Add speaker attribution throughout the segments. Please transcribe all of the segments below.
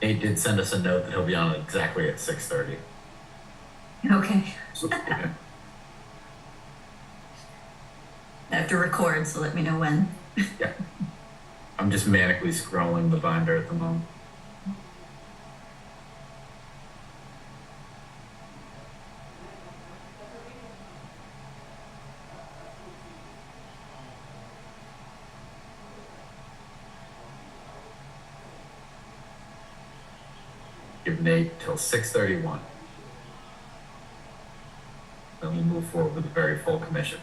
Speaker 1: Nate did send us a note that he'll be on exactly at 6:30.
Speaker 2: Okay.
Speaker 1: Okay.
Speaker 2: I have to record, so let me know when.
Speaker 1: Yeah. I'm just manically scrolling the binder at the moment. Give Nate till 6:31. Then we'll move forward with a very full commission.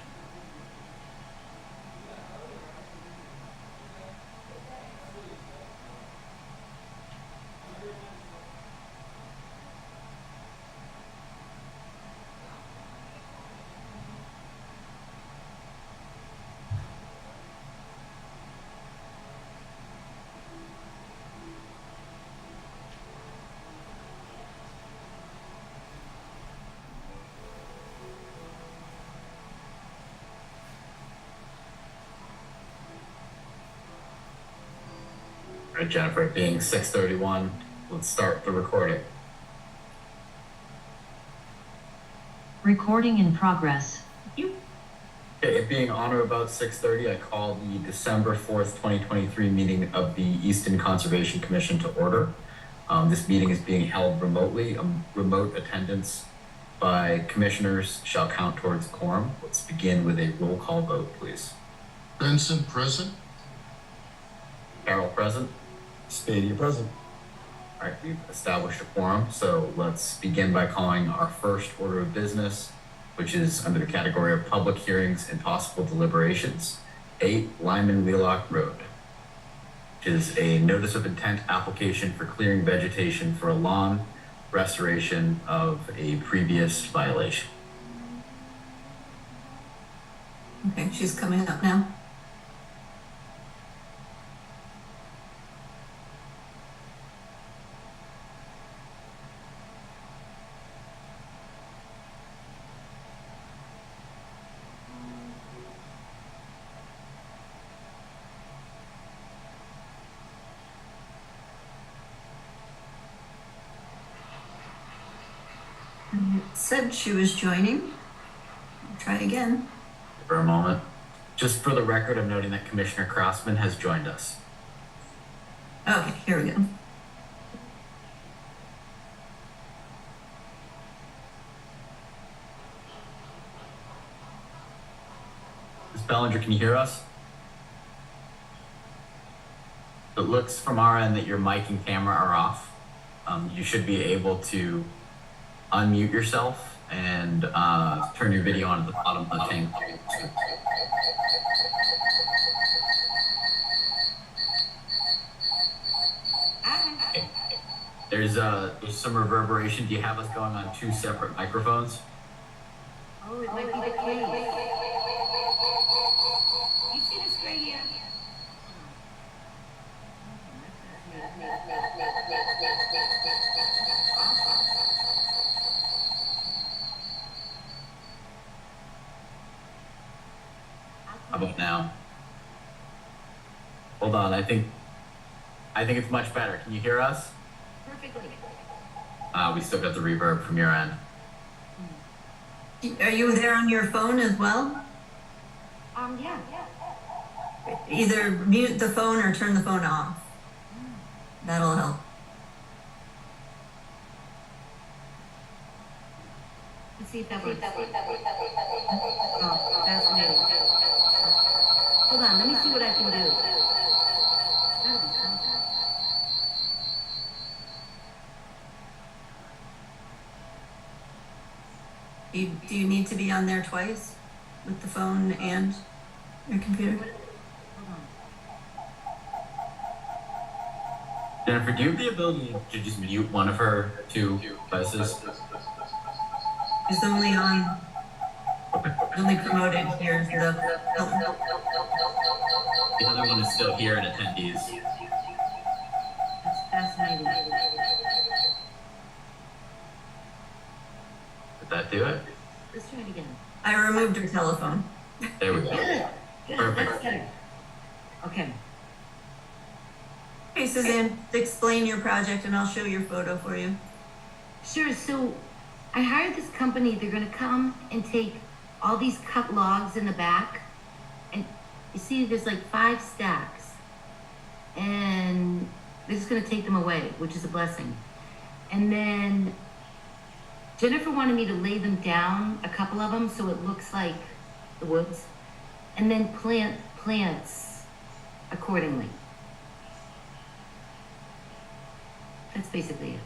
Speaker 1: All right, Jennifer, it being 6:31, let's start the recording.
Speaker 3: Recording in progress.
Speaker 1: Okay, it being on or about 6:30, I call the December 4th, 2023 meeting of the Easton Conservation Commission to order. This meeting is being held remotely. Remote attendance by commissioners shall count towards quorum. Let's begin with a roll call vote, please.
Speaker 4: Benson, present.
Speaker 1: Carol, present.
Speaker 5: Stadia, present.
Speaker 1: All right, we've established a quorum, so let's begin by calling our first order of business, which is under the category of public hearings and possible deliberations. 8 Lyman Wheelock Road, which is a notice of intent application for clearing vegetation for a lawn restoration of a previous violation.
Speaker 2: Okay, she's coming up now. It said she was joining. I'll try again.
Speaker 1: For a moment. Just for the record, I'm noting that Commissioner Crossman has joined us.
Speaker 2: Okay, here we go.
Speaker 1: Ms. Bellinger, can you hear us? It looks from our end that your mic and camera are off. You should be able to unmute yourself and turn your video on at the bottom of the thing. Okay. There's some reverberation. Do you have us going on 2 separate microphones?
Speaker 3: Oh, it might be the case. You see this right here?
Speaker 1: How about now? Hold on, I think it's much better. Can you hear us?
Speaker 3: Perfectly.
Speaker 1: We still got the reverb from your end.
Speaker 2: Are you there on your phone as well?
Speaker 3: Yeah.
Speaker 2: Either mute the phone or turn the phone off. That'll help.
Speaker 3: Let's see if that works. Oh, fascinating. Hold on, let me see what I can do. That'll be something.
Speaker 2: Do you need to be on there twice with the phone and your computer?
Speaker 3: Hold on.
Speaker 1: Jennifer, do you have the ability to just mute one of her 2 devices?
Speaker 2: It's only promoted here.
Speaker 1: The other one is still here in attendees.
Speaker 3: That's fascinating.
Speaker 1: Did that do it?
Speaker 3: Let's try it again.
Speaker 2: I removed her telephone.
Speaker 1: There we go.
Speaker 3: Good.
Speaker 1: Perfect.
Speaker 3: That's better. Okay.
Speaker 2: Okay, Suzanne, explain your project and I'll show your photo for you.
Speaker 3: Sure, so I hired this company, they're gonna come and take all these cut logs in the back, and you see there's like 5 stacks, and they're just gonna take them away, which is a blessing. And then Jennifer wanted me to lay them down, a couple of them, so it looks like the woods, and then plant plants accordingly. That's basically it.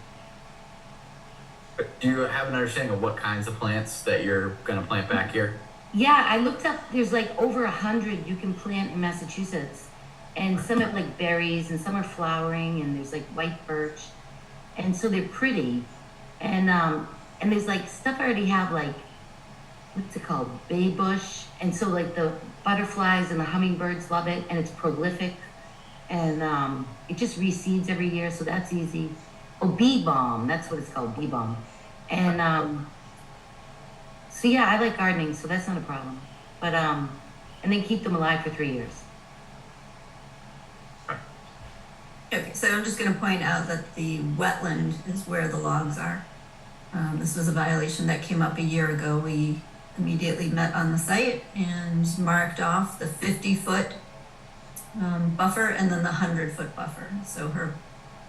Speaker 1: Do you have an understanding of what kinds of plants that you're going to plant back here?
Speaker 3: Yeah, I looked up, there's like over 100 you can plant in Massachusetts. And some have like berries and some are flowering and there's like white birch. And so they're pretty. And there's like stuff I already have, like, what's it called? Bay bush. And so like the butterflies and the hummingbirds love it and it's prolific. And it just reseeds every year, so that's easy. Oh, bee balm, that's what it's called, bee balm. And so yeah, I like gardening, so that's not a problem. But and then keep them alive for 3 years.
Speaker 2: Okay, so I'm just gonna point out that the wetland is where the logs are. This was a violation that came up a year ago. We immediately met on the site and marked off the 50-foot buffer and then the 100-foot buffer. So her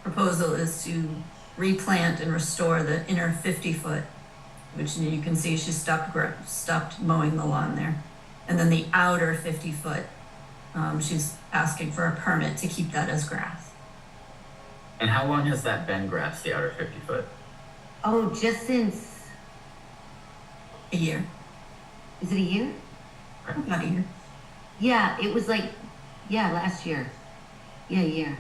Speaker 2: proposal is to replant and restore the inner 50-foot, which you can see she stopped mowing the lawn there. And then the outer 50-foot, she's asking for a permit to keep that as grass.
Speaker 1: And how long has that been grass, the outer 50 foot?
Speaker 3: Oh, just since,
Speaker 2: A year,
Speaker 3: is it a year?
Speaker 2: about a year.
Speaker 3: Yeah, it was like, yeah, last year. Yeah, a year.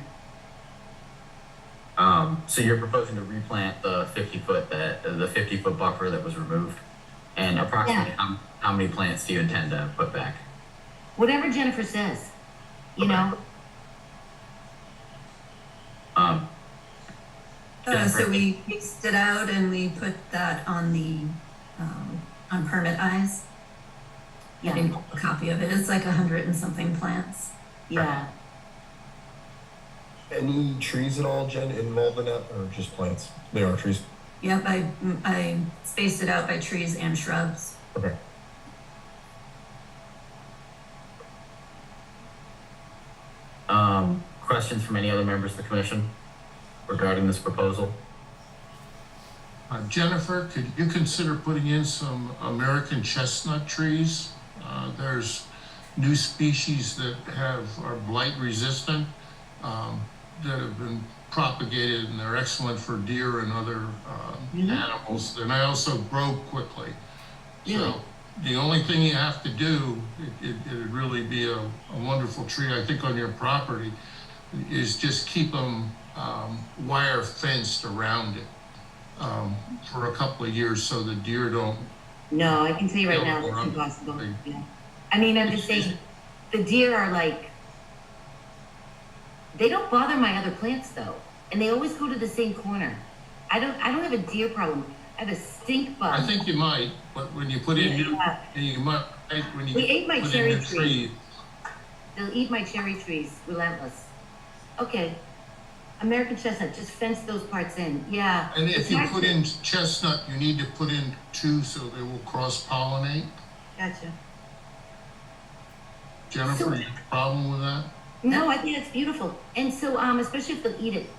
Speaker 1: So you're proposing to replant the 50-foot buffer that was removed, and approximately how many plants do you intend to put back?
Speaker 3: Whatever Jennifer says, you
Speaker 1: Okay.
Speaker 3: know?
Speaker 2: So we pieced it out and we put that on the, on permit eyes. I
Speaker 3: Yeah,
Speaker 2: didn't have a copy of it. It's like 100 and something plants.
Speaker 3: yeah.
Speaker 5: Any trees at all, Jen, involved in that, or just plants? They are trees.
Speaker 2: Yep, I spaced it out by trees and shrubs.
Speaker 5: Okay.
Speaker 1: Questions from any other members of the commission regarding this proposal?
Speaker 4: Jennifer, could you consider putting in some American chestnut trees? There's new species that are blight resistant, that have been propagated, and they're excellent for deer and other animals. And they also grow quickly.
Speaker 3: Really?
Speaker 4: So the only thing you have to do, it'd really be a wonderful tree, I think, on your property, is just keep them wire fenced around it for a couple of years so the deer don't.
Speaker 3: No, I can tell you right now,
Speaker 4: Kill
Speaker 3: that's
Speaker 4: them.
Speaker 3: impossible.
Speaker 4: They-
Speaker 3: Yeah. I mean, I'm just saying, the deer are like, they don't bother my other plants though, and they always go to the same corner. I don't have a deer problem. I have a stink bug.
Speaker 4: I think you might, but when you put in new,
Speaker 3: Yeah.
Speaker 4: you might, when you
Speaker 3: They ate my
Speaker 4: put in
Speaker 3: cherry
Speaker 4: new
Speaker 3: tree.
Speaker 4: trees,
Speaker 3: They'll eat my cherry trees, relentless. Okay, American chestnut, just fence those parts in, yeah.
Speaker 4: and if
Speaker 3: It's
Speaker 4: you
Speaker 3: hard
Speaker 4: put
Speaker 3: to-
Speaker 4: in chestnut, you need to put in 2 so they will cross-pollinate.
Speaker 3: Gotcha.
Speaker 4: Jennifer,
Speaker 3: So-
Speaker 4: you have a problem with that?
Speaker 3: No, I think that's beautiful, and so, especially if they'll eat it.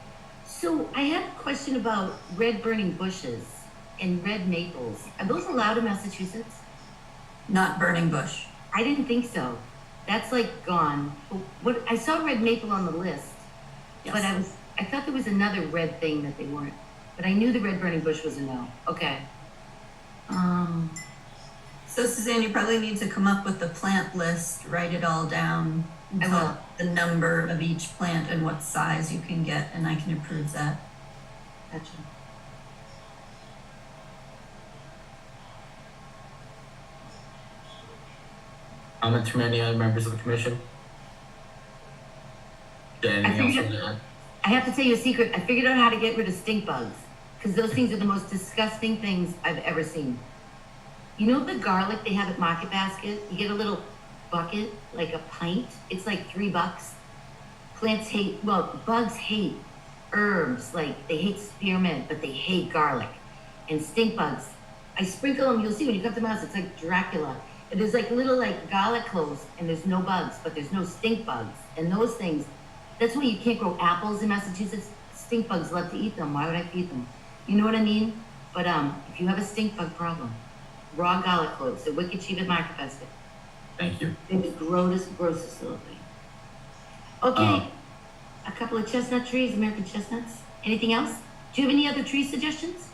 Speaker 3: So I had a question about red burning bushes and red maples. Are those allowed in Massachusetts?
Speaker 2: Not burning bush.
Speaker 3: I didn't think so. That's like gone. What, I saw red maple on the list, but
Speaker 2: Yes.
Speaker 3: I thought there was another red thing that they weren't, but I knew the red burning bush was a no. Okay.
Speaker 2: So Suzanne, you probably need to come up with the plant list, write it all down.
Speaker 3: I
Speaker 2: tell
Speaker 3: will.
Speaker 2: The number of each plant and what size you can get, and I can approve that.
Speaker 3: Gotcha.
Speaker 1: Comments from any other members of the commission? Jen, anything else
Speaker 3: figured-
Speaker 1: to add?
Speaker 3: I have to tell you a secret. I figured out how to get rid of stink bugs, because those things are the most disgusting things I've ever seen. You know the garlic they have at Market Basket? You get a little bucket, like a pint. It's like $3. bugs hate herbs, like they hate spearmint, but they hate garlic. And stink bugs, I sprinkle them, you'll see when you come to my house, it's like Dracula. And there's like little like garlic cloves and there's no bugs, but there's no stink bugs. And those things, that's why you can't grow apples in Massachusetts. Stink bugs love to eat them. Why would I feed them? You know what I mean? But if you have a stink bug problem, raw garlic cloves, they're wicked cheap at Market Basket.
Speaker 1: Thank you.
Speaker 3: They're the grossest little thing. Okay, a couple of chestnut trees, American chestnuts. Anything else? Do you have any other tree suggestions?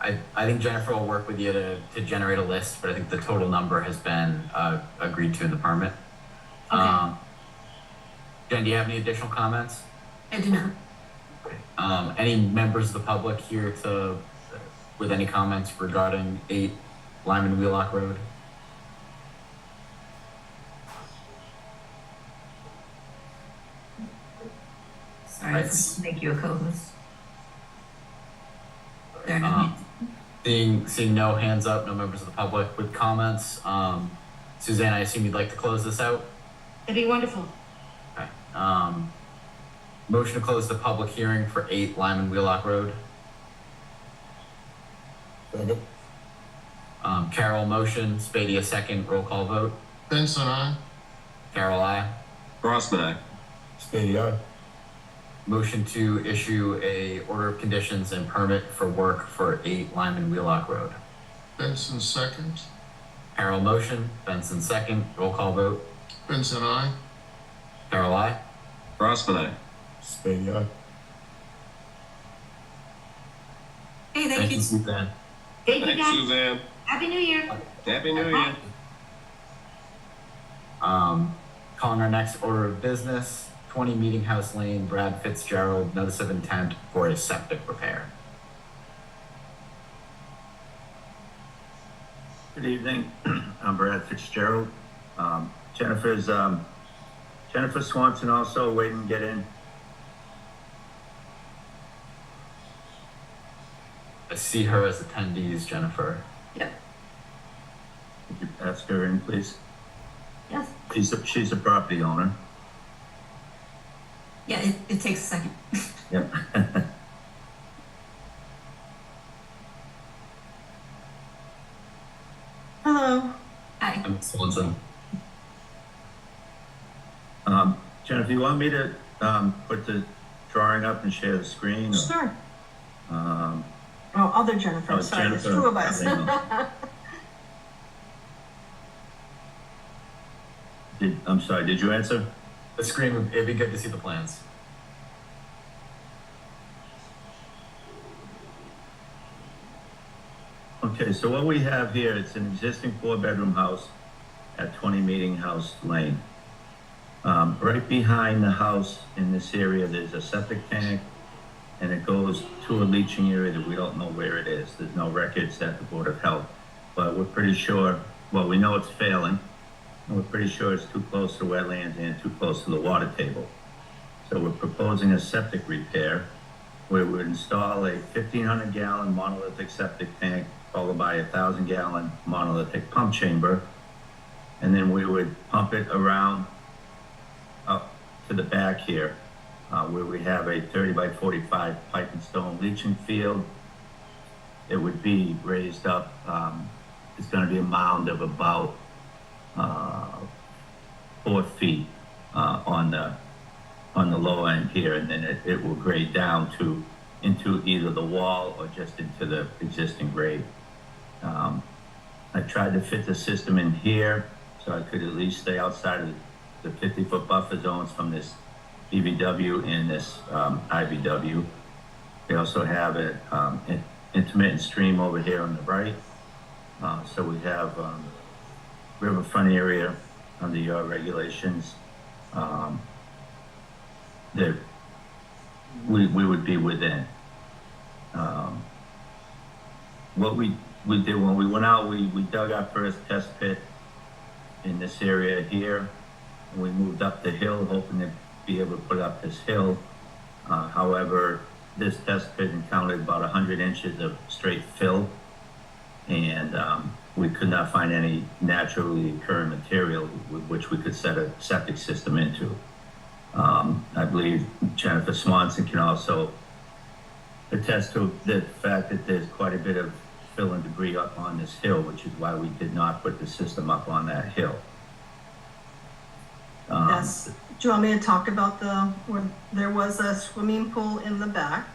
Speaker 1: I think Jennifer will work with you to generate a list, but I think the total number has been agreed to in the permit.
Speaker 3: Okay.
Speaker 1: Jen, do you have any additional comments?
Speaker 2: I do not.
Speaker 1: Any members of the public here with any comments regarding 8 Lyman Wheelock Road?
Speaker 2: Sorry,
Speaker 1: Right.
Speaker 2: to make you a co-host. There are no
Speaker 1: Um,
Speaker 2: hands.
Speaker 1: Seeing no hands up, no members of the public with comments. Suzanne, I assume you'd like to close this out?
Speaker 3: That'd be wonderful.
Speaker 1: Okay. Motion to close the public hearing for 8 Lyman Wheelock Road.
Speaker 5: Second.
Speaker 1: Carol motion, Spady a second, roll call vote.
Speaker 4: Benson, aye.
Speaker 1: Carol, aye.
Speaker 6: Crossman, aye.
Speaker 5: Spady, aye.
Speaker 1: Motion to issue a order of conditions and permit for work for 8 Lyman Wheelock Road.
Speaker 4: Benson, second.
Speaker 1: Carol motion, Benson second, roll call vote.
Speaker 4: Benson, aye.
Speaker 1: Carol, aye.
Speaker 6: Crossman, aye.
Speaker 5: Spady, aye.
Speaker 2: Hey, thank you.
Speaker 1: Suzanne.
Speaker 3: Thank you,
Speaker 6: Thanks,
Speaker 3: guys.
Speaker 6: Suzanne.
Speaker 3: Happy New Year.
Speaker 6: Happy New Year.
Speaker 1: Calling our next order of business, 20 Meeting House Lane, Brad Fitzgerald, notice of intent for a septic repair.
Speaker 7: Good evening. I'm Brad Fitzgerald. Jennifer Swanson also waiting to get in.
Speaker 1: I see her as attendees, Jennifer.
Speaker 2: Yep.
Speaker 7: Could you ask her in, please?
Speaker 3: Yes.
Speaker 7: She's a property owner.
Speaker 2: Yeah, it takes a second.
Speaker 7: Yep.
Speaker 2: Hello. Hi.
Speaker 1: I'm Swanson.
Speaker 7: Jennifer, you want me to put the drawing up and share the screen? Or,
Speaker 8: Sure.
Speaker 7: um,
Speaker 8: Oh, other Jennifer.
Speaker 7: Oh,
Speaker 8: Sorry, there's
Speaker 7: Jennifer.
Speaker 8: 2 of us.
Speaker 7: I'm sorry, did you answer?
Speaker 1: The screen, it'd be good to see the plans.
Speaker 7: Okay, so what we have here, it's an existing 4-bedroom house at 20 Meeting House Lane. Right behind the house in this area, there's a septic tank, and it goes to a leaching area that we don't know where it is. There's no records at the Board of Health, but we're pretty sure, well, we know it's failing, and we're pretty sure it's too close to wetlands and too close to the water table. So we're proposing a septic repair where we would install a 1,500-gallon monolithic septic tank followed by a 1,000-gallon monolithic pump chamber. And then we would pump it around up to the back here, where we have a 30 by 45 pipe and stone leaching field. It would be raised up. It's going to be a mound of about 4 feet on the low end here, and then it will grade down into either the wall or just into the existing grade. I tried to fit the system in here so I could at least stay outside of the 50-foot buffer zones from this BVW and this IVW. We also have an intermittent stream over here on the right. So we have riverfront area under your regulations. That we would be within. What we did when we went out, we dug our first test pit in this area here, and we moved up the hill, hoping to be able to put up this hill. However, this test pit encountered about 100 inches of straight fill, and we could not find any naturally occurring material with which we could set a septic system into. I believe Jennifer Swanson can also attest to the fact that there's quite a bit of fill and debris up on this hill, which is why we did not put the system up on that hill.
Speaker 8: Yes. Do you want me to talk about where there was a swimming pool in the back,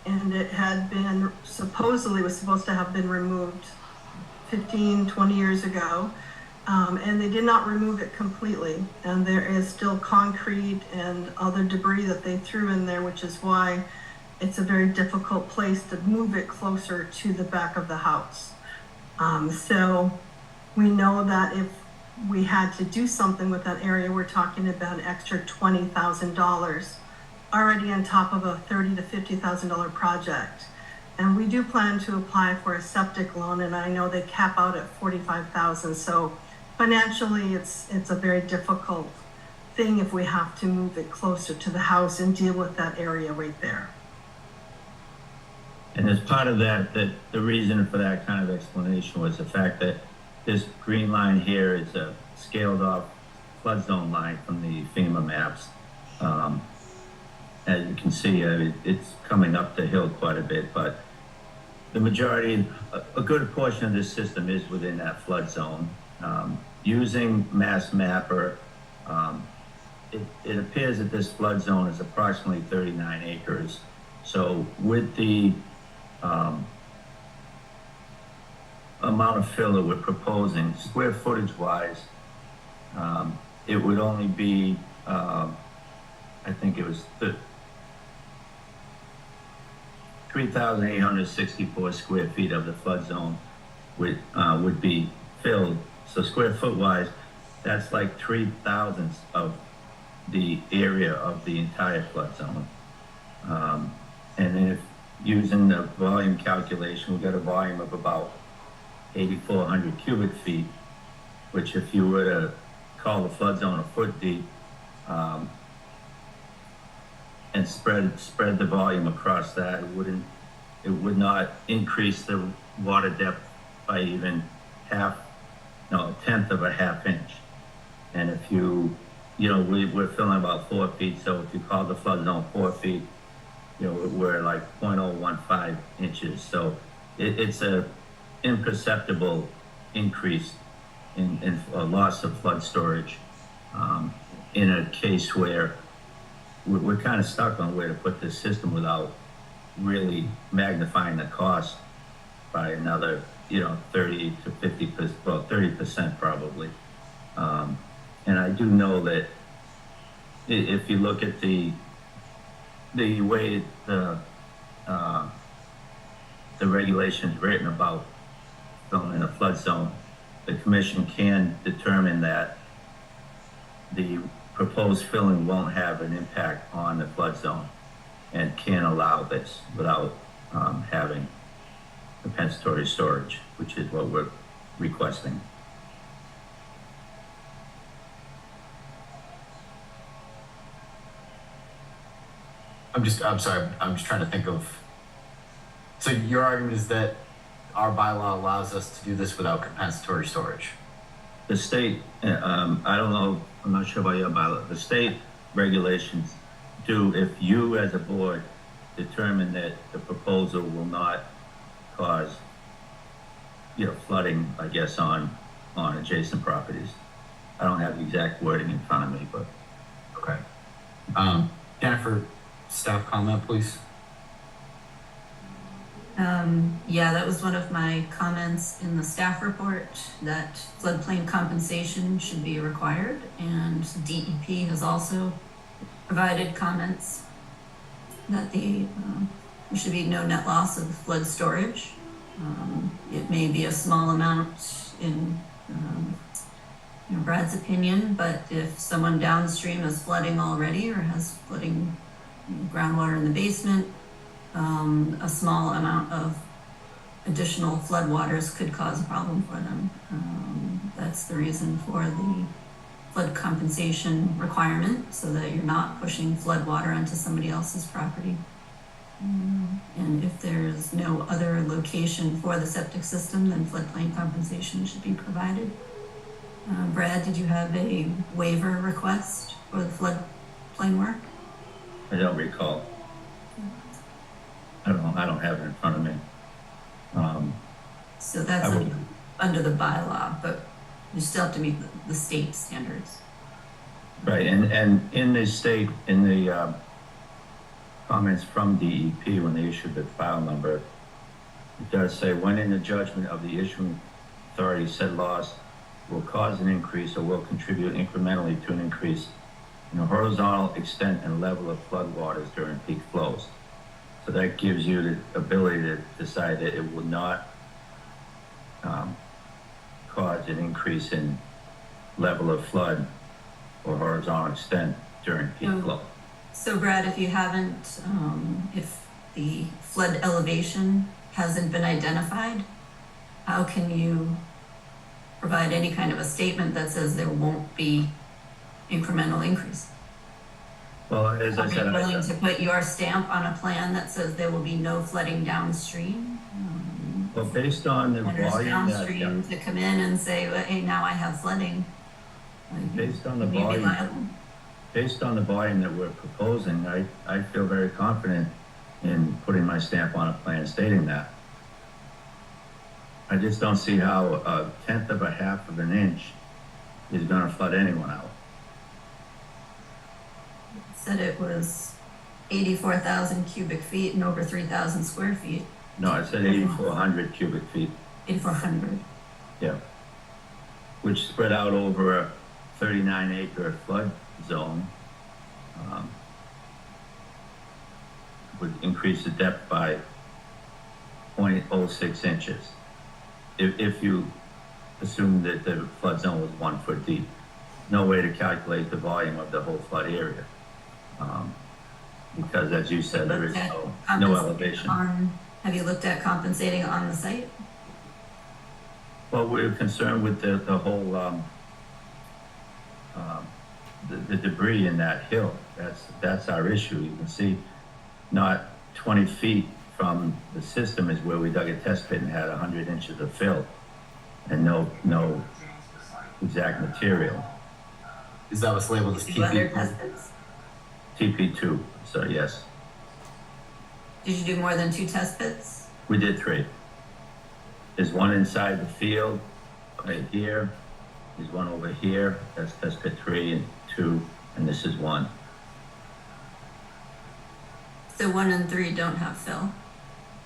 Speaker 8: and it had been supposedly was supposed to have been removed 15, 20 years ago. And they did not remove it completely. And there is still concrete and other debris that they threw in there, which is why it's a very difficult place to move it closer to the back of the house. So we know that if we had to do something with that area, we're talking about an extra $20,000 already on top of a $30,000 to $50,000 project. And we do plan to apply for a septic loan, and I know they cap out at $45,000. So financially, it's a very difficult thing if we have to move it closer to the house and deal with that area right there.
Speaker 7: And as part of that, the reason for that kind of explanation was the fact that this green line here is a scaled off flood zone line from the FEMA maps. As you can see, it's coming up the hill quite a bit, but the majority, a good portion of this system is within that flood zone. Using Mass Mapper, it appears that this flood zone is approximately 39 acres. So with the amount of fill that we're proposing, square footage wise, it would only be, I think it was 3,864 square feet of the flood zone would be filled. So square foot wise, that's like 3,000ths of the area of the entire flood zone. And then if using the volume calculation, we got a volume of about 8,400 cubic feet, which if you were to call the flood zone a foot deep, and spread the volume across that, it would not increase the water depth by even a tenth of a half inch. And if we're filling about 4 feet, so if you call the flood zone 4 feet, we're like 0.015 inches. So it's a imperceptible increase in a loss of flood storage in a case where we're kind of stuck on where to put this system without really magnifying the cost by another 30 to 50%, well, 30% probably. And I do know that if you look at the way the regulation's written about filling in a flood zone, the commission can determine that the proposed filling won't have an impact on the flood zone and can allow this without having compensatory storage, which is what we're requesting.
Speaker 1: I'm sorry, I'm just trying to think of, so your argument is that our bylaw allows us to do this without compensatory storage?
Speaker 7: The state, I don't know, I'm not sure about your bylaw, the state regulations do, if you as a board determine that the proposal will not cause, flooding, I guess, on adjacent properties. I don't have the exact wording in front of me, but.
Speaker 1: Okay. Jennifer, staff comment, please.
Speaker 2: Yeah, that was one of my comments in the staff report, that floodplain compensation should be required, and DEP has also provided comments that there should be no net loss of flood storage. It may be a small amount in Brad's opinion, but if someone downstream is flooding already or has flooding groundwater in the basement, a small amount of additional floodwaters could cause a problem for them. That's the reason for the flood compensation requirement, so that you're not pushing floodwater onto somebody else's property. And if there's no other location for the septic system, then floodplain compensation should be provided. Brad, did you have a waiver request for the flood plain work?
Speaker 7: I don't recall. I don't have it in front of me.
Speaker 2: So that's
Speaker 7: I would-
Speaker 2: under the bylaw, but you still have to meet the state standards.
Speaker 7: Right, and in the state, in the comments from DEP when they issued the file number, it does say, when in the judgment of the issuing authority, said loss will cause an increase or will contribute incrementally to an increase in the horizontal extent and level of floodwaters during peak flows. So that gives you the ability to decide that it will not cause an increase in level of flood or horizontal extent during peak
Speaker 2: No.
Speaker 7: flow.
Speaker 2: So Brad, if you haven't, if the flood elevation hasn't been identified, how can you provide any kind of a statement that says there won't be incremental increase?
Speaker 7: Well, as I
Speaker 2: Are
Speaker 7: said,
Speaker 2: you willing to put your stamp on a plan that says there will be no flooding downstream?
Speaker 7: well, based on the
Speaker 2: When there's
Speaker 7: volume that,
Speaker 2: downstream to come in and say, well, hey, now I have flooding. like,
Speaker 7: based on the
Speaker 2: will you be
Speaker 7: volume,
Speaker 2: liable?
Speaker 7: based on the volume that we're proposing, I feel very confident in putting my stamp on a plan stating that. I just don't see how a tenth of a half of an inch is gonna flood anyone out.
Speaker 2: Said it was 84,000 cubic feet and over 3,000 square feet,
Speaker 7: No, I said 8,400 cubic feet,
Speaker 2: 8,400.
Speaker 7: yeah. Which spread out over a 39 acre flood zone. Would increase the depth by 0.06 inches. If you assume that the flood zone was 1 foot deep. No way to calculate the volume of the whole flood area. Because as you said, there is no elevation.
Speaker 2: Have you looked at compensating on the site?
Speaker 7: Well, we're concerned with the whole, the debris in that hill. That's our issue. You can see not 20 feet from the system is where we dug a test pit and had 100 inches of fill and no exact material.
Speaker 1: Is that what's labeled as
Speaker 2: Weather
Speaker 1: TP?
Speaker 2: test pits?
Speaker 7: TP2, so yes,
Speaker 2: Did you do more than 2 test pits?
Speaker 7: we did 3. There's one inside the field right here. There's one over here. That's test pit 3 and 2, and this is 1.
Speaker 2: So 1 and 3 don't have fill.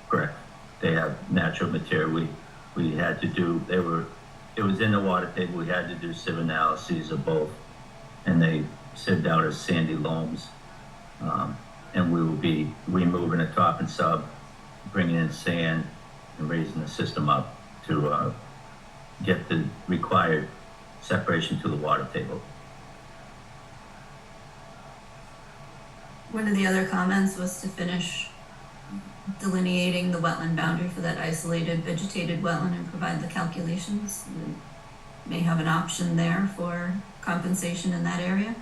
Speaker 7: Correct. They have natural material. We had to do, it was in the water table. We had to do sieve analyses of both. And they sieved out as sandy loams. And we will be removing the top and sub, bringing in sand and raising the system up to get the required separation to the water table.
Speaker 2: One of the other comments was to finish delineating the wetland boundary for that isolated vegetated wetland and provide the calculations. You may have an option there for compensation in that area.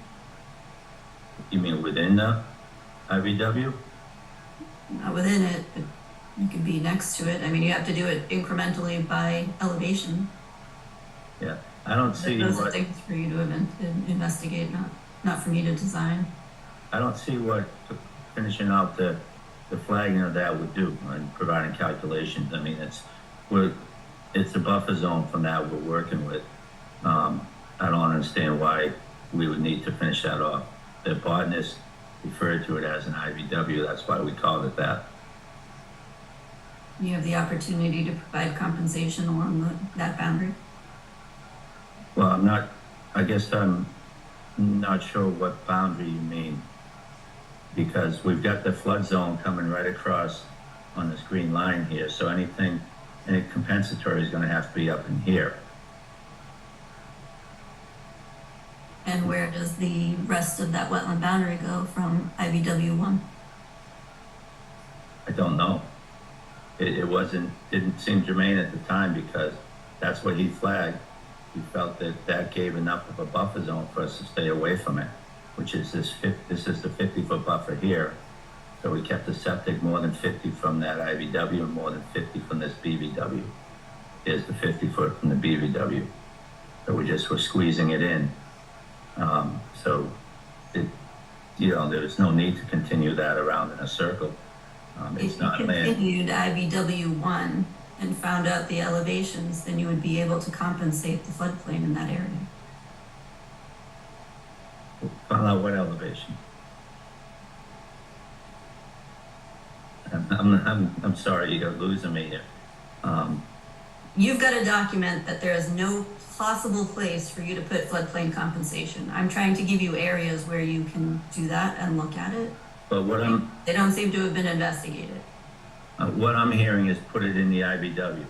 Speaker 7: You mean within the IVW?
Speaker 2: Not within it, but you could be next to it. I mean, you have to do it incrementally by elevation.
Speaker 7: Yeah. I don't see
Speaker 2: Those are
Speaker 7: what,
Speaker 2: things for you to investigate, not for me to design.
Speaker 7: I don't see what finishing out the flagging of that would do and providing calculations. I mean, it's a buffer zone from that we're working with. I don't understand why we would need to finish that off. The botanist referred to it as an IVW. That's why we called it that.
Speaker 2: You have the opportunity to provide compensation along that boundary.
Speaker 7: Well, I guess I'm not sure what boundary you mean. Because we've got the flood zone coming right across on this green line here. So any compensatory is gonna have to be up in here.
Speaker 2: And where does the rest of that wetland boundary go from IVW 1?
Speaker 7: I don't know. Didn't seem germane at the time because that's what he flagged. He felt that gave enough of a buffer zone for us to stay away from it, which is this is the 50-foot buffer here. So we kept the septic more than 50 from that IVW and more than 50 from this BVW. Here's the 50-foot from the BVW. So we just were squeezing it in. So there's no need to continue that around in a circle. It's
Speaker 2: If you
Speaker 7: not land.
Speaker 2: continued IBW1 and found out the elevations, then you would be able to compensate the floodplain in that area.
Speaker 7: Find out what elevation. I'm sorry, you're losing me here.
Speaker 2: You've got to document that there is no possible place for you to put floodplain compensation. I'm trying to give you areas where you can do that and look at it.
Speaker 7: But
Speaker 2: They don't seem to have been investigated.
Speaker 7: what I'm hearing is put it in the IBW.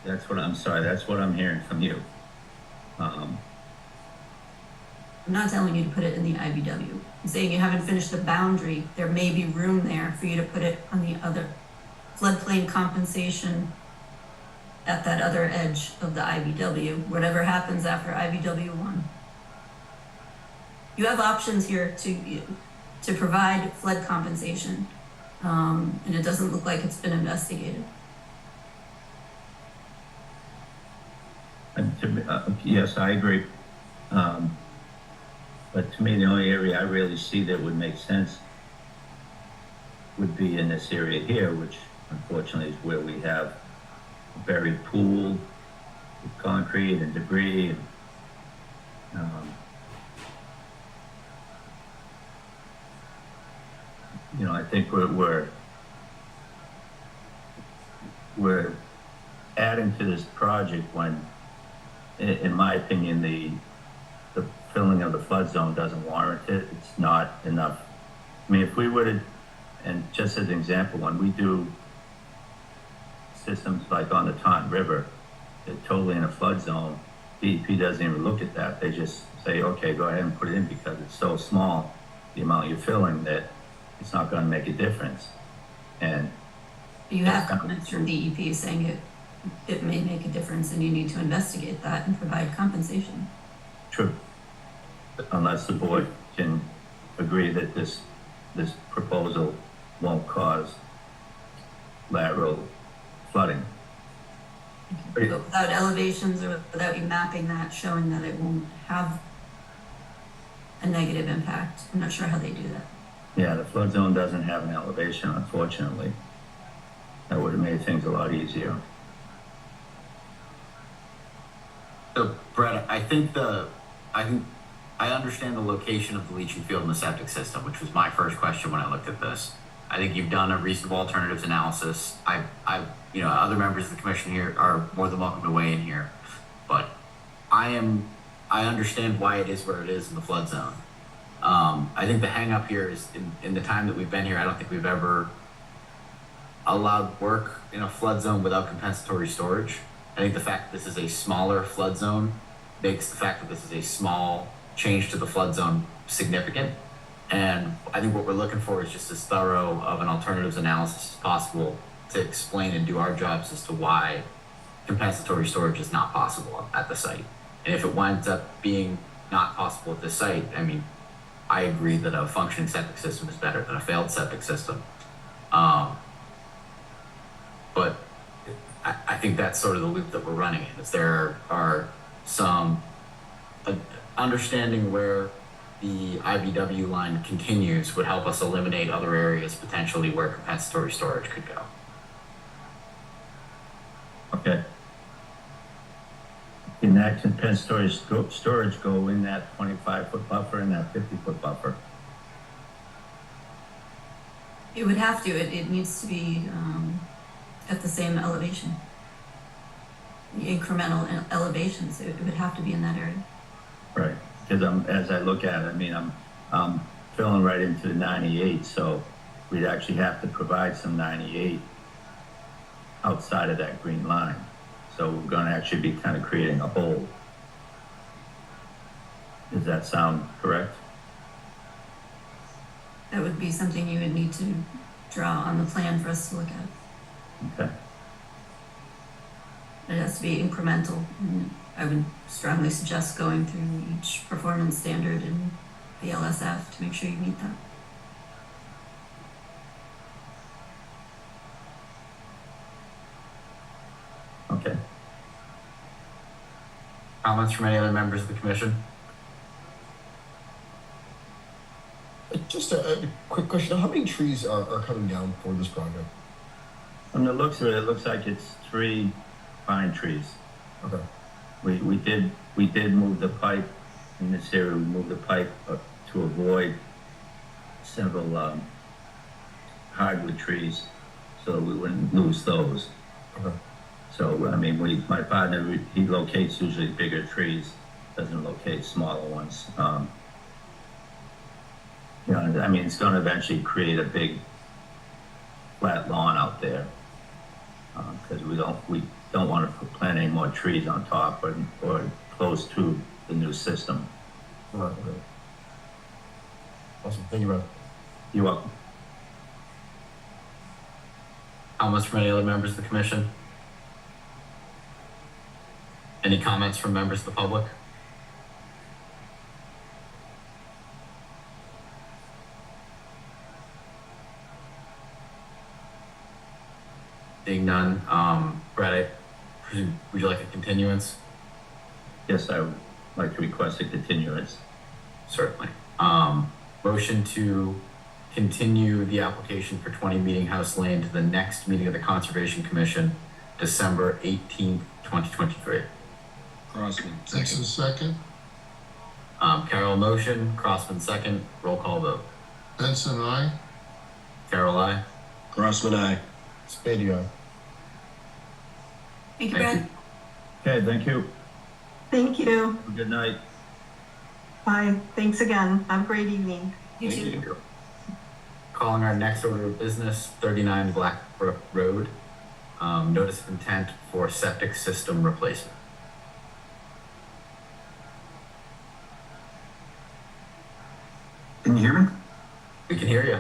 Speaker 7: That's what I'm hearing from you.
Speaker 2: I'm not telling you to put it in the IBW. I'm saying you haven't finished the boundary. There may be room there for you to put it on the other floodplain compensation at that other edge of the IBW, whatever happens after IBW1. You have options here to provide flood compensation, and it doesn't look like it's been investigated.
Speaker 7: Yes, I agree. But to me, the only area I really see that would make sense would be in this area here, which unfortunately is where we have a buried pool with concrete and debris. And, I think we're adding to this project when, in my opinion, the filling of the flood zone doesn't warrant it. It's not enough. I mean, if we were to, and just as an example, when we do systems like on the Taunton River, they're totally in a flood zone, DEP doesn't even look at that. They just say, okay, go ahead and put it in because it's so small, the amount you're filling, that it's not going to make a difference. And
Speaker 2: You have comments from DEP saying it may make a difference and you need to investigate that and provide compensation.
Speaker 7: true, unless the board can agree that this proposal won't cause lateral flooding.
Speaker 2: But without elevations or without you mapping that, showing that it won't have a negative impact, I'm not sure how they do that.
Speaker 7: Yeah, the flood zone doesn't have an elevation, unfortunately. That would have made things a lot easier.
Speaker 1: So Brett, I understand the location of the leaching field and the septic system, which was my first question when I looked at this. I think you've done a reasonable alternatives analysis. Other members of the commission here are more than welcome to weigh in here, but I understand why it is where it is in the flood zone. I think the hang up here is in the time that we've been here, I don't think we've ever allowed work in a flood zone without compensatory storage. I think the fact that this is a smaller flood zone makes the fact that this is a small change to the flood zone significant. And I think what we're looking for is just as thorough of an alternatives analysis as possible to explain and do our jobs as to why compensatory storage is not possible at the site. And if it winds up being not possible at this site, I mean, I agree that a functioning septic system is better than a failed septic system. But I think that's sort of the loop that we're running in, is there are some understanding where the IBW line continues would help us eliminate other areas potentially where compensatory storage could go.
Speaker 7: Okay. Can that compensatory storage go in that 25-foot buffer and that 50-foot buffer?
Speaker 2: It would have to, it needs to be at the same elevation. The incremental elevations, it would have to be in that area.
Speaker 7: Right, because as I look at it, I mean, I'm filling right into the 98, so we'd actually have to provide some 98 outside of that green line. So we're going to actually be kind of creating a hole. Does that sound correct?
Speaker 2: That would be something you would need to draw on the plan for us to look at.
Speaker 7: Okay.
Speaker 2: It has to be incremental. And I would strongly suggest going through each performance standard in the LSF to make sure you meet that.
Speaker 7: Okay.
Speaker 1: Comments from any other members of the commission?
Speaker 5: Just a quick question. How many trees are coming down for this project?
Speaker 7: From the looks of it, it looks like it's 3 pine trees.
Speaker 5: Okay.
Speaker 7: We did move the pipe in this area. We moved the pipe to avoid several hardwood trees, so we wouldn't lose those.
Speaker 5: Okay.
Speaker 7: So I mean, my partner, he locates usually bigger trees, doesn't locate smaller ones. You know, I mean, it's going to eventually create a big flat lawn out there because we don't want to plant any more trees on top or close to the new system.
Speaker 5: All right. Okay. Awesome. Thank you, Brad.
Speaker 7: You're welcome.
Speaker 1: Comments from any other members of the commission? Any comments from members of the public? Seeing none, Brad, I presume, would you like a continuance?
Speaker 7: Yes, I would like to request a continuance.
Speaker 1: Certainly. Motion to continue the application for 20 Meeting House Lane to the next meeting of the Conservation Commission, December 18th, 2023.
Speaker 6: Crossman,
Speaker 4: Benson
Speaker 6: second.
Speaker 4: second.
Speaker 1: Carol motion, Crossman second, roll call vote.
Speaker 4: Benson, aye.
Speaker 1: Carol, aye.
Speaker 6: Crossman, aye.
Speaker 5: Spady, aye.
Speaker 2: Thank you,
Speaker 1: Thank
Speaker 2: Brad.
Speaker 7: Okay, thank you.
Speaker 8: Thank you.
Speaker 7: Good night.
Speaker 8: Bye. Thanks again. Have a great evening.
Speaker 2: You
Speaker 6: Thank
Speaker 2: too.
Speaker 6: you.
Speaker 1: Calling our next order of business, 39 Blackbrook Road. Notice of intent for septic system replacement.
Speaker 9: Can you hear me?
Speaker 1: We can hear you.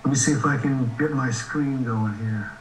Speaker 9: Let me see if I can get my screen going here.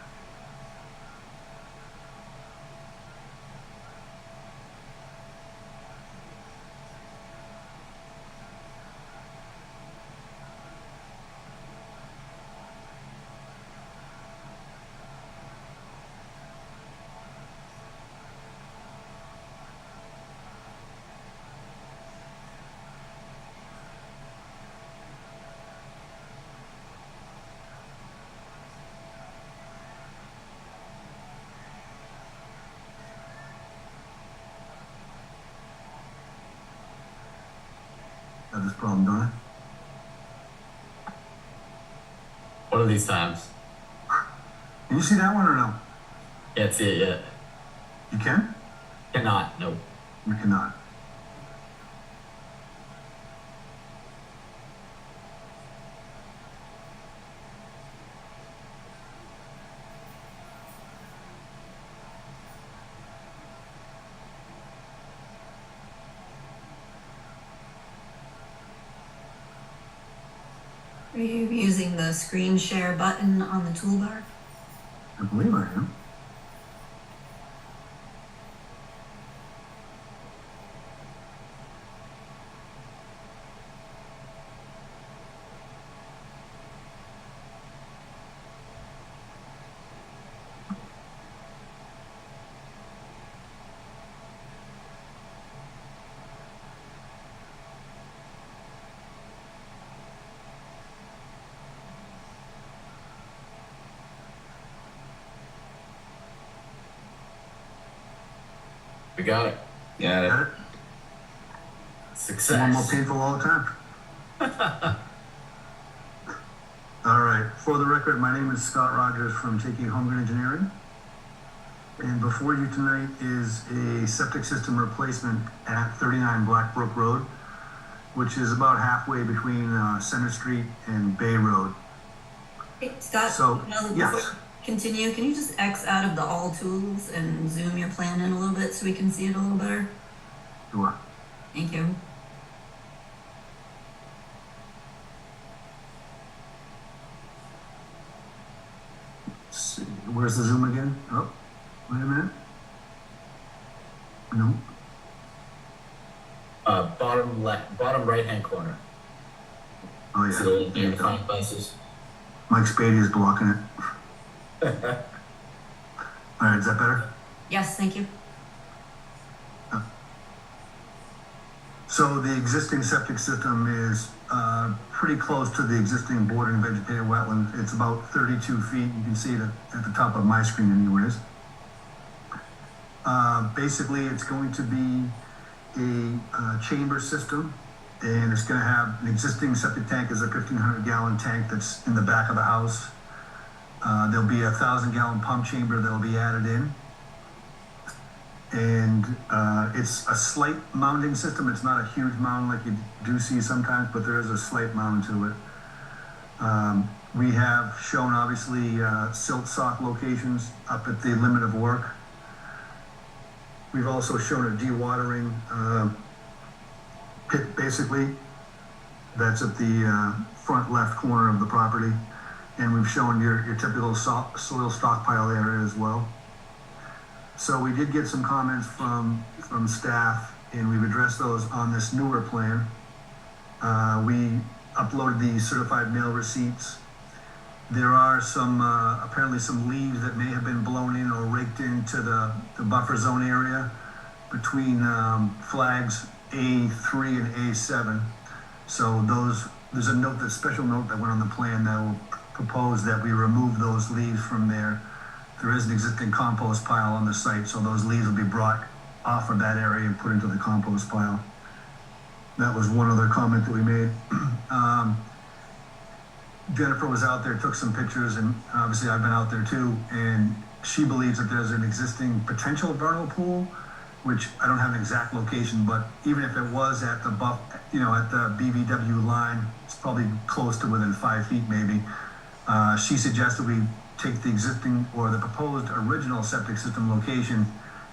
Speaker 9: Got this problem, don't I?
Speaker 1: One of these times.
Speaker 9: Can you see that one or no?
Speaker 1: Can't see it yet.
Speaker 9: You can?
Speaker 1: Cannot, nope.
Speaker 9: You cannot.
Speaker 2: Are you using the screen share button on the toolbar?
Speaker 9: I believe I am.
Speaker 1: We got it.
Speaker 6: Got it.
Speaker 9: Got it?
Speaker 1: Success.
Speaker 9: One more painful all the time. All right. For the record, my name is Scott Rogers from Taking Holmgren Engineering. And before you tonight is a septic system replacement at 39 Blackbrook Road, which is about halfway between Center Street and Bay Road.
Speaker 2: Hey, Scott,
Speaker 9: So,
Speaker 2: now that
Speaker 9: yes.
Speaker 2: before we continue, can you just X out of the all tools and zoom your plan in a little bit so we can see it a little better?
Speaker 9: Sure.
Speaker 2: Thank you.
Speaker 9: Let's see. Where's the zoom again? Oh, wait a minute. No.
Speaker 1: Bottom right hand corner.
Speaker 9: Oh,
Speaker 1: See the little
Speaker 9: yeah. There you go.
Speaker 1: magnifying glasses?
Speaker 9: Mike Spady is blocking it. All right, is that better?
Speaker 2: Yes, thank you.
Speaker 9: So the existing septic system is pretty close to the existing bordering vegetated wetland. It's about 32 feet. You can see it at the top of my screen anyways. Basically, it's going to be a chamber system, and it's going to have an existing septic tank is a 1,500-gallon tank that's in the back of the house. There'll be a 1,000-gallon pump chamber that'll be added in. And it's a slight mounding system. It's not a huge mound like you do see sometimes, but there is a slight mound to it. We have shown obviously silt sock locations up at the limit of work. We've also shown a dewatering pit basically. That's at the front left corner of the property. And we've shown your typical soil stockpile area as well. So we did get some comments from staff, and we've addressed those on this newer plan. We uploaded the certified mail receipts. There are some, apparently some leaves that may have been blown in or raked into the buffer zone area between flags A3 and A7. So there's a note, that special note that went on the plan that will propose that we remove those leaves from there. There is an existing compost pile on the site, so those leaves will be brought off of that area and put into the compost pile. That was one other comment that we made. Jennifer was out there, took some pictures, and obviously I've been out there too, and she believes that there's an existing potential vernal pool, which I don't have an exact location, but even if it was at the at the BVW line, it's probably close to within 5 feet maybe. She suggested we take the existing or the proposed original septic system location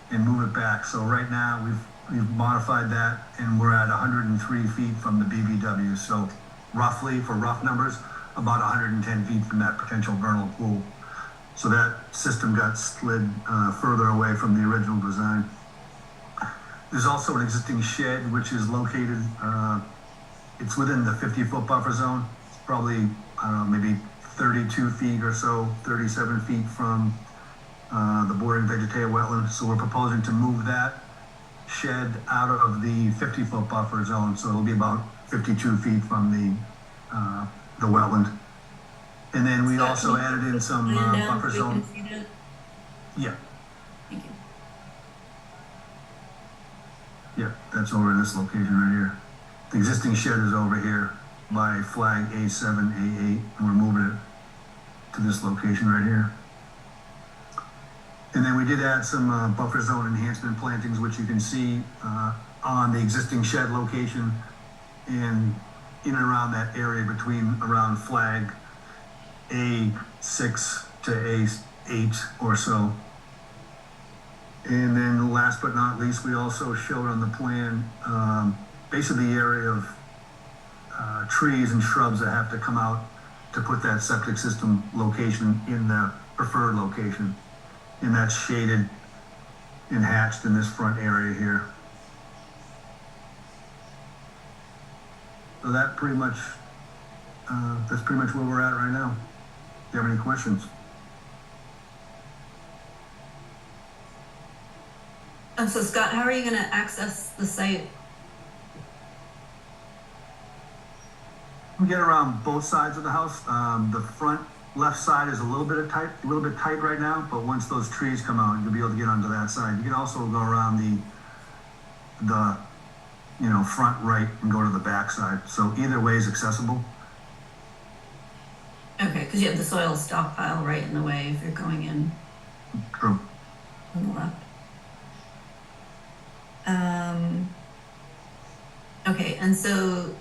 Speaker 9: and move it back. So right now we've modified that, and we're at 103 feet from the BVW. So roughly, for rough numbers, about 110 feet from that potential vernal pool. So that system got slid further away from the original design. There's also an existing shed which is located, it's within the 50-foot buffer zone. It's probably, I don't know, maybe 32 feet or so, 37 feet from the bordering vegetated wetland. So we're proposing to move that shed out of the 50-foot buffer zone. So it'll be about 52 feet from the wetland. And then we also added in some buffer zone. Yeah.
Speaker 2: Thank you.
Speaker 9: Yeah, that's over in this location right here. The existing shed is over here by flag A7, A8, and we're moving it to this location right here. And then we did add some buffer zone enhancement plantings, which you can see on the existing shed location and in and around that area between around flag A6 to A8 or so. And then last but not least, we also showed on the plan basically the area of trees and shrubs that have to come out to put that septic system location in the preferred location. And that's shaded and hatched in this front area here. So that pretty much, that's pretty much where we're at right now. Do you have any questions?
Speaker 2: So Scott, how are you going to access the site?
Speaker 9: We get around both sides of the house. The front left side is a little bit tight right now, but once those trees come out, you'll be able to get onto that side. You can also go around the front right and go to the back side. So either way is accessible.
Speaker 2: Okay, because you have the soil stockpile right in the way if you're going in
Speaker 9: True.
Speaker 2: on the left. Okay, and so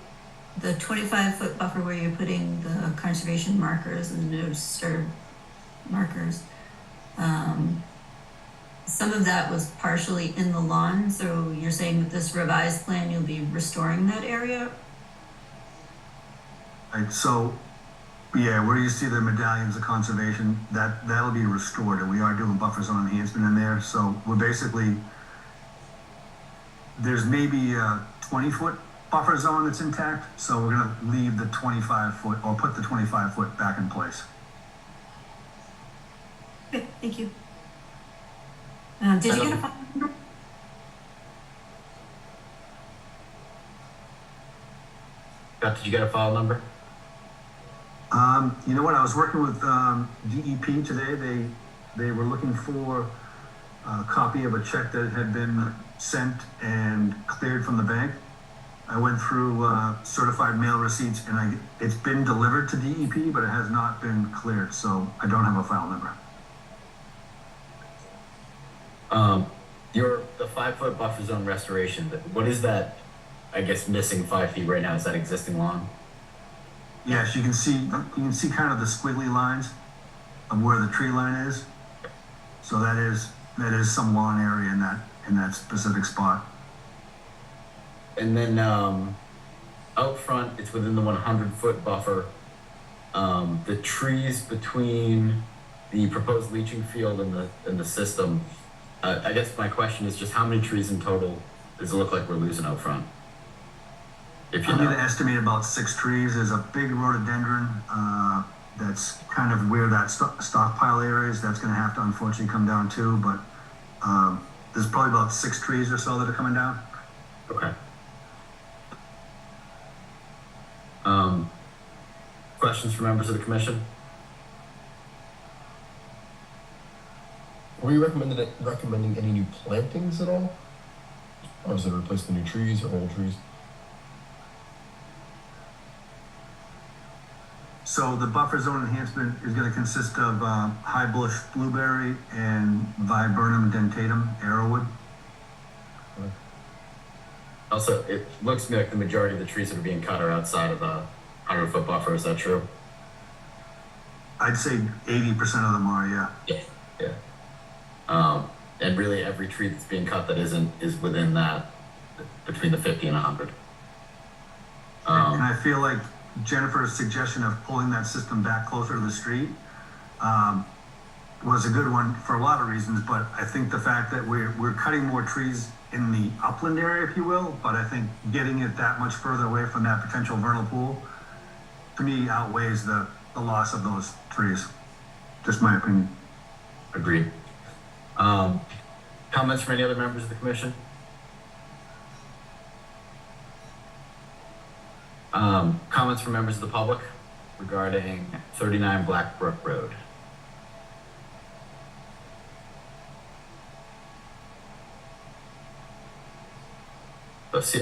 Speaker 2: the 25-foot buffer where you're putting the conservation markers and no disturb markers, some of that was partially in the lawn. So you're saying with this revised plan, you'll be restoring that area?
Speaker 9: Right, so yeah, where you see the medallions of conservation, that'll be restored, and we are doing buffer zone enhancement in there. So we're basically, there's maybe a 20-foot buffer zone that's intact, so we're gonna leave the 25-foot or put the 25-foot back in place.
Speaker 2: Okay, thank you. Did you get a phone number?
Speaker 1: Scott, did you get a file number?
Speaker 9: You know what? I was working with DEP today. They were looking for a copy of a check that had been sent and cleared from the bank. I went through certified mail receipts, and it's been delivered to DEP, but it has not been cleared, so I don't have a file number.
Speaker 1: The 5-foot buffer zone restoration, what is that, I guess, missing 5 feet right now? Is that existing lawn?
Speaker 9: Yes, you can see kind of the squiggly lines of where the tree line is. So that is some lawn area in that specific spot.
Speaker 1: And then out front, it's within the 100-foot buffer. The trees between the proposed leaching field and the system, I guess my question is just how many trees in total does it look like we're losing out front? If you
Speaker 9: I'm
Speaker 1: know.
Speaker 9: going to estimate about 6 trees. There's a big rhododendron that's kind of where that stockpile area is. That's going to have to unfortunately come down too, but there's probably about 6 trees or so that are coming down.
Speaker 1: Okay. Questions for members of the commission?
Speaker 5: Are we recommending any new plantings at all? Or is it replace the new trees or old trees?
Speaker 9: So the buffer zone enhancement is going to consist of high bush blueberry and viburnum dentatum arrowwood.
Speaker 1: Also, it looks to me like the majority of the trees that are being cut are outside of the 100-foot buffer. Is that true?
Speaker 9: I'd say 80% of them are, yeah.
Speaker 1: Yeah. And really every tree that's being cut that isn't is within that, between the 50 and 100.
Speaker 9: And I feel like Jennifer's suggestion of pulling that system back closer to the street was a good one for a lot of reasons, but I think the fact that we're cutting more trees in the upland area, if you will, but I think getting it that much further away from that potential vernal pool, to me, outweighs the loss of those trees. Just my opinion.
Speaker 1: Agreed. Comments from any other members of the commission? Comments from members of the public regarding 39 Blackbrook Road.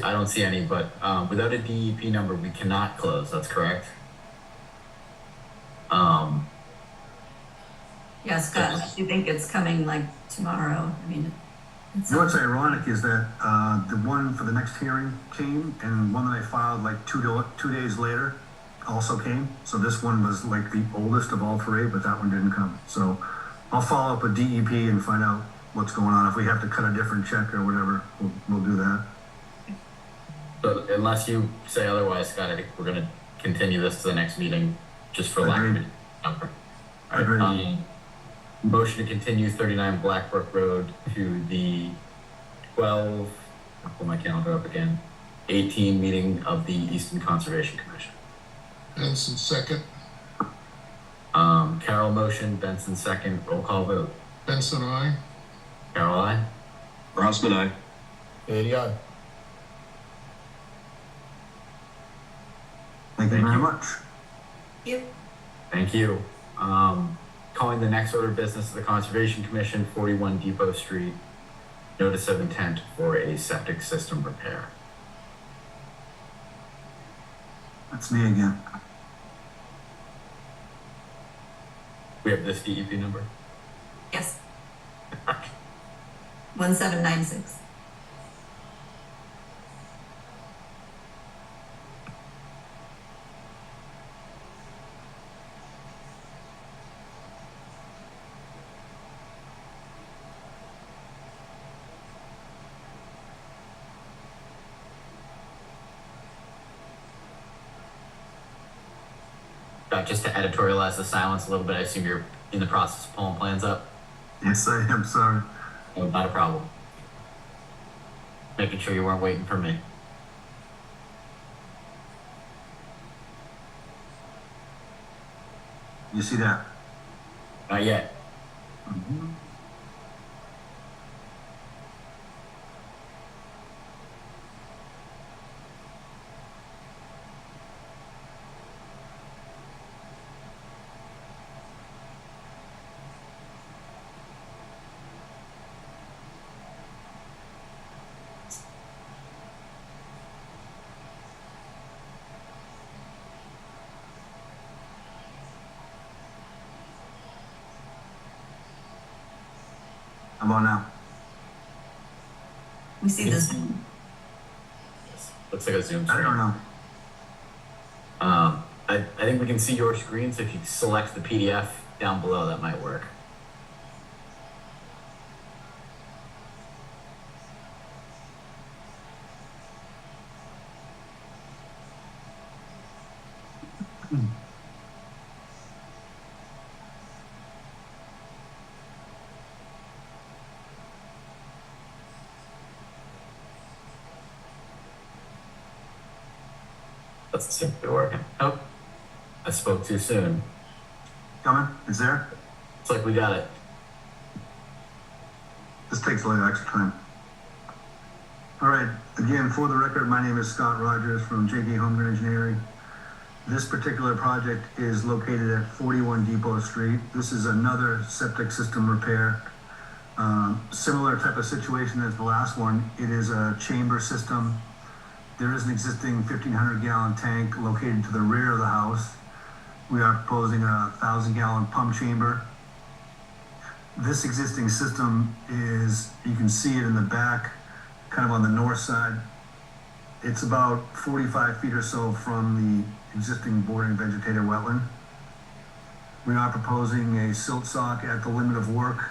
Speaker 1: I don't see any, but without a DEP number, we cannot close. That's correct.
Speaker 2: Yeah, Scott, unless you think it's coming like tomorrow. I mean, it's
Speaker 9: You know what's ironic is that the one for the next hearing came, and one that I filed like 2 days later also came. So this one was like the oldest of all 3, but that one didn't come. So I'll follow up with DEP and find out what's going on. If we have to cut a different check or whatever, we'll do that.
Speaker 1: So unless you say otherwise, Scott, I think we're going to continue this to the next meeting just for lack of a number. All right.
Speaker 9: Agreed.
Speaker 1: Motion to continue 39 Blackbrook Road to the 12, I'll pull my calendar up again, 18 meeting of the Easton Conservation Commission.
Speaker 4: Benson second.
Speaker 1: Carol motion, Benson second, roll call vote.
Speaker 4: Benson, aye.
Speaker 1: Carol, aye.
Speaker 6: Crossman, aye.
Speaker 5: ADI.
Speaker 9: Thank you very much.
Speaker 2: Yep.
Speaker 1: Thank you. Calling the next order of business of the Conservation Commission, 41 Depot Street, notice of intent for a septic system repair.
Speaker 9: That's me again.
Speaker 1: We have this DEP number?
Speaker 2: Yes. 1796.
Speaker 1: Just to editorialize the silence a little bit, I assume you're in the process of pulling plans up?
Speaker 9: Yes, I am. Sorry.
Speaker 1: Oh, not a problem. Making sure you weren't waiting for me.
Speaker 9: You see that?
Speaker 1: Not yet.
Speaker 9: Mhm. How about now?
Speaker 2: We see this.
Speaker 1: Yes. Looks like a Zoom
Speaker 9: I
Speaker 1: screen.
Speaker 9: don't know.
Speaker 1: I think we can see your screen, so if you select the PDF down below, that might work. Doesn't seem to be working. Oh, I spoke too soon.
Speaker 9: Coming? It's there?
Speaker 1: It's like we got it.
Speaker 9: This takes a little extra time. All right, again, for the record, my name is Scott Rogers from JK Holmgren Engineering. This particular project is located at 41 Depot Street. This is another septic system repair. Similar type of situation as the last one. It is a chamber system. There is an existing 1,500-gallon tank located to the rear of the house. We are proposing a 1,000-gallon pump chamber. This existing system is, you can see it in the back, kind of on the north side. It's about 45 feet or so from the existing bordering vegetated wetland. We are proposing a silt sock at the limit of work,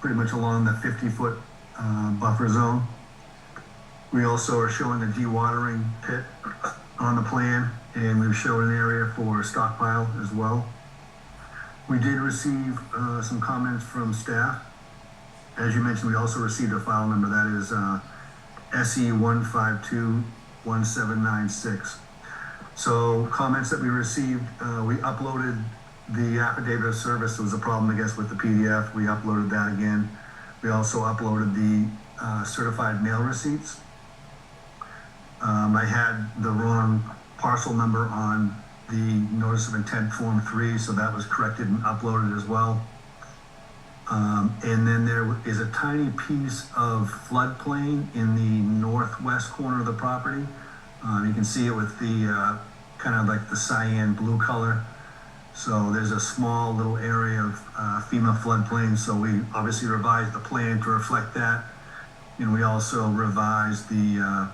Speaker 9: pretty much along the 50-foot buffer zone. We also are showing a dewatering pit on the plan, and we've shown an area for stockpile as well. We did receive some comments from staff. As you mentioned, we also received a file number that is SE1521796. So comments that we received, we uploaded the affidavit of service. There was a problem, I guess, with the PDF. We uploaded that again. We also uploaded the certified mail receipts. I had the wrong parcel number on the notice of intent form 3, so that was corrected and uploaded as well. And then there is a tiny piece of floodplain in the northwest corner of the property. You can see it with the kind of like the cyan blue color. So there's a small little area of FEMA floodplain. So we obviously revised the plan to reflect that. And we also revised the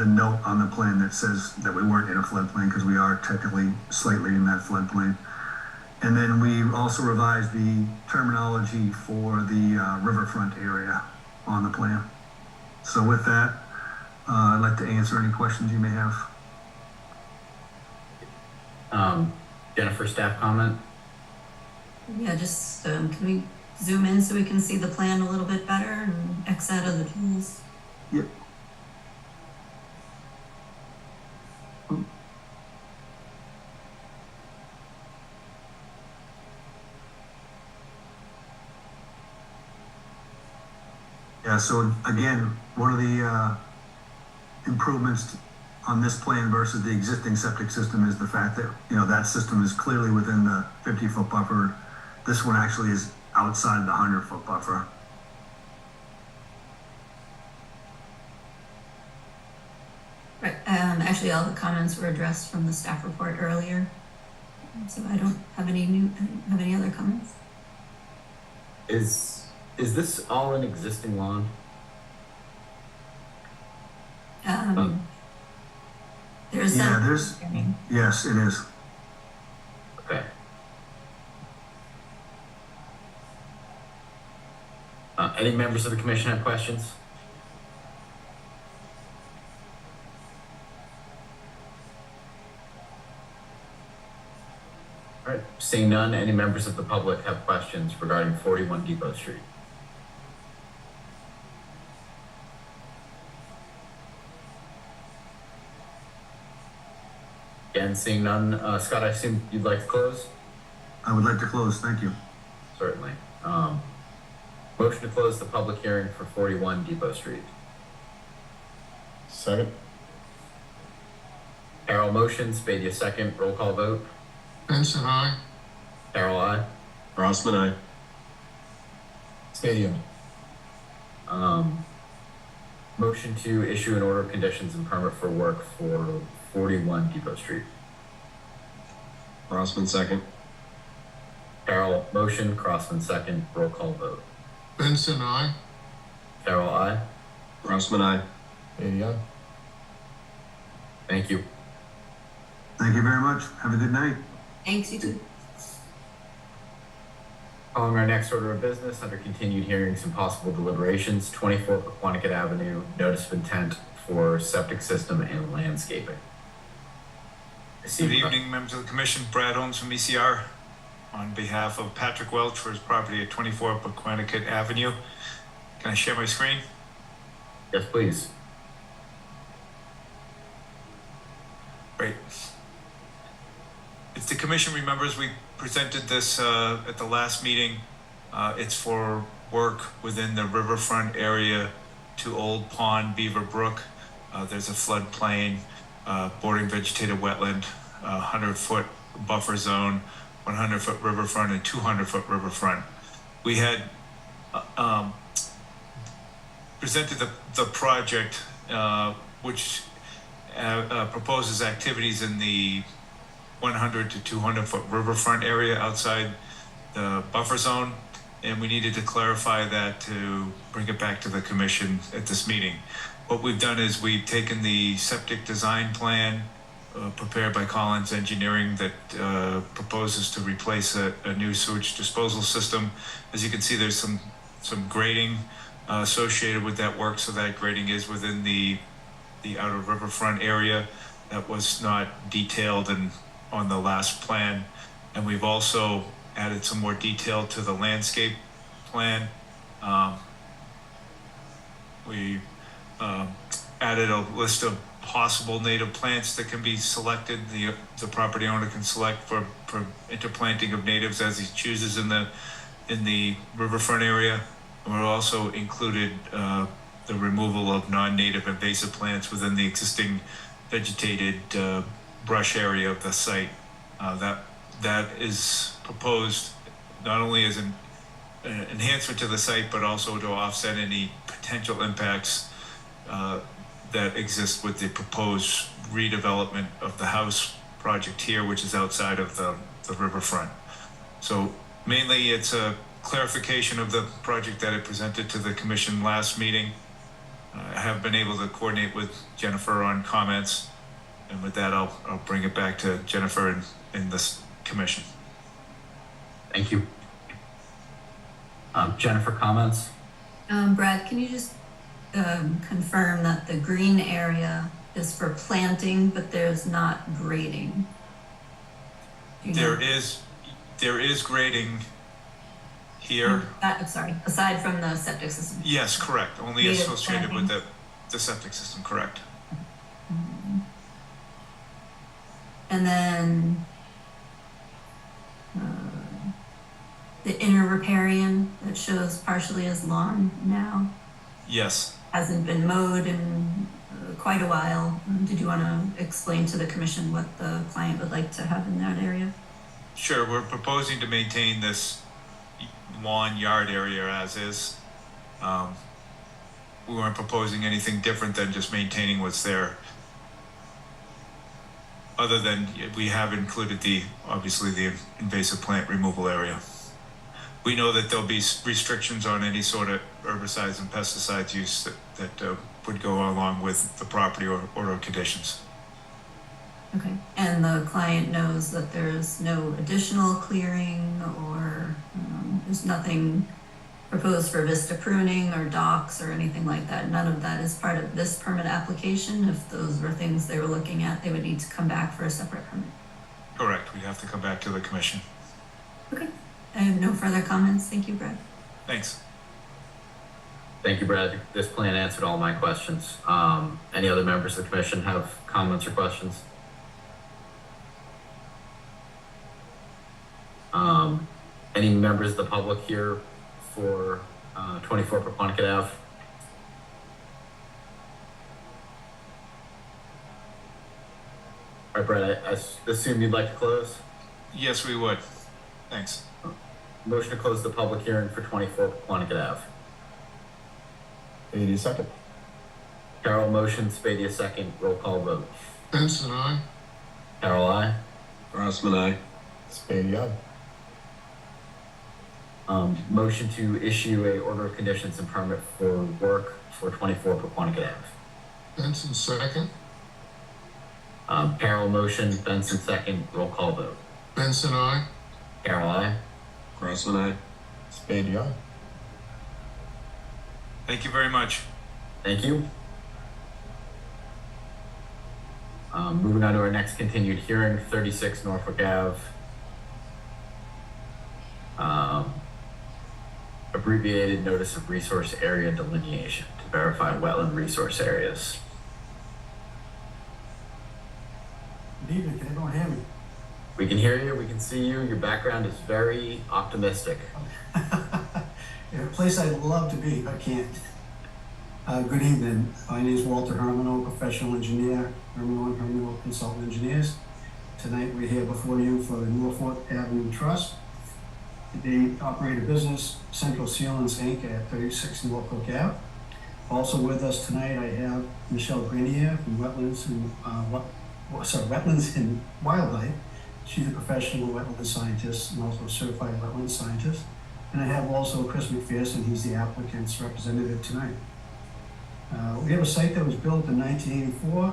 Speaker 9: note on the plan that says that we weren't in a floodplain, because we are technically slightly in that floodplain. And then we also revised the terminology for the riverfront area on the plan. So with that, I'd like to answer any questions you may have.
Speaker 1: Jennifer, staff comment?
Speaker 2: Yeah, just can we zoom in so we can see the plan a little bit better and X out of the tools?
Speaker 9: Yep. Yeah, so again, one of the improvements on this plan versus the existing septic system is the fact that, that system is clearly within the 50-foot buffer. This one actually is outside the 100-foot buffer.
Speaker 2: Right. Actually, all the comments were addressed from the staff report earlier, so I don't have any other comments.
Speaker 1: Is this all an existing lawn?
Speaker 2: There's
Speaker 9: Yeah,
Speaker 2: some.
Speaker 9: yes, it is.
Speaker 1: Okay. Any members of the commission have questions? All right, seeing none, any members of the public have questions regarding 41 Depot Street? Again, seeing none, Scott, I assume you'd like to close?
Speaker 9: I would like to close, thank you.
Speaker 1: Certainly. Motion to close the public hearing for 41 Depot Street.
Speaker 5: Second.
Speaker 1: Carol motions, Spadia second, roll call vote.
Speaker 4: Benson, aye.
Speaker 1: Carol, aye.
Speaker 6: Crossman, aye.
Speaker 5: Stadium.
Speaker 1: Motion to issue an order of conditions and permit for work for 41 Depot Street.
Speaker 6: Crossman, second.
Speaker 1: Carol, Carol, motion. Crossman, second. Roll call vote.
Speaker 4: Benson, I.
Speaker 1: Carol, aye.
Speaker 6: Crossman, I.
Speaker 5: Beatty, aye.
Speaker 1: Thank you.
Speaker 9: Thank you very much. Have a good night.
Speaker 2: Thanks, you too.
Speaker 1: Calling our next order of business under continued hearings and possible deliberations, 24 Paquonicket Avenue, notice of intent for septic system and landscaping.
Speaker 10: Good evening, members of the commission. Brad Holmes from ECR on behalf of Patrick Welch for his property at 24 Paquonicket Avenue. Can I share my screen?
Speaker 1: Yes, please.
Speaker 10: Great. If the commission remembers, we presented this at the last meeting. It's for work within the riverfront area to Old Pond, Beaver Brook. There's a floodplain, bordering vegetated wetland, 100-foot buffer zone, 100-foot riverfront, and 200-foot riverfront. We had presented the project, which proposes activities in the 100 to 200-foot riverfront area outside the buffer zone, and we needed to clarify that to bring it back to the commission at this meeting. What we've done is we've taken the septic design plan prepared by Collins Engineering that proposes to replace a new sewage disposal system. As you can see, there's some grading associated with that work, so that grading is within the outer riverfront area that was not detailed on the last plan. And we've also added some more detail to the landscape plan. We added a list of possible native plants that can be selected. The property owner can select for interplanting of natives as he chooses in the riverfront area. And we're also included the removal of non-native invasive plants within the existing vegetated brush area of the site. That is proposed not only as an enhancement to the site, but also to offset any potential impacts that exist with the proposed redevelopment of the house project here, which is outside of the riverfront. So mainly it's a clarification of the project that I presented to the commission last meeting. I have been able to coordinate with Jennifer on comments, and with that I'll bring it back to Jennifer in this commission.
Speaker 1: Thank you. Jennifer, comments?
Speaker 2: Brad, can you just confirm that the green area is for planting, but there's not grading?
Speaker 10: There is grading here.
Speaker 2: Sorry, aside from the septic system.
Speaker 10: Yes, correct. Only
Speaker 2: Native
Speaker 10: associated with
Speaker 2: planting.
Speaker 10: the septic system, correct.
Speaker 2: And then the inner riparian that shows partially as lawn now
Speaker 10: Yes.
Speaker 2: hasn't been mowed in quite a while. Did you want to explain to the commission what the client would like to have in that area?
Speaker 10: Sure, we're proposing to maintain this lawn yard area as is. We weren't proposing anything different than just maintaining what's there. Other than we have included obviously the invasive plant removal area. We know that there'll be restrictions on any sort of herbicides and pesticides use that would go along with the property or conditions.
Speaker 2: Okay, and the client knows that there's no additional clearing or there's nothing proposed for vista pruning or docks or anything like that. None of that is part of this permit application. If those were things they were looking at, they would need to come back for a separate permit.
Speaker 10: Correct, we'd have to come back to the commission.
Speaker 2: Okay, I have no further comments. Thank you, Brad.
Speaker 10: Thanks.
Speaker 1: Thank you, Brad. This plan answered all my questions. Any other members of the commission have comments or questions? Any members of the public here for 24 Paquonicket Ave? All right, Brad, I assume you'd like to close?
Speaker 10: Yes, we would. Thanks.
Speaker 1: Motion to close the public hearing for 24 Paquonicket Ave.
Speaker 5: Beatty, second.
Speaker 1: Carol motion, Spadia second. Roll call vote.
Speaker 4: Benson, I.
Speaker 1: Carol, aye.
Speaker 6: Crossman, I.
Speaker 5: Beatty, aye.
Speaker 1: Motion to issue a order of conditions and permit for work for 24 Paquonicket Ave.
Speaker 4: Benson second.
Speaker 1: Carol motion, Benson second, roll call vote.
Speaker 4: Benson, I.
Speaker 1: Carol, aye.
Speaker 6: Crossman, aye.
Speaker 5: Spade, aye.
Speaker 10: Thank you very much.
Speaker 1: Thank you. Moving on to our next continued hearing, 36 Norfolk Ave. Abbreviated notice of resource area delineation to verify wetland resource areas.
Speaker 11: Good evening, can everyone hear me?
Speaker 1: We can hear you, we can see you. Your background is very optimistic.
Speaker 11: A place I'd love to be, I can't. Good evening, my name is Walter Hermano, professional engineer, Hermano Consultant Engineers. Tonight we're here before you for the Norfolk Avenue Trust. They operate a business, Central Sealants Inc. at 36 Norfolk Ave. Also with us tonight, I have Michelle Grenier from Wetlands and Wildlife. She's a professional wetland scientist and also a certified wetland scientist. And I have also Chris McPherson, he's the applicant's representative tonight. We have a site that was built in 1984.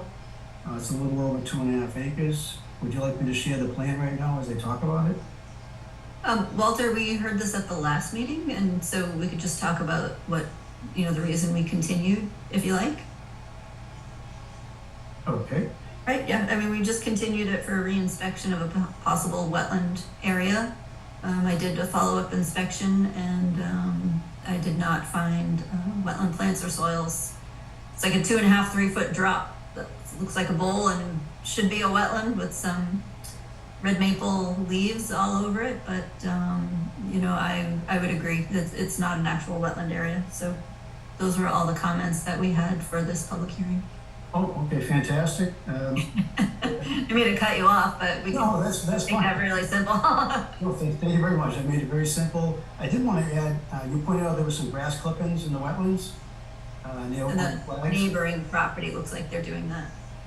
Speaker 11: It's a little over 2.5 acres. Would you like me to share the plan right now as they talk about it?
Speaker 2: Walter, we heard this at the last meeting, and so we could just talk about what, the reason we continued, if you like.
Speaker 11: Okay.
Speaker 2: Right, yeah, I mean, we just continued it for reinspection of a possible wetland area. I did a follow-up inspection and I did not find wetland plants or soils. It's like a 2.5, 3 foot drop that looks like a bowl and should be a wetland with some red maple leaves all over it, but I would agree that it's not an actual wetland area. So those were all the comments that we had for this public hearing.
Speaker 11: Oh, okay, fantastic.
Speaker 2: I mean to cut you off, but we can
Speaker 11: No, that's
Speaker 2: make
Speaker 11: fine.
Speaker 2: that really simple.
Speaker 11: No, thank you very much. I made it very simple. I did want to add, you pointed out there were some grass clippings in the wetlands. Near
Speaker 2: And the
Speaker 11: flags.
Speaker 2: neighboring property looks like they're doing that.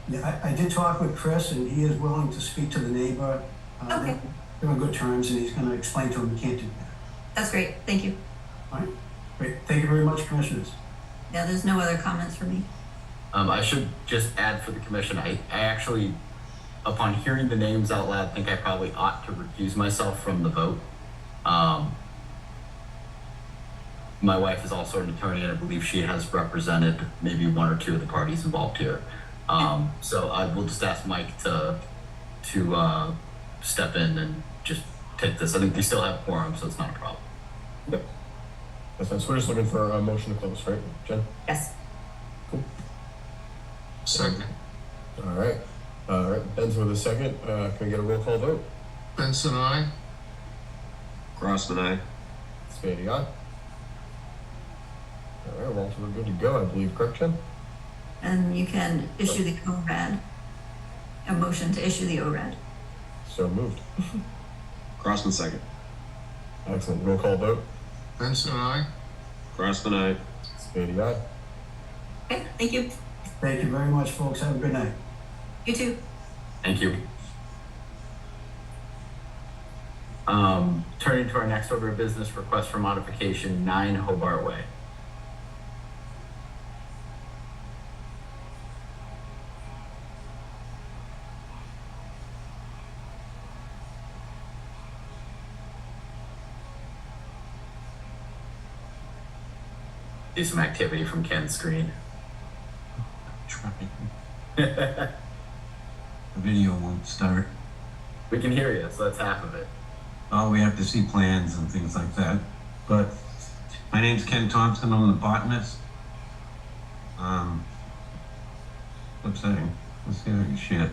Speaker 11: Yeah, I did talk with Chris and he is willing to speak to the neighbor.
Speaker 2: Okay.
Speaker 11: They're on good terms and he's going to explain to him you can't do that.
Speaker 2: That's great, thank you.
Speaker 11: All right, great. Thank you very much, Commissioners.
Speaker 2: Yeah, there's no other comments for me.
Speaker 1: I should just add for the commission, I actually, upon hearing the names out loud, think I probably ought to recuse myself from the vote. My wife is also an attorney and I believe she has represented maybe 1 or 2 of the parties involved here. So I will just ask Mike to step in and just take this. I think they still have quorum, so it's not a problem.
Speaker 5: Yep. That's fine. So we're just looking for a motion to close, right, Jen?
Speaker 2: Yes.
Speaker 5: Cool.
Speaker 4: Second.
Speaker 5: All right. Ben's with a second. Can we get a roll call vote?
Speaker 4: Benson, I.
Speaker 6: Crossman, aye.
Speaker 5: Spade, aye. All right, Walter, we're good to go, I believe, correct, Jen?
Speaker 2: And you can issue the ORAD, a motion to issue the ORAD.
Speaker 5: So moved.
Speaker 6: Crossman, second.
Speaker 5: Excellent. Roll call vote.
Speaker 4: Benson, I.
Speaker 6: Crossman, aye.
Speaker 5: Spade, aye.
Speaker 2: Okay, thank you.
Speaker 11: Thank you very much, folks. Have a good night.
Speaker 2: You too.
Speaker 1: Thank you. Turning to our next order of business, request for modification, 9 Hobart Way. See some activity from Ken's screen.
Speaker 12: Trying. The video won't start.
Speaker 1: We can hear you, so that's half of it.
Speaker 12: Oh, we have to see plans and things like that. But my name's Ken Thompson. I'm the botanist. What's that? Let's see if I can share.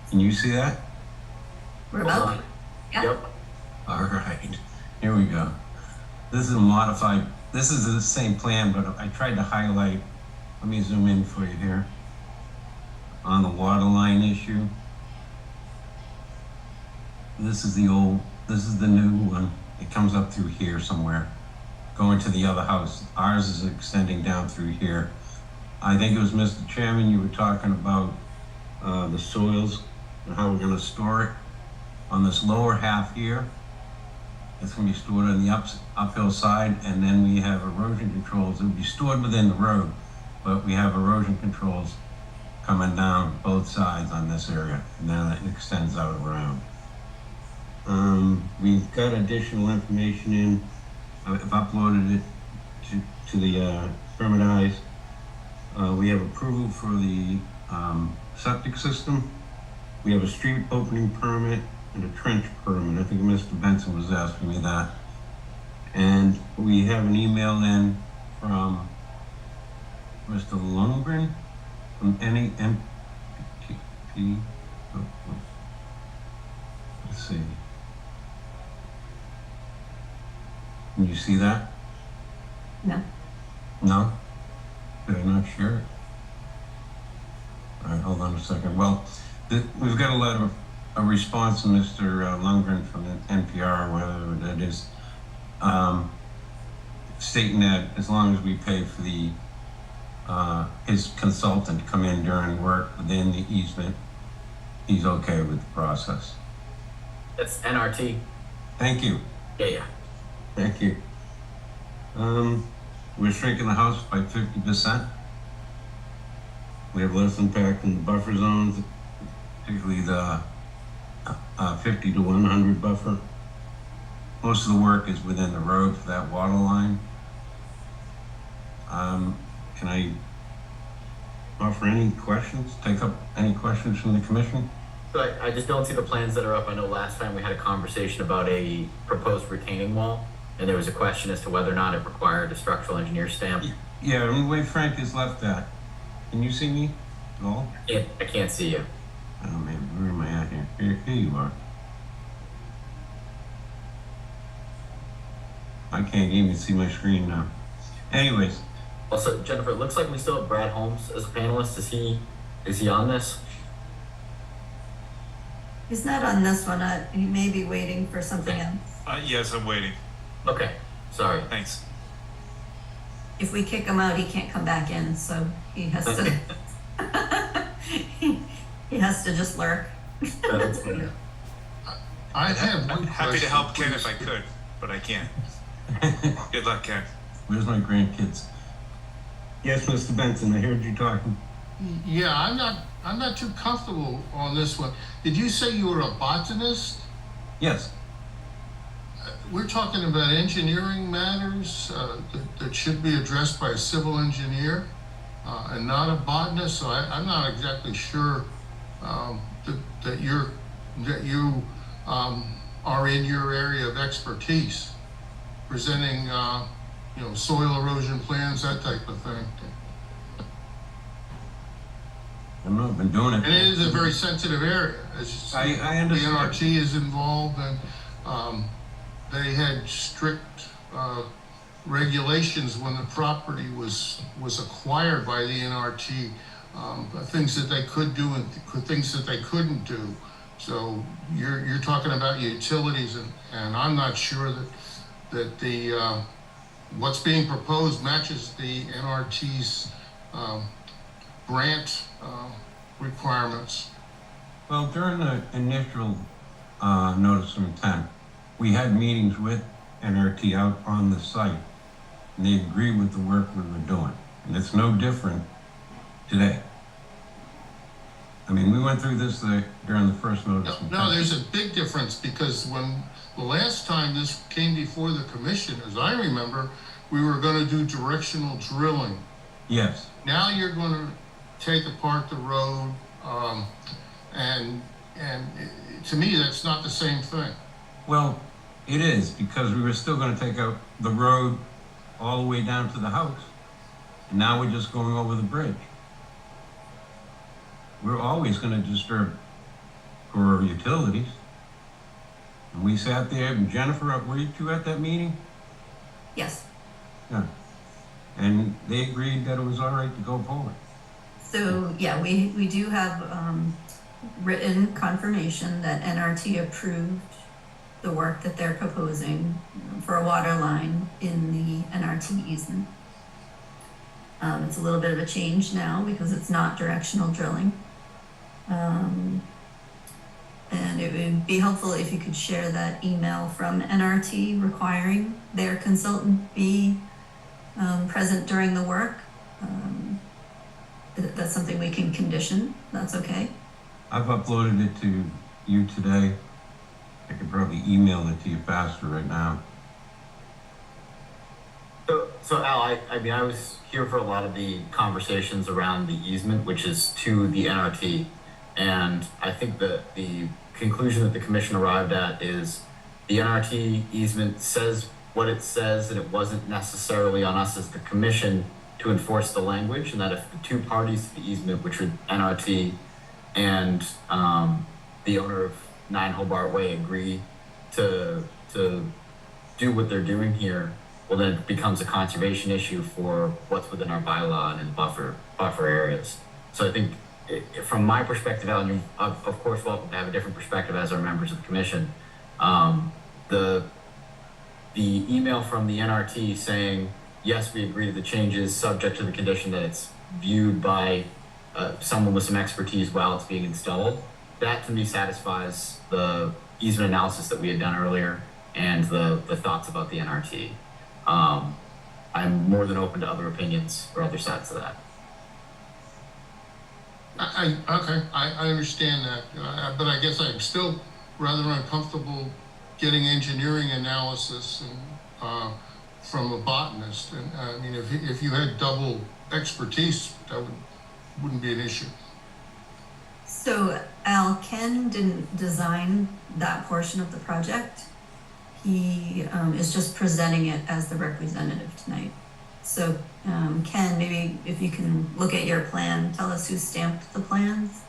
Speaker 12: Can you see that?
Speaker 2: We're
Speaker 1: Hold
Speaker 2: about.
Speaker 1: on.
Speaker 2: Yeah.
Speaker 1: Yep.
Speaker 12: All right. Here we go. This is a modified. This is the same plan, but I tried to highlight. Let me zoom in for you here. On the water line issue. This is the old, this is the new one. It comes up through here somewhere, going to the other house. Ours is extending down through here. I think it was Mr. Chairman, you were talking about the soils and how we're gonna store it. on this lower half here. It's gonna be stored on the uphill side, and then we have erosion controls. It will be stored within the road, but we have erosion controls coming down both sides on this area, and then it extends out around. We've got additional information in. I've uploaded it to the permit eyes. We have approval for the septic system. We have a street opening permit and a trench permit. I think Mr. Benson was asking me that. And we have an email in from Mr. Lundgren from NEMPP. Let's see. Can you see that?
Speaker 2: No.
Speaker 12: No? Did I not share it? All right, hold on a second. Well, we've got a letter, a response from Mr. Lundgren from the NPR, or whatever that is, stating that as long as we pay for the his consultant to come in during work within the easement, he's okay with the process.
Speaker 1: That's NRT.
Speaker 12: Thank you.
Speaker 1: Yeah.
Speaker 12: Thank you. We're shrinking the house by 50%. We have less impact in the buffer zones, particularly the 50 to 100 buffer. Most of the work is within the road for that water line. Can I offer any questions? Take up any questions from the commission?
Speaker 1: So I just don't see the plans that are up. I know last time we had a conversation about a proposed retaining wall, and there was a question as to whether or not it required a structural engineer stamp.
Speaker 12: Yeah, and the way Frank has left that. Can you see me at all?
Speaker 1: I can't see you.
Speaker 12: Oh man, where am I at here? Here you are. I can't even see my screen now. Anyways.
Speaker 1: Also, Jennifer, it looks like we still have Brad Holmes as a panelist. Is he on this?
Speaker 2: He's not on this one. He may be waiting for something else.
Speaker 10: Yes, I'm waiting.
Speaker 1: Okay, sorry.
Speaker 10: Thanks.
Speaker 2: If we kick him out, he can't come back in, so he has to. he has to just lurk.
Speaker 1: That's good.
Speaker 4: I have one
Speaker 10: I'm happy to
Speaker 4: question,
Speaker 10: help Ken
Speaker 4: please.
Speaker 10: if I could, but I can't. Good luck, Ken.
Speaker 12: Where's my grandkids? Yes, Mr. Benson, I heard you talking.
Speaker 4: Yeah, I'm not too comfortable on this one. Did you say you were a botanist?
Speaker 12: Yes.
Speaker 4: We're talking about engineering matters that should be addressed by a civil engineer and not a botanist. So I'm not exactly sure that you are in your area of expertise, presenting soil erosion plans, that type of thing.
Speaker 12: I've not been doing it.
Speaker 4: And it is a very sensitive area.
Speaker 12: I understand.
Speaker 4: The NRT is involved, and they had strict regulations when the property was acquired by the NRT, things that they could do and things that they couldn't do. So you're talking about utilities, and I'm not sure that the what's being proposed matches the NRT's grant requirements.
Speaker 12: Well, during the initial notice of intent, we had meetings with NRT out on the site, and they agreed with the work we were doing. And it's no different today. I mean, we went through this during the first notice of intent.
Speaker 4: No, there's a big difference, because when the last time this came before the commission, as I remember, we were going to do directional drilling.
Speaker 12: Yes.
Speaker 4: Now you're going to take apart the road, and to me, that's not the same thing.
Speaker 12: Well, it is, because we were still going to take out the road all the way down to the house. And now we're just going over the bridge. We're always going to disturb for utilities. And we sat there, and Jennifer, were you at that meeting?
Speaker 2: Yes.
Speaker 12: Yeah. And they agreed that it was all right to go forward.
Speaker 2: So yeah, we do have written confirmation that NRT approved the work that they're proposing for a water line in the NRT easement. It's a little bit of a change now because it's not directional drilling. And it would be helpful if you could share that email from NRT requiring their consultant be present during the work. That's something we can condition. That's okay.
Speaker 12: I've uploaded it to you today. I could probably email it to you faster right now.
Speaker 1: So Al, I mean, I was here for a lot of the conversations around the easement, which is to the NRT. And I think that the conclusion that the commission arrived at is the NRT easement says what it says, and it wasn't necessarily on us as the commission to enforce the language, and that if the two parties to the easement, which are NRT and the owner of 9 Hobart Way, agree to do what they're doing here, well, then it becomes a conservation issue for what's within our bylaw and in buffer areas. So I think, from my perspective, Al, and you're of course welcome to have a different perspective as our members of the commission. The email from the NRT saying, yes, we agree to the changes subject to the condition that it's viewed by someone with some expertise while it's being installed, that to me satisfies the easement analysis that we had done earlier and the thoughts about the NRT. I'm more than open to other opinions or other sides of that.
Speaker 4: Okay, I understand that, but I guess I'm still rather uncomfortable getting engineering analysis and, from a botanist. And I mean, if you had double expertise, that wouldn't be an issue.
Speaker 2: So Al, Ken didn't design that portion of the project. He is just presenting it as the representative tonight. So Ken, maybe if you can look at your plan, tell us who stamped the plans.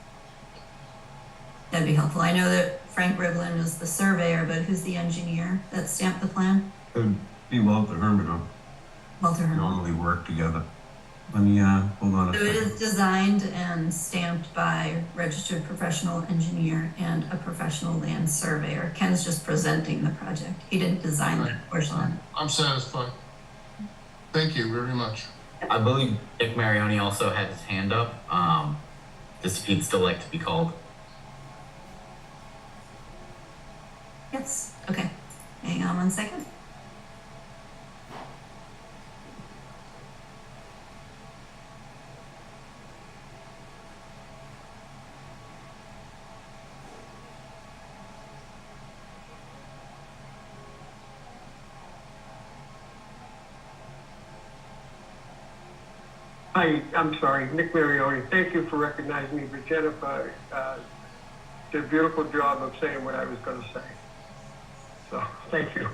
Speaker 2: That'd be helpful. I know that Frank Riblin is the surveyor, but who's the engineer that stamped the plan?
Speaker 12: It would be Walter Hermano.
Speaker 2: Walter Hermano.
Speaker 12: Normally work together. Let me, hold on a
Speaker 2: So it
Speaker 12: second.
Speaker 2: is designed and stamped by registered professional engineer and a professional land surveyor. Ken's just presenting the project. He didn't design that portion.
Speaker 4: I'm satisfied. Thank you very much.
Speaker 1: I believe Nick Marioni also had his hand up, just if he'd still like to be called.
Speaker 2: Yes, okay. Hang on 1 second.
Speaker 13: Hi, I'm sorry, Nick Marioni. Thank you for recognizing me, but Jennifer did a beautiful job of saying what I was going to say. So, thank you.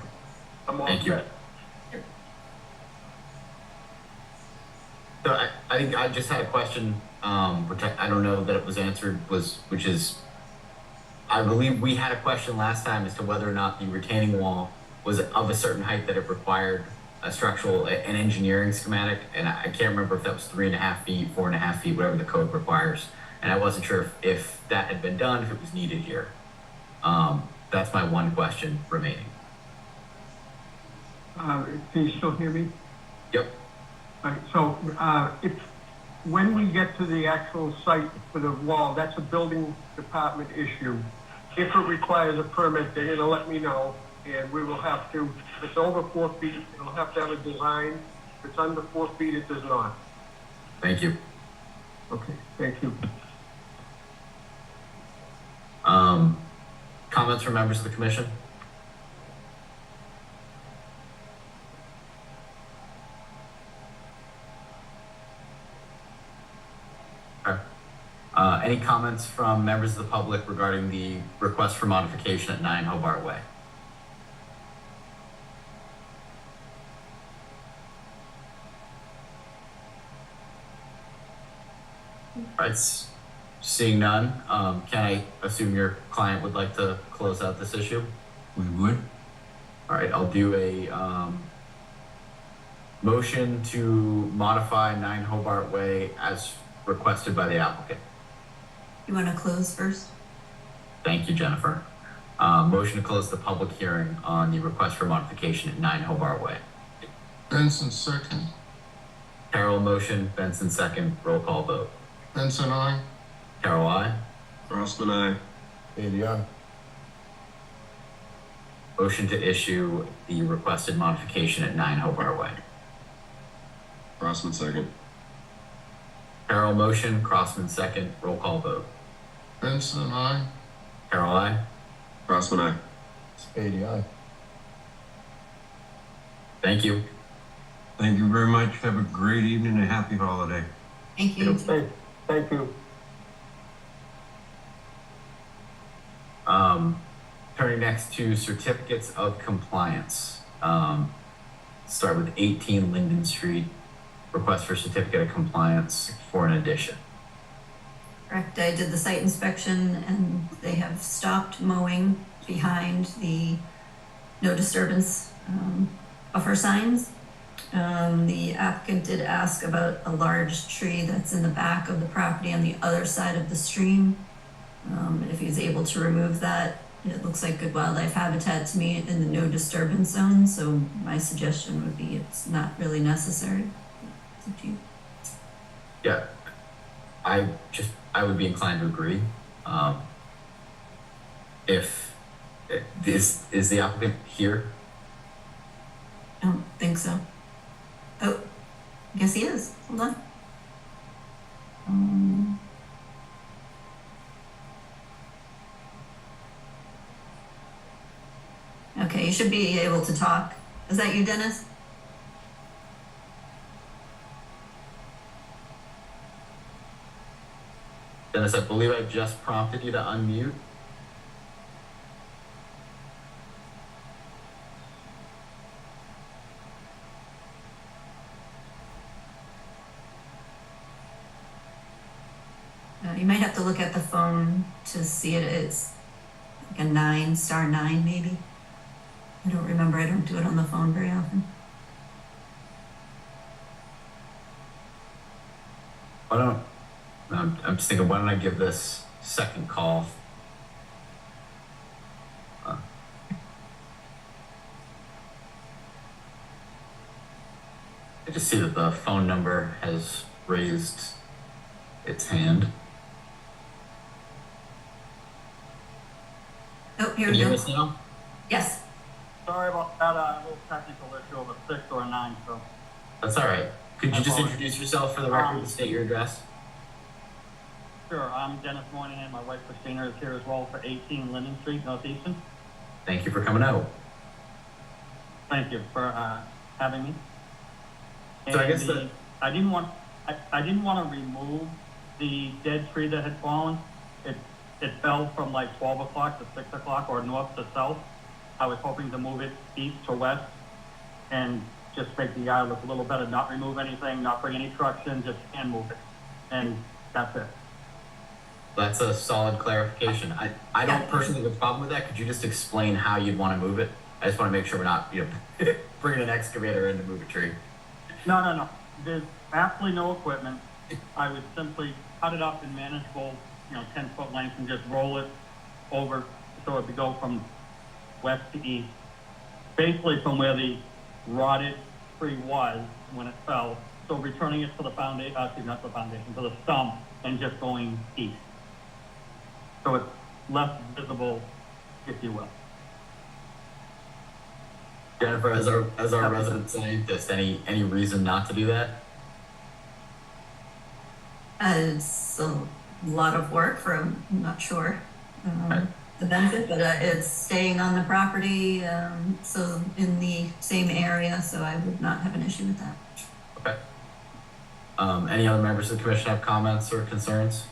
Speaker 13: I'm all
Speaker 1: Thank you.
Speaker 13: set.
Speaker 1: So I think I just had a question, which I don't know that it was answered, which is, I believe we had a question last time as to whether or not the retaining wall was of a certain height that it required an engineering schematic, and I can't remember if that was 3.5 feet, 4.5 feet, whatever the code requires. And I wasn't sure if that had been done, if it was needed here. That's my one question remaining.
Speaker 13: Can you still hear me?
Speaker 1: Yep.
Speaker 13: So, when we get to the actual site for the wall, that's a building department issue. If it requires a permit, they're gonna let me know, and we will have to, if it's over 4 feet, it'll have to have a design. If it's under 4 feet, it does not.
Speaker 1: Thank you.
Speaker 13: Okay, thank you.
Speaker 1: Comments from members of the commission? Okay. Any comments from members of the public regarding the request for modification at 9 Hobart Way? All right, seeing none, can I assume your client would like to close out this issue?
Speaker 12: We would.
Speaker 1: All right, I'll do a motion to modify 9 Hobart Way as requested by the applicant.
Speaker 2: You want to close first?
Speaker 1: Thank you, Jennifer. Motion to close the public hearing on the request for modification at 9 Hobart Way.
Speaker 4: Benson second.
Speaker 1: Carol motion, Benson second, roll call vote.
Speaker 4: Benson, aye.
Speaker 1: Carol, aye.
Speaker 6: Crossman, aye.
Speaker 5: Andy, aye.
Speaker 1: Motion to issue the requested modification at 9 Hobart Way.
Speaker 6: Crossman second.
Speaker 1: Carol motion, Crossman second, roll call vote.
Speaker 4: Benson, aye.
Speaker 1: Carol, aye.
Speaker 6: Crossman I.
Speaker 5: Spady, aye.
Speaker 1: Thank you.
Speaker 12: Thank you very much. Have a great evening and a happy holiday.
Speaker 2: Thank you.
Speaker 13: Thank you.
Speaker 1: Turning next to certificates of compliance. Start with 18 Linden Street, request for certificate of compliance for an addition.
Speaker 2: Correct. I did the site inspection and they have stopped mowing behind the no disturbance buffer signs. The applicant did ask about a large tree that's in the back of the property on the other side of the stream. If he's able to remove that, it looks like good wildlife habitat to me in the no disturbance zone. So my suggestion would be it's not really necessary. It's up to you.
Speaker 1: Yeah, I would be inclined to agree. If is the applicant here?
Speaker 2: I don't think so. Oh, I guess he is. Hold on. Okay, you should be able to talk. Is that you, Dennis?
Speaker 1: Dennis, I believe I just prompted you to unmute.
Speaker 2: You might have to look at the phone to see it. It's like a 9, *9 maybe. I don't remember. I don't do it on the phone very often.
Speaker 1: I'm just thinking, why don't I give this second call? I just see that the phone number has raised its hand.
Speaker 2: Oh, here
Speaker 1: Can
Speaker 2: we
Speaker 1: you hear
Speaker 2: go.
Speaker 1: us now?
Speaker 2: Yes.
Speaker 13: Sorry about that, a little technical issue of a 6 or a 9, so.
Speaker 1: That's all right. Could you just
Speaker 13: apologize.
Speaker 1: introduce yourself for the record and state your address?
Speaker 13: Sure, I'm Dennis Moynihan, my wife Christina is here as well for 18 Linden Street, Northeastern.
Speaker 1: Thank you for coming out.
Speaker 13: Thank you for having me.
Speaker 1: So I
Speaker 13: And
Speaker 1: guess
Speaker 13: I didn't want to remove the dead tree that had fallen. It fell from like 12 o'clock to 6 o'clock or north to south. I was hoping to move it east to west and just make the yard look a little better, not remove anything, not bring any trucks in, just hand move it. And that's it.
Speaker 1: That's a solid clarification. I don't personally have a problem with that. Could you just explain how you'd want to move it? I just want to make sure we're not, bringing an excavator in to move a tree.
Speaker 13: No. There's absolutely no equipment. I would simply cut it up in manageable, 10-foot length and just roll it over so it would go from west to east. Basically from where the rotted tree was when it fell. So returning it to the foundation, not the foundation, to the stump and just going east. So it's less visible, if you will.
Speaker 1: Jennifer, as our resident scientist, any reason not to do that?
Speaker 2: It's a lot of work for, I'm not sure the benefit, but it's staying on the property, so in the same area, so I would not have an issue with that.
Speaker 1: Okay. Any other members of the commission have comments or concerns?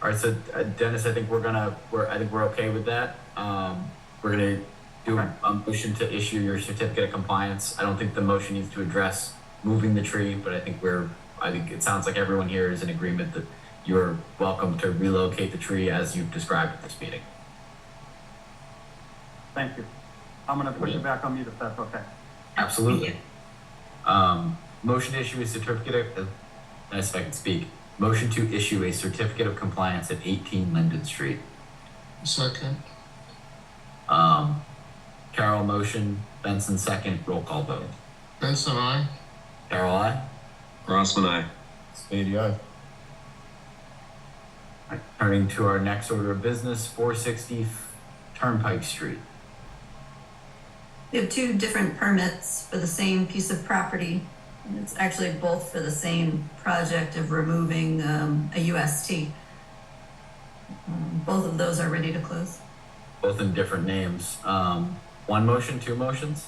Speaker 1: All right, so Dennis, I think we're okay with that. We're gonna do a motion to issue your certificate of compliance. I don't think the motion needs to address moving the tree, but I think it sounds like everyone here is in agreement that you're welcome to relocate the tree as you've described at this meeting.
Speaker 13: Thank you. I'm gonna push it back on mute if that's okay.
Speaker 1: Absolutely. Motion to issue a certificate of, if I can speak. Motion to issue a certificate of compliance at 18 Linden Street.
Speaker 4: Second.
Speaker 1: Carol motion, Benson second, roll call vote.
Speaker 4: Benson, aye.
Speaker 1: Carol, aye.
Speaker 6: Crossman I.
Speaker 5: Spady, aye.
Speaker 1: Turning to our next order of business, 460 Turnpike Street.
Speaker 2: We have two different permits for the same piece of property. And it's actually both for the same project of removing a UST. Both of those are ready to close.
Speaker 1: Both in different names. One motion, two motions?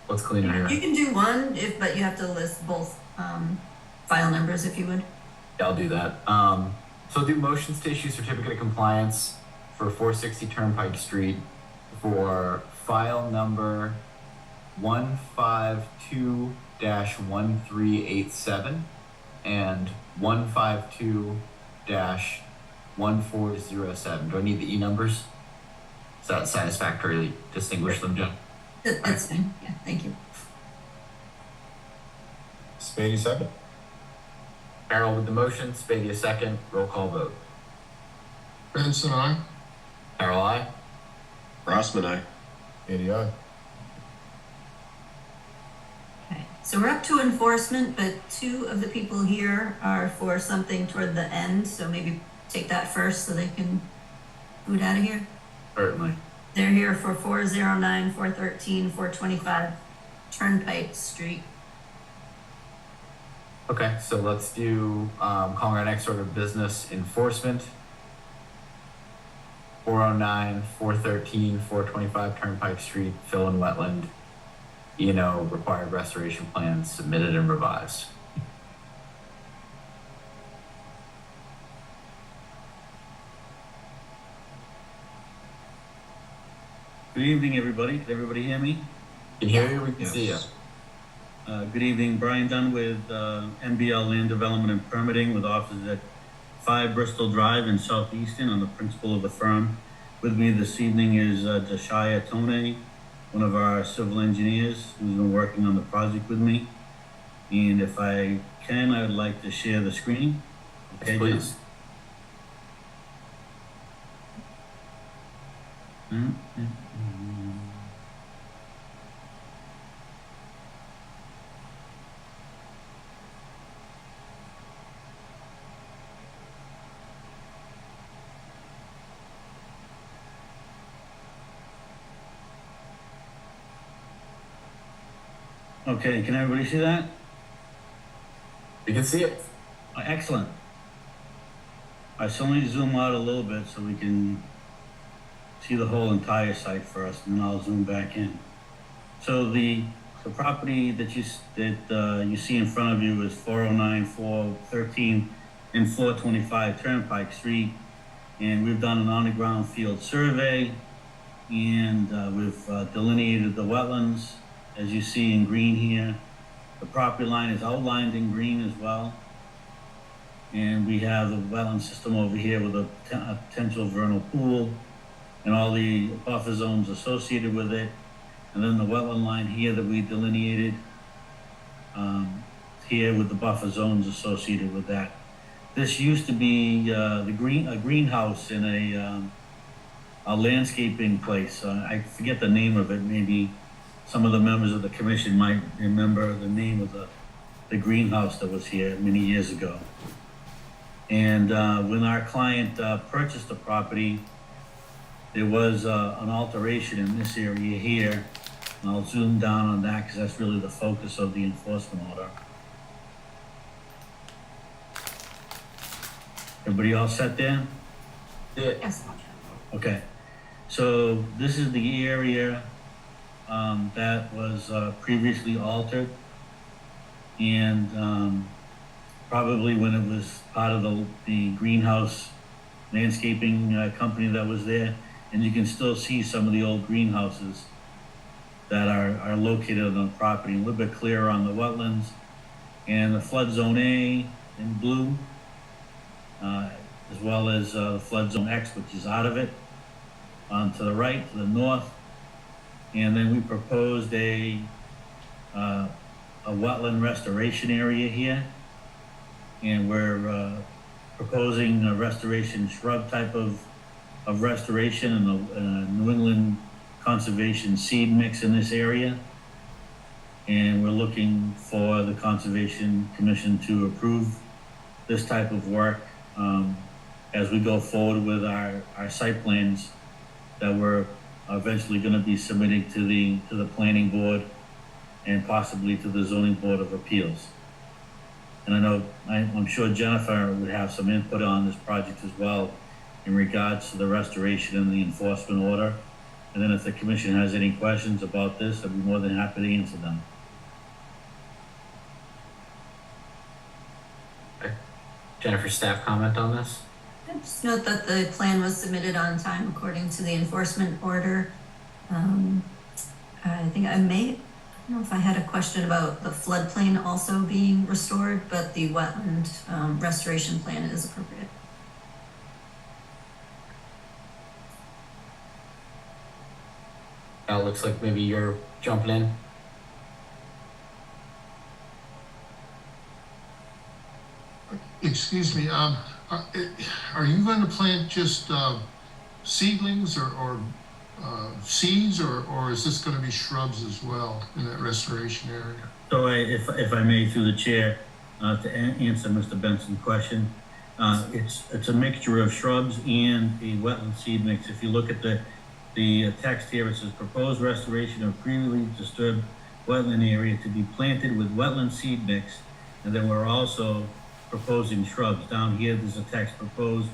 Speaker 1: What's cleaner here?
Speaker 2: You can do one, but you have to list both file numbers if you would.
Speaker 1: Yeah, I'll do that. So do motions to issue certificate of compliance for 460 Turnpike Street for file number 152-1387 and 152-1407. Do I need the E numbers? Does that satisfactorily distinguish them, Jen?
Speaker 2: That's fine. Yeah, thank you.
Speaker 5: Spady second.
Speaker 1: Carol with the motion, Spady a second, roll call vote.
Speaker 4: Benson, aye.
Speaker 1: Carol, aye.
Speaker 6: Crossman, aye.
Speaker 5: ADI.
Speaker 2: Okay, so we're up to enforcement, but two of the people here are for something toward the end, so maybe take that first so they can boot out of here.
Speaker 1: Certainly.
Speaker 2: They're here for 409, 413, 425 Turnpike Street.
Speaker 1: Okay, so let's do, calling our next order of business, enforcement. 409, 413, 425 Turnpike Street, fill in wetland. E&O required restoration plans submitted and revised.
Speaker 14: Good evening, everybody. Can everybody hear me?
Speaker 1: Can hear you, we can see you.
Speaker 14: Good evening, Brian Dunn with MBL Land Development and Permitting with offices at 5 Bristol Drive in South Easton. I'm the principal of the firm. With me this evening is Dashaya Tone, one of our civil engineers who's been working on the project with me. And if I can, I would like to share the screen. Okay,
Speaker 1: please.
Speaker 14: Okay, can everybody see that?
Speaker 1: We can see it.
Speaker 14: Excellent. All right, so let me zoom out a little bit so we can see the whole entire site for us, and then I'll zoom back in. So the property that you see in front of you is 409, 413, and 425 Turnpike Street, and we've done an on-the-ground field survey, and we've delineated the wetlands, as you see in green here. The property line is outlined in green as well. And we have the wetland system over here with a potential vernal pool and all the buffer zones associated with it. And then the wetland line here that we delineated here with the buffer zones associated with that. This used to be a greenhouse in a landscaping place. I forget the name of it. Maybe some of the members of the commission might remember the name of the greenhouse that was here many years ago. And when our client purchased the property, there was an alteration in this area here. And I'll zoom down on that because that's really the focus of the enforcement order. Everybody all set there?
Speaker 2: Yes.
Speaker 14: Okay. So this is the area that was previously altered, and probably when it was part of the greenhouse landscaping company that was there, and you can still see some of the old greenhouses that are located on the property, a little bit clearer on the wetlands, and the flood zone A in blue, as well as the flood zone X, which is out of it, to the right, to the north. And then we proposed a wetland restoration area here. And we're proposing a restoration shrub type of restoration and a New England conservation seed mix in this area. And we're looking for the Conservation Commission to approve this type of work as we go forward with our site plans that we're eventually gonna be submitting to the planning board and possibly to the zoning board of appeals. And I know, I'm sure Jennifer would have some input on this project as well in regards to the restoration and the enforcement order. And then if the commission has any questions about this, I'd be more than happy to answer them.
Speaker 1: Jennifer, staff comment on this?
Speaker 2: Just note that the plan was submitted on time according to the enforcement order. I think I don't know if I had a question about the floodplain also being restored, but the wetland restoration plan is appropriate.
Speaker 1: Al, looks like maybe you're jumping in.
Speaker 4: Excuse me, are you going to plant just seedlings or seeds, or is this going to be shrubs as well in that restoration area?
Speaker 14: So if I may, through the chair, to answer Mr. Benson's question, it's a mixture of shrubs and a wetland seed mix. If you look at the text here, it says proposed restoration of previously disturbed wetland area to be planted with wetland seed mix. And then we're also proposing shrubs. Down here, there's a text, proposed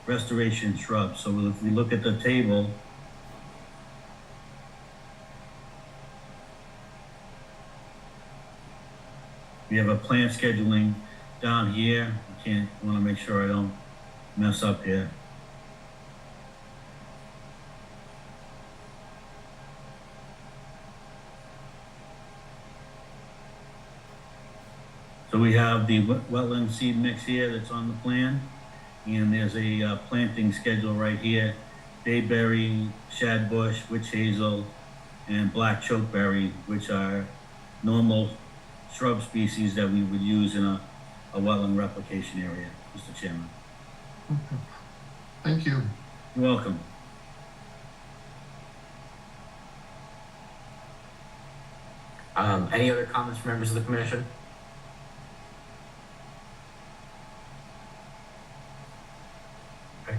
Speaker 14: restoration shrubs. So if we look at the table, we have a plant scheduling down here. I want to make sure I don't mess up here. So we have the wetland seed mix here that's on the plan, and there's a planting schedule right here: bayberry, shadbush, witch hazel, and black chokeberry, which are normal shrub species that we would use in a wetland replication area, Mr. Chairman.
Speaker 4: Okay. Thank you.
Speaker 14: You're welcome.
Speaker 1: Any other comments from members of the commission? Okay.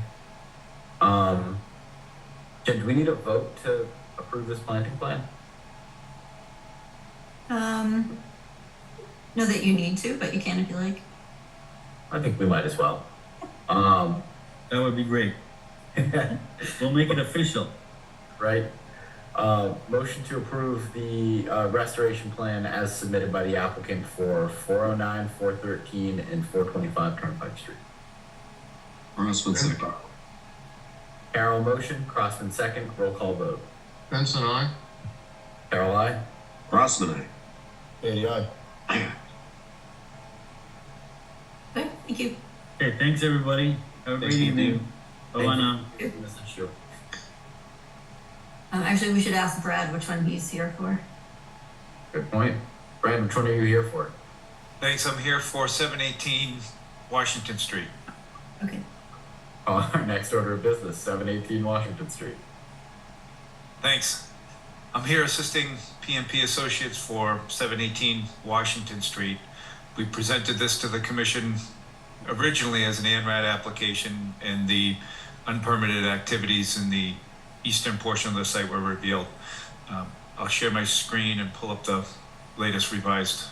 Speaker 1: Jen, do we need a vote to approve this planting plan?
Speaker 2: Know that you need to, but you can if you like.
Speaker 1: I think we might as well.
Speaker 14: That would be great. We'll make it official.
Speaker 1: Right. Motion to approve the restoration plan as submitted by the applicant for 409, 413, and 425 Turnpike Street.
Speaker 6: Crossman second.
Speaker 1: Carroll motion, Crossman second, roll call vote.
Speaker 4: Benson, aye.
Speaker 1: Carroll, aye.
Speaker 6: Crossman aye.
Speaker 5: Andy, aye.
Speaker 2: Okay, thank you.
Speaker 14: Okay, thanks everybody. Have a great evening. Bye now.
Speaker 1: Message you.
Speaker 2: Actually, we should ask Brad which one he's here for.
Speaker 1: Good point. Brad, which one are you here for?
Speaker 10: Thanks, I'm here for 718 Washington Street.
Speaker 2: Okay.
Speaker 1: Our next order of business, 718 Washington Street.
Speaker 10: Thanks. I'm here assisting PMP Associates for 718 Washington Street. We presented this to the commission originally as an ANRAD application, and the unpermitted activities in the eastern portion of the site were revealed. I'll share my screen and pull up the latest revised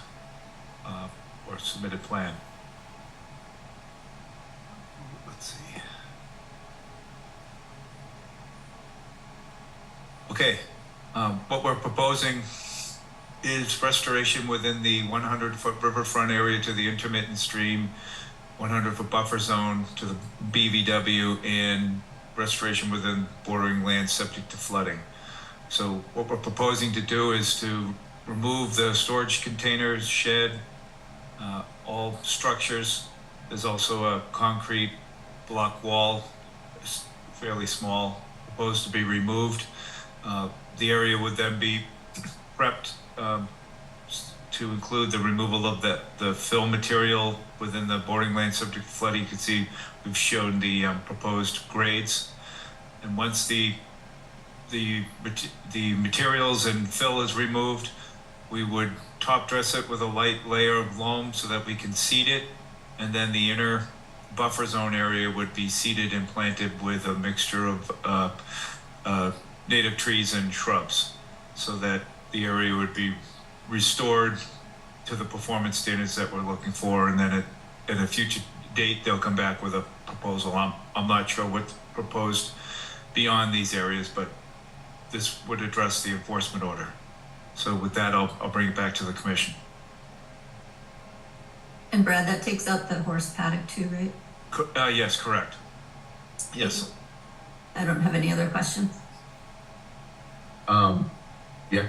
Speaker 10: or submitted plan. Let's see. Okay, what we're proposing is restoration within the 100-foot riverfront area to the intermittent stream, 100-foot buffer zone to the BVW, and restoration within bordering land subject to flooding. So what we're proposing to do is to remove the storage containers, shed, all structures. There's also a concrete block wall, it's fairly small, proposed to be removed. The area would then be prepped to include the removal of the fill material within the bordering land subject to flooding. You can see we've shown the proposed grades, and once the materials and fill is removed, we would top dress it with a light layer of loam so that we can seed it, and then the inner buffer zone area would be seeded and planted with a mixture of native trees and shrubs, so that the area would be restored to the performance standards that we're looking for, and then at a future date, they'll come back with a proposal. I'm not sure what's proposed beyond these areas, but this would address the enforcement order. So with that, I'll bring it back to the commission.
Speaker 2: And Brad, that takes out the horse paddock too, right?
Speaker 10: Yes, correct. Yes.
Speaker 2: I don't have any other questions.
Speaker 1: Yeah,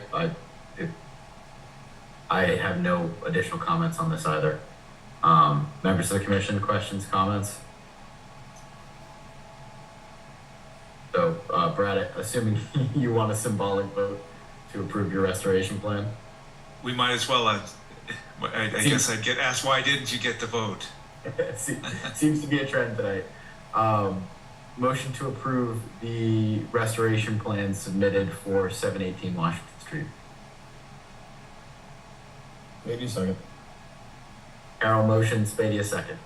Speaker 1: I have no additional comments on this either. Members of the commission, questions, comments? So, Brad, assuming you want a symbolic vote to approve your restoration plan?
Speaker 10: We might as well. I guess I'd get asked, why didn't you get the vote?
Speaker 1: Seems to be a trend tonight. Motion to approve the restoration plan submitted for 718 Washington Street.
Speaker 5: Maybe a second.
Speaker 1: Carol motion, Spady a second.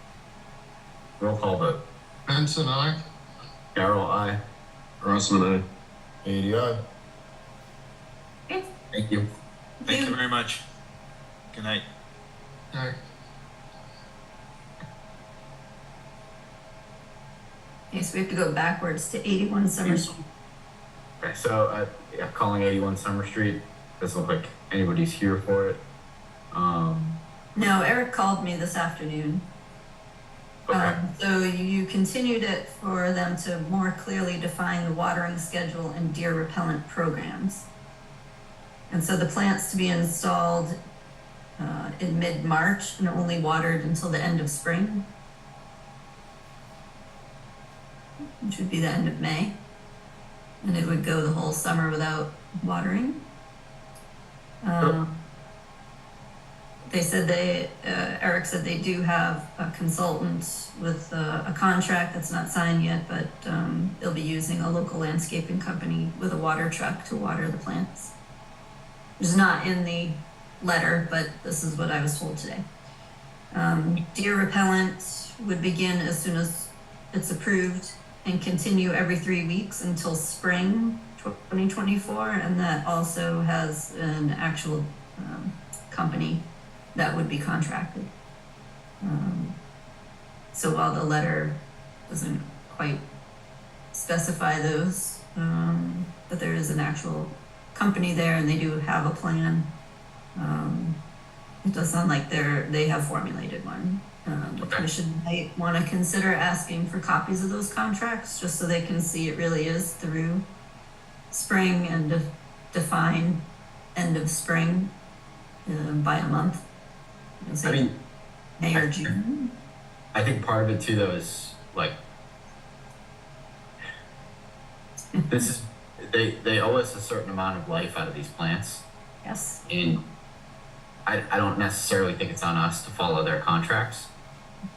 Speaker 1: Roll call vote.
Speaker 4: Benson, aye.
Speaker 1: Carol, aye.
Speaker 6: Grossman, aye.
Speaker 5: ADI.
Speaker 2: Okay.
Speaker 1: Thank you.
Speaker 10: Thank you very much. Good night.
Speaker 4: Aye.
Speaker 2: Okay, so we have to go backwards to 81 Summer Street.
Speaker 1: Okay, so yeah, calling 81 Summer Street. Doesn't look like anybody's here for it.
Speaker 2: No, Eric called me this afternoon.
Speaker 1: Okay.
Speaker 2: So you continued it for them to more clearly define the watering schedule and deer repellent programs. And so the plant's to be installed in mid-March and only watered until the end of spring, which would be the end of May. And it would go the whole summer without watering. They said Eric said they do have a consultant with a contract that's not signed yet, but they'll be using a local landscaping company with a water truck to water the plants. It's not in the letter, but this is what I was told today. Deer repellent would begin as soon as it's approved and continue every 3 weeks until spring 2024, and that also has an actual company that would be contracted. So while the letter doesn't quite specify those, but there is an actual company there and they do have a plan. It does sound like they have formulated one. The commission might want to consider asking for copies of those contracts just so they can see it really is through spring and define end of spring by a month.
Speaker 1: I mean,
Speaker 2: May or June.
Speaker 1: I think part of it too, though, is like this is they owe us a certain amount of life out of these plants.
Speaker 2: Yes.
Speaker 1: And I don't necessarily think it's on us to follow their contracts.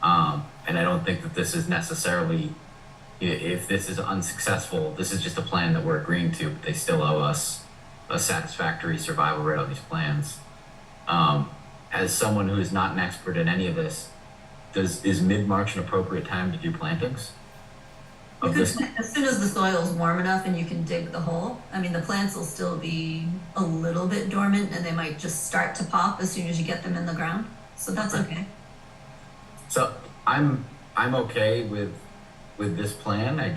Speaker 1: And I don't think that this is necessarily, if this is unsuccessful, this is just a plan that we're agreeing to, but they still owe us a satisfactory survival rate on these plans. As someone who is not an expert in any of this, is mid-March an appropriate time to do plantings?
Speaker 2: As soon as the soil's warm enough and you can dig the hole, I mean, the plants will still be a little bit dormant and they might just start to pop as soon as you get them in the ground. So that's okay.
Speaker 1: So I'm okay with this plan. The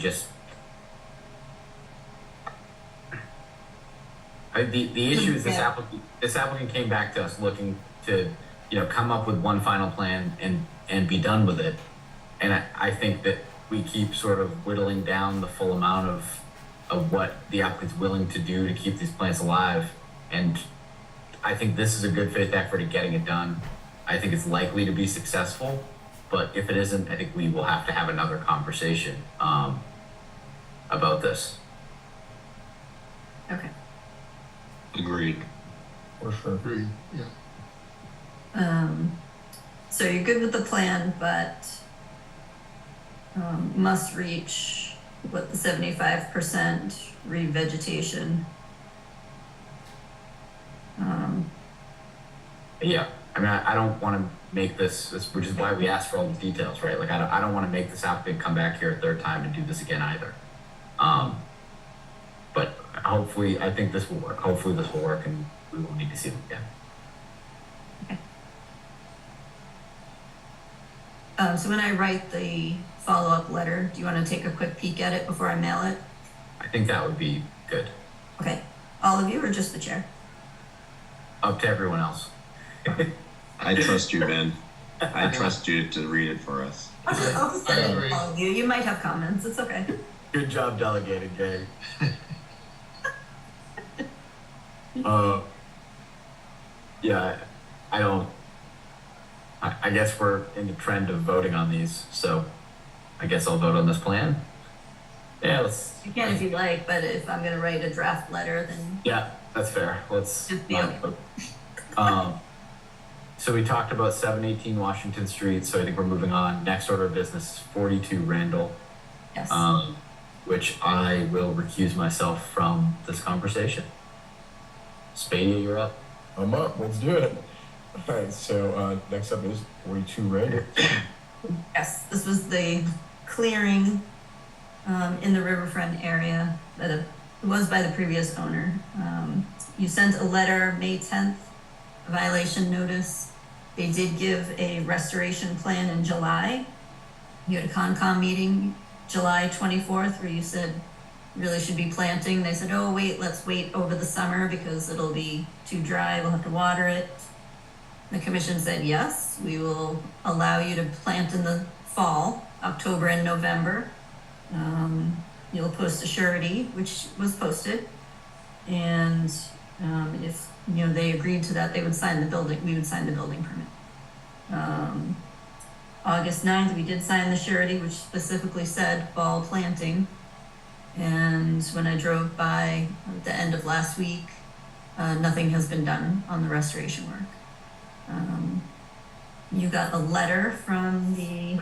Speaker 1: issue is this applicant came back to us looking to, come up with one final plan and be done with it. And I think that we keep sort of whittling down the full amount of what the applicant's willing to do to keep these plants alive. And I think this is a good faith effort at getting it done. I think it's likely to be successful, but if it isn't, I think we will have to have another conversation about this.
Speaker 2: Okay.
Speaker 6: Agreed.
Speaker 5: For sure.
Speaker 4: Agreed, yeah.
Speaker 2: So you're good with the plan, but must reach the 75% revegetation.
Speaker 1: Yeah, I mean, I don't want to make this, which is why we asked for all these details, right? Like, I don't want to make this applicant come back here a third time and do this again either. hopefully, I think this will work. Hopefully this will work and we won't need to see them again.
Speaker 2: So when I write the follow-up letter, do you want to take a quick peek at it before I mail it?
Speaker 1: I think that would be good.
Speaker 2: Okay, all of you or just the chair?
Speaker 1: Up to everyone else.
Speaker 6: I trust you, Ben. I trust you to read it for us.
Speaker 2: I'll just send it to all of you. You might have comments. It's okay.
Speaker 1: Good job delegating, Jay. Yeah, I don't. I guess we're in the trend of voting on these, so I guess I'll vote on this plan. Yeah, let's.
Speaker 2: You can if you'd like, but if I'm gonna write a draft letter, then
Speaker 1: Yeah, that's fair. Let's.
Speaker 2: Just be okay.
Speaker 1: So we talked about 718 Washington Street, so I think we're moving on. Next order of business is 42 Randall,
Speaker 2: yes.
Speaker 1: which I will recuse myself from this conversation. Spadia, you're up.
Speaker 5: I'm up. Let's do it. All right. So next up is 42 Randall.
Speaker 2: Yes, this was the clearing in the riverfront area that it was by the previous owner. You sent a letter May 10th, a violation notice. They did give a restoration plan in July. You had a Concom meeting July 24th where you said really should be planting. They said, oh, wait, let's wait over the summer because it'll be too dry. We'll have to water it. The commission said, yes, we will allow you to plant in the fall, October and November. You'll post a surety, which was posted. And if they agreed to that, they would sign the building, we would sign the building permit. August 9th, we did sign the surety, which specifically said fall planting. And when I drove by at the end of last week, nothing has been done on the restoration work. You got a letter from the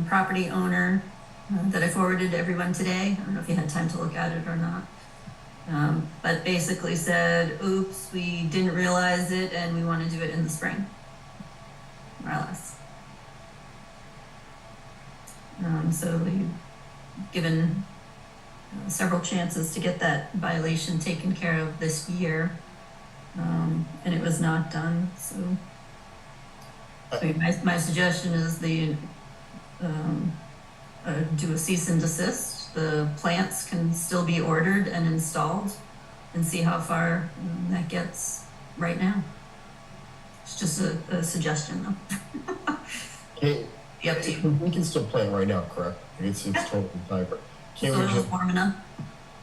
Speaker 2: property owner that I forwarded to everyone today. I don't know if you had time to look at it or not. But basically said, oops, we didn't realize it and we want to do it in the spring, more or less. So we've given several chances to get that violation taken care of this year, and it was not done. So I mean, my suggestion is do a cease and desist. The plants can still be ordered and installed, and see how far that gets right now. It's just a suggestion, though.
Speaker 5: Okay.
Speaker 2: Be up to you.
Speaker 5: We can still plant right now, correct? It's totally time. Can't we just
Speaker 2: warm enough?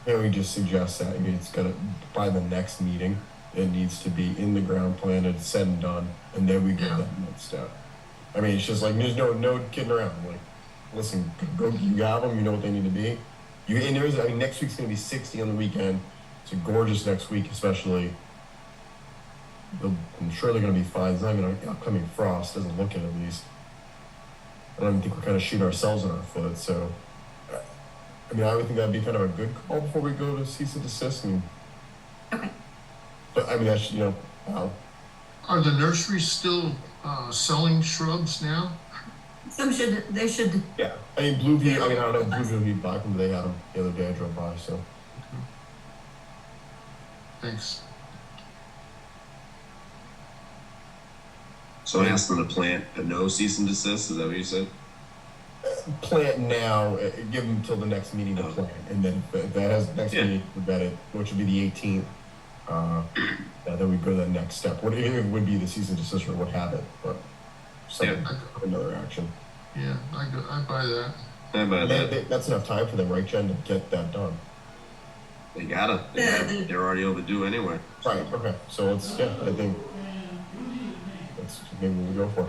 Speaker 5: Can't we just suggest that? I mean, it's gonna by the next meeting. It needs to be in the ground planted, said and done, and then we go to that next step. I mean, it's just like there's no kidding around. Like, listen, go, you got them. You know what they need to be. Next week's gonna be 60 on the weekend. It's a gorgeous next week, especially. I'm sure they're gonna be fine. It's not even an upcoming frost. Doesn't look it, at least. I don't even think we're kind of shooting ourselves in our foot. So, I mean, I would think that'd be kind of a good call before we go to cease and desist.
Speaker 2: Okay.
Speaker 5: But I mean, that's
Speaker 4: Are the nurseries still selling shrubs now?
Speaker 2: They should.
Speaker 5: Yeah, I mean, Blueview. I mean, I don't know if Blueview will be back when they had them the other day. I drove by, so.
Speaker 4: Thanks.
Speaker 6: So I asked them to plant a no cease and desist. Is that what you said?
Speaker 5: Plant now. Give them until the next meeting to plant, and then if that has next meeting to vet it, which would be the 18th. Then we go to the next step. What it would be the cease and desist or what have it, but another action.
Speaker 4: Yeah, I buy that.
Speaker 6: I buy that.
Speaker 5: That's enough time for them, right, Jen, to get that done.
Speaker 6: They gotta. They're already overdue anyway.
Speaker 5: Right. Okay. So let's. Yeah, I think that's maybe what we go for.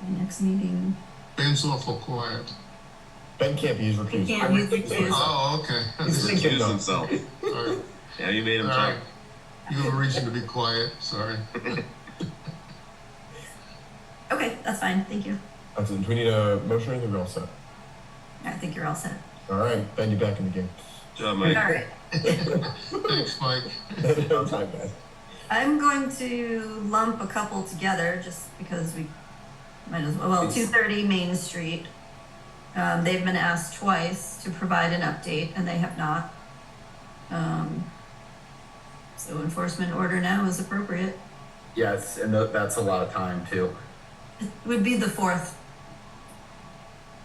Speaker 2: Next meeting.
Speaker 4: Ben's awful quiet.
Speaker 5: Ben can't be used recused.
Speaker 2: He can't use recused.
Speaker 4: Oh, okay.
Speaker 5: He's thinking
Speaker 6: Excuse himself.
Speaker 4: Sorry.
Speaker 6: Yeah, you made him
Speaker 4: All
Speaker 6: talk.
Speaker 4: right. You have a reason to be quiet. Sorry.
Speaker 2: Okay, that's fine. Thank you.
Speaker 5: Do we need a motion or anything? We're all set.
Speaker 2: I think you're all set.
Speaker 5: All right, Ben, you're back in the game.
Speaker 6: Good job, Mike.
Speaker 2: All right.
Speaker 4: Thanks, Mike.
Speaker 5: No time, guys.
Speaker 2: I'm going to lump a couple together just because we might as well. Well, 230 Main Street. They've been asked twice to provide an update, and they have not. So enforcement order now is appropriate.
Speaker 1: Yes, and that's a lot of time too.
Speaker 2: It would be the fourth.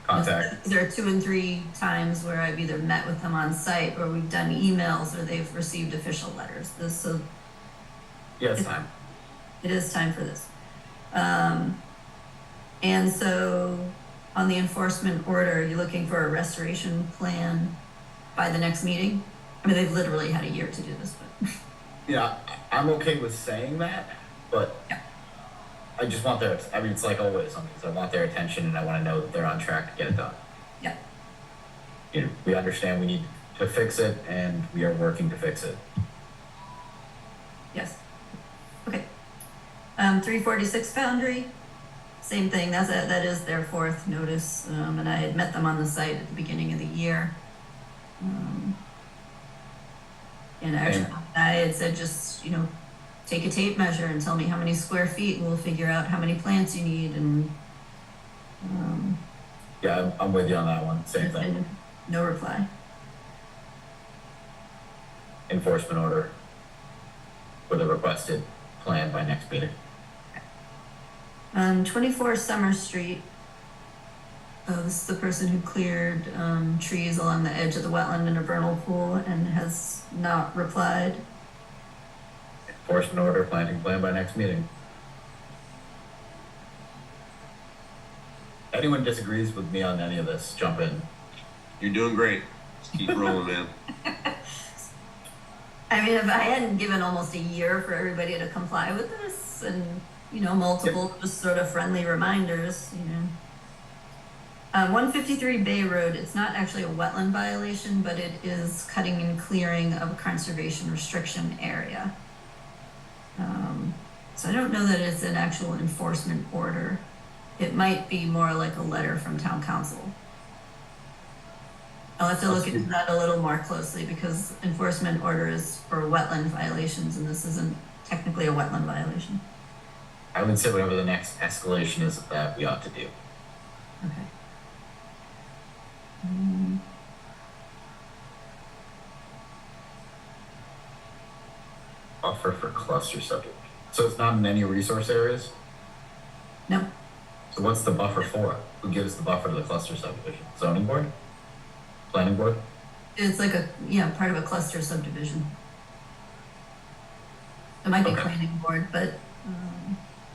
Speaker 1: Contact.
Speaker 2: There are 2 and 3 times where I've either met with them on site or we've done emails or they've received official letters. So
Speaker 1: Yeah, it's time.
Speaker 2: it is time for this. And so on the enforcement order, you're looking for a restoration plan by the next meeting? I mean, they've literally had a year to do this, but.
Speaker 1: Yeah, I'm okay with saying that, but
Speaker 2: Yeah.
Speaker 1: I just want their, I mean, it's like always on these, I want their attention and I want to know that they're on track to get it done.
Speaker 2: Yeah.
Speaker 1: You know, we understand we need to fix it and we are working to fix it.
Speaker 2: Yes. Okay. 346 Foundry, same thing. That is their 4th notice, and I had met them on the site at the beginning of the year. And actually, I had said just, take a tape measure and tell me how many square feet, and we'll figure out how many plants you need. And
Speaker 1: Yeah, I'm with you on that one. Same thing.
Speaker 2: and no reply.
Speaker 1: Enforcement order with a requested plan by next meeting.
Speaker 2: 24 Summer Street. This is the person who cleared trees along the edge of the wetland in a vernal pool and has not replied.
Speaker 1: Enforcement order, planting plan by next meeting. Anyone disagrees with me on any of this, jump in.
Speaker 6: You're doing great. Just keep rolling, man.
Speaker 2: I mean, if I hadn't given almost a year for everybody to comply with this and, multiple just sort of friendly reminders, 153 Bay Road, it's not actually a wetland violation, but it is cutting and clearing of a conservation restriction area. So I don't know that it's an actual enforcement order. It might be more like a letter from town council. I'll have to look into that a little more closely because enforcement order is for wetland violations and this isn't technically a wetland violation.
Speaker 1: I would say whatever the next escalation is of that, we ought to do.
Speaker 2: Okay.
Speaker 1: Buffer for cluster subdivision. So it's not in any resource areas?
Speaker 2: No.
Speaker 1: So what's the buffer for? Who gives the buffer to the cluster subdivision? Zoning board? Planning board?
Speaker 2: It's like part of a cluster subdivision. It might be
Speaker 1: Okay.
Speaker 2: planning board, but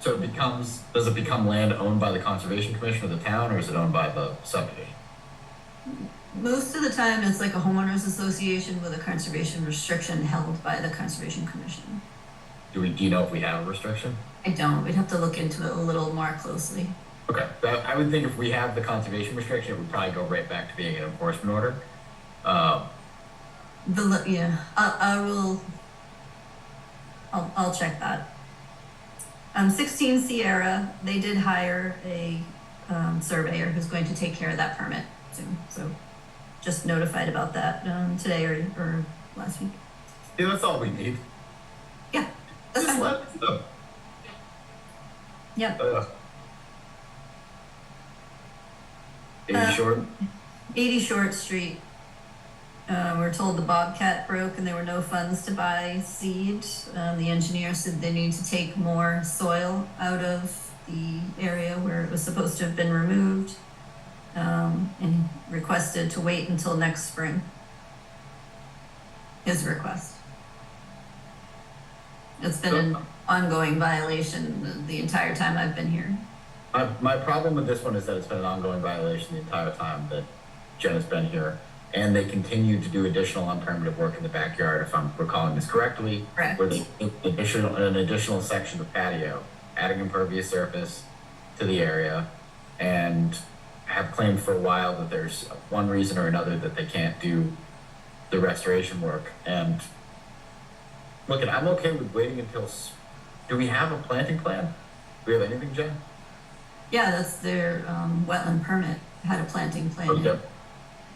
Speaker 1: So does it become land owned by the Conservation Commission or the town, or is it owned by the subdivision?
Speaker 2: most of the time it's like a homeowners association with a conservation restriction held by the Conservation Commission.
Speaker 1: Do you know if we have a restriction?
Speaker 2: I don't. We'd have to look into it a little more closely.
Speaker 1: Okay, I would think if we have the conservation restriction, it would probably go right back to being an enforcement order.
Speaker 2: I'll check that. 16 Sierra, they did hire a surveyor who's going to take care of that permit soon. So just notified about that today or last week.
Speaker 1: Yeah, that's all we need.
Speaker 2: Yeah, that's
Speaker 1: Just
Speaker 2: fine.
Speaker 1: let us know.
Speaker 2: Yeah.
Speaker 1: 80 short?
Speaker 2: 80 Short Street. We're told the Bobcat broke and there were no funds to buy seed. The engineer said they need to take more soil out of the area where it was supposed to have been removed, and requested to wait until next spring. His request. It's been an ongoing violation the entire time I've been here.
Speaker 1: My problem with this one is that it's been an ongoing violation the entire time that Jen has been here. And they continue to do additional unpermitted work in the backyard, if I'm recalling this correctly.
Speaker 2: Correct.
Speaker 1: With an additional section of patio, adding impervious surface to the area, and have claimed for a while that there's one reason or another that they can't do the restoration work. And look, I'm okay with waiting until, do we have a planting plan? Do we have anything, Jen?
Speaker 2: Yeah, that's their wetland permit, had a planting plan. in it.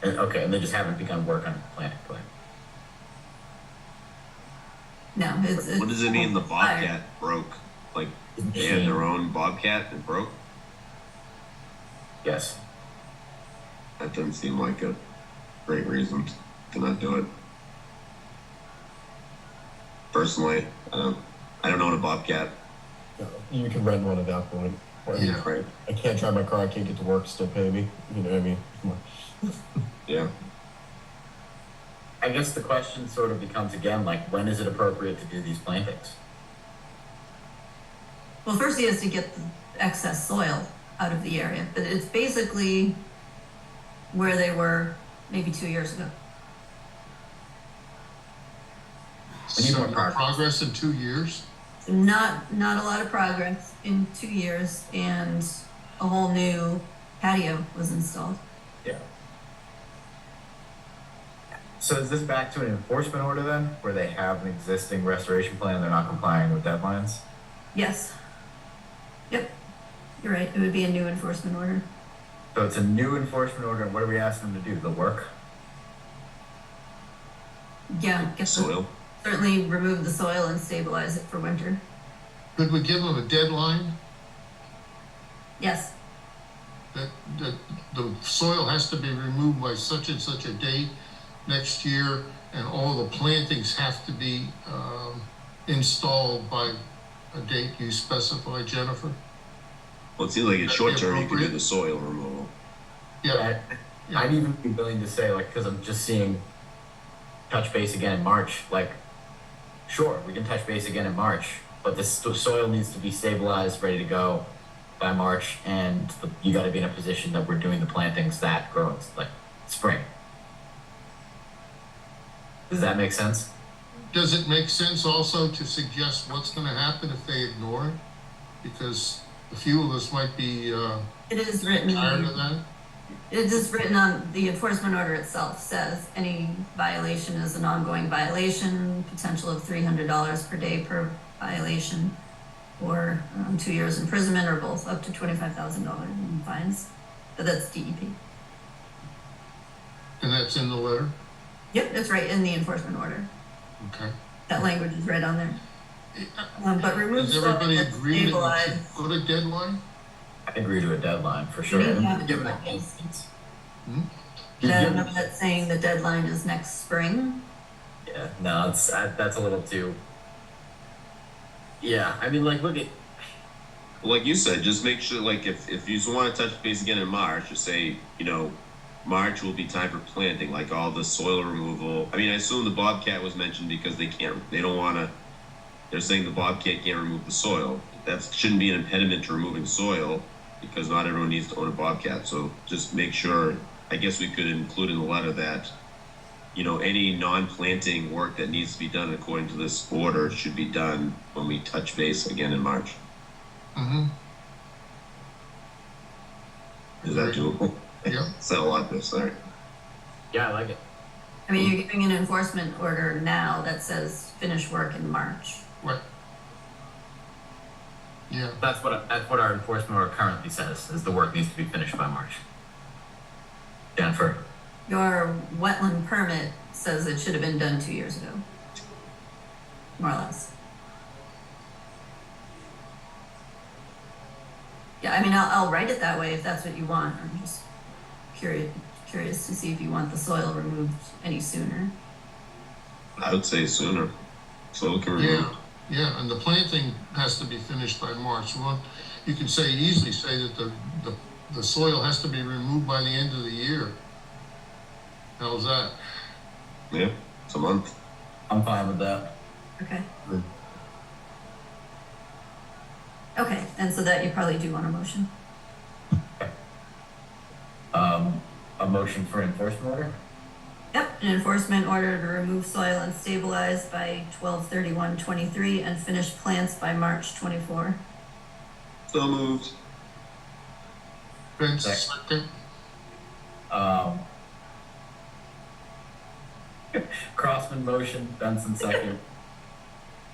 Speaker 1: Okay. And they just haven't begun work on the planting plan.
Speaker 2: No, it's.
Speaker 6: What does it mean the Bobcat broke? Like, they had their own Bobcat and broke?
Speaker 1: Yes.
Speaker 6: That doesn't seem like a great reason to not do it. personally. I don't own a Bobcat.
Speaker 5: No, you can rent one at that point. Or,
Speaker 4: Yeah.
Speaker 6: Right.
Speaker 5: I can't drive my car, I can't get to work, still pay me. You know what I mean? Come on.
Speaker 6: Yeah.
Speaker 1: I guess the question sort of becomes again, like, when is it appropriate to do these plantings?
Speaker 2: Well, first he has to get the excess soil out of the area, but it's basically where they were maybe 2 years ago.
Speaker 1: We need
Speaker 4: So
Speaker 1: more
Speaker 4: no
Speaker 1: progress.
Speaker 4: progress in 2 years?
Speaker 2: Not a lot of progress in 2 years, and a whole new patio was installed.
Speaker 1: Yeah. So is this back to an enforcement order then, where they have an existing restoration plan, they're not complying with deadlines?
Speaker 2: Yes. Yep. You're right. It would be a new enforcement order.
Speaker 1: So it's a new enforcement order, and what are we asking them to do? The work?
Speaker 2: Yeah. Get the,
Speaker 6: Soil.
Speaker 2: certainly remove the soil and stabilize it for winter.
Speaker 4: Could we give them a deadline
Speaker 2: Yes.
Speaker 4: that the soil has to be removed by such and such a date next year, and all the plantings have to be installed by a date you specify, Jennifer?
Speaker 6: Well, it seems like in
Speaker 4: That'd
Speaker 6: short
Speaker 4: be
Speaker 6: term you can do
Speaker 4: appropriate.
Speaker 6: the soil removal.
Speaker 4: Yeah,
Speaker 1: I'd even be willing to say, like, because I'm just seeing touch base again in March, like, sure, we can touch base again in March, but the soil needs to be stabilized, ready to go by March, and you got to be in a position that we're doing the plantings that grow, like, spring. Does that make sense?
Speaker 4: does it make sense also to suggest what's gonna happen if they ignore it? Because a few of us might be
Speaker 2: It is written.
Speaker 4: tired of that.
Speaker 2: It is written on the enforcement order itself, says any violation is an ongoing violation, potential of $300 per day per violation, or 2 years imprisonment, or both, up to $25,000 in fines. But that's DEP.
Speaker 4: And that's in the letter?
Speaker 2: Yep, that's right in the enforcement order.
Speaker 4: Okay.
Speaker 2: That language is right on there. But remove
Speaker 4: Does
Speaker 2: soil
Speaker 4: everybody
Speaker 2: that's
Speaker 4: agree that we
Speaker 2: stabilized.
Speaker 4: should put a deadline?
Speaker 1: I agree to a deadline for sure.
Speaker 2: need to
Speaker 1: And
Speaker 2: have a
Speaker 1: give it
Speaker 2: deadline.
Speaker 1: instance.
Speaker 4: Hmm?
Speaker 2: I don't know if that's saying the deadline is next spring.
Speaker 1: Yeah, no, that's a little too. Yeah, I mean, like, look at.
Speaker 6: Well, like you said, just make sure, like, if you want to touch base again in March, just say, you know, March will be time for planting, like all the soil removal. I mean, I assume the Bobcat was mentioned because they don't want to, they're saying the Bobcat can't remove the soil. That shouldn't be an impediment to removing soil because not everyone needs to own a Bobcat. So just make sure, I guess we could include in the letter that, you know, any non-planting work that needs to be done according to this order should be done when we touch base again in March.
Speaker 4: Mm-hmm.
Speaker 6: Is that doable?
Speaker 4: Yeah.
Speaker 6: Said a lot there, sorry.
Speaker 1: Yeah, I like it.
Speaker 2: I mean, you're giving an enforcement order now that says finish work in March.
Speaker 4: Right. Yeah.
Speaker 1: That's what our enforcement order currently says, is the work needs to be finished by March. Jennifer.
Speaker 2: Your wetland permit says it should have been done 2 years ago. More or less. Yeah, I mean, I'll write it that way if that's what you want. I'm just curious to see if you want the soil removed any sooner.
Speaker 6: I would say sooner. So it can remove.
Speaker 4: Yeah, and the planting has to be finished by March. Well, you can easily say that the soil has to be removed by the end of the year. How's that?
Speaker 6: Yeah, it's a month.
Speaker 1: I'm fine with that.
Speaker 2: Okay.
Speaker 5: Good.
Speaker 2: Okay, and so that you probably do want a motion.
Speaker 1: A motion for enforcement order?
Speaker 2: Yep, an enforcement order to remove soil and stabilize by 12/31/23 and finish plants by March 24.
Speaker 6: So moved.
Speaker 4: Vince, second.
Speaker 1: Crossman motion, Benson second.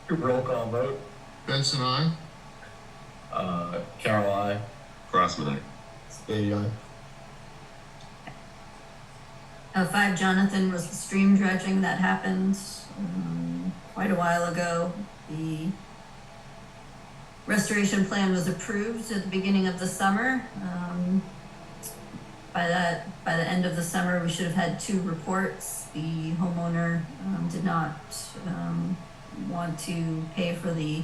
Speaker 1: Roll call vote.
Speaker 4: Benson, aye.
Speaker 1: Carol, I.
Speaker 6: Crossman, aye.
Speaker 5: Stay on.
Speaker 2: 5 Jonathan was the stream dredging that happened quite a while ago. The restoration plan was approved at the beginning of the summer. By the end of the summer, we should have had 2 reports. The homeowner did not want to pay for the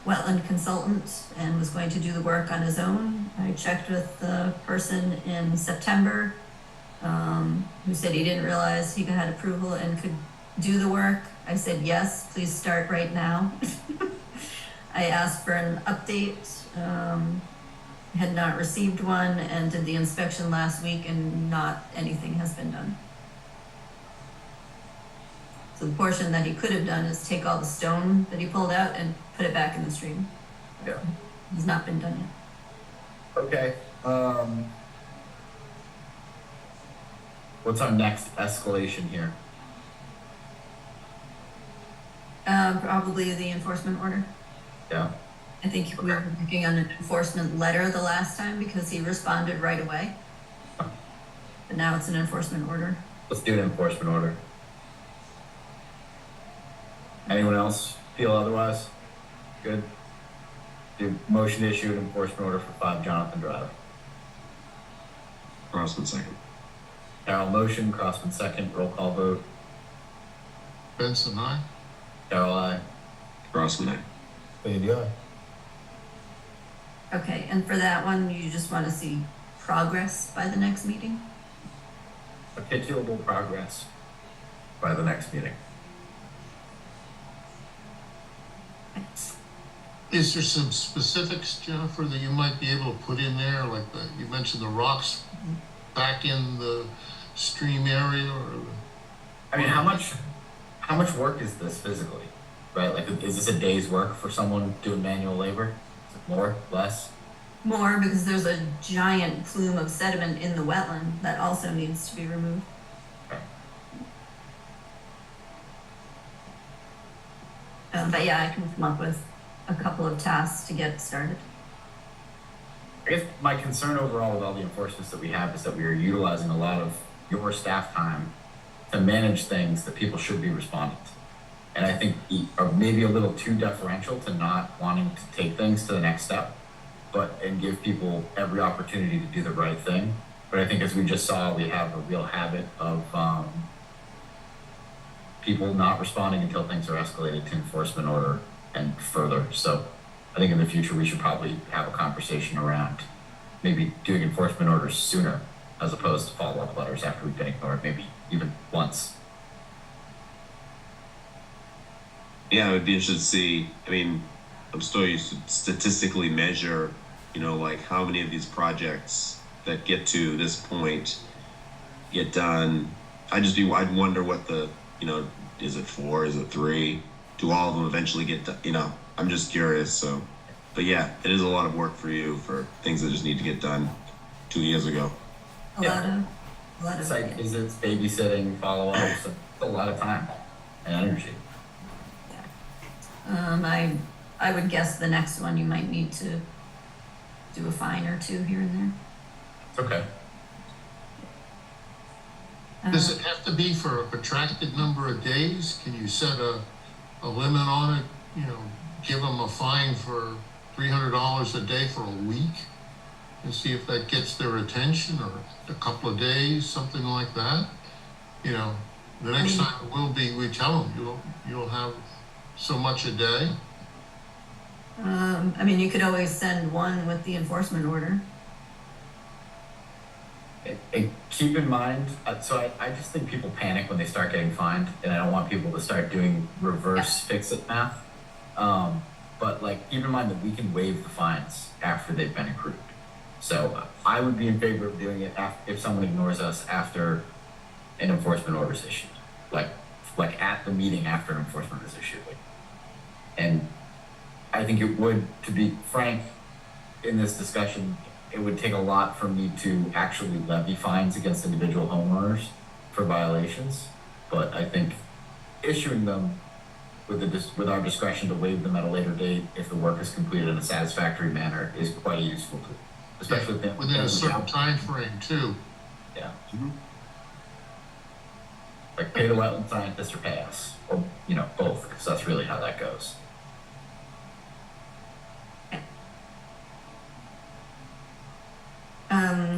Speaker 2: wetland consultant and was going to do the work on his own. I checked with the person in September, who said he didn't realize he had approval and could do the work. I said, yes, please start right now. I asked for an update, had not received one, and did the inspection last week, and not anything has been done. So the portion that he could have done is take all the stone that he pulled out and put it back in the stream.
Speaker 1: Yeah.
Speaker 2: It's not been done yet.
Speaker 1: Okay. What's our next escalation here?
Speaker 2: Probably the enforcement order.
Speaker 1: Yeah.
Speaker 2: I think we were working on an enforcement letter the last time because he responded right away. But now it's an enforcement order.
Speaker 1: Let's do an enforcement order. Anyone else feel otherwise? Good. Do motion to issue an enforcement order for 5 Jonathan Drive.
Speaker 6: Crossman second.
Speaker 1: Carol motion, Crossman second, roll call vote.
Speaker 4: Benson, aye?
Speaker 1: Carol, aye.
Speaker 6: Crossman aye.
Speaker 5: Bailey, aye.
Speaker 2: Okay, and for that one, you just want to see progress by the next meeting?
Speaker 1: Articulable progress by the next meeting.
Speaker 4: Is there some specifics, Jennifer, that you might be able to put in there? Like you mentioned the rocks back in the stream area, or?
Speaker 1: I mean, how much work is this physically, right? Like, is this a day's work for someone doing manual labor? Is it more, less?
Speaker 2: More, because there's a giant plume of sediment in the wetland that also needs to be removed.
Speaker 1: Okay.
Speaker 2: But yeah, I can come up with a couple of tasks to get started.
Speaker 1: I guess my concern overall with all the enforcements that we have is that we are utilizing a lot of your staff time to manage things that people should be responding to. And I think we are maybe a little too deferential to not wanting to take things to the next step, and give people every opportunity to do the right thing. But I think, as we just saw, we have a real habit of people not responding until things are escalated to enforcement order and further. So I think in the future we should probably have a conversation around maybe doing enforcement orders sooner as opposed to follow-up letters after we've been ignored, maybe even once.
Speaker 6: Yeah, I would be interested to see. I mean, I'm still used to statistically measure, like how many of these projects that get to this point get done. I'd wonder what the, is it 4, is it 3? Do all of them eventually get done? I'm just curious. So, but yeah, it is a lot of work for you for things that just need to get done 2 years ago.
Speaker 2: A lot of
Speaker 1: Site visits, babysitting, follow-ups, a lot of time and energy.
Speaker 2: I would guess the next one you might need to do a fine or 2 here and there.
Speaker 1: It's okay.
Speaker 4: Does it have to be for a protracted number of days? Can you set a limit on it? Give them a fine for $300 a day for a week and see if that gets their attention, or a couple of days, something like that. The next time it will be, we tell them you'll have so much a day.
Speaker 2: You could always send one with the enforcement order.
Speaker 1: And keep in mind, so I just think people panic when they start getting fined, and I don't want people to start doing reverse fix-it math. But keep in mind that we can waive the fines after they've been accrued. So I would be in favor of doing it if someone ignores us after an enforcement order is issued, like at the meeting after an enforcement is issued. And I think it would, to be frank, in this discussion, it would take a lot for me to actually levy fines against individual homeowners for violations. But I think issuing them with our discretion to waive them at a later date if the work is completed in a satisfactory manner is quite a useful tool, especially
Speaker 4: within a certain time frame too.
Speaker 1: Yeah. Mm-hmm. Pay the wetland scientist or pay us, or both, because that's really how that goes.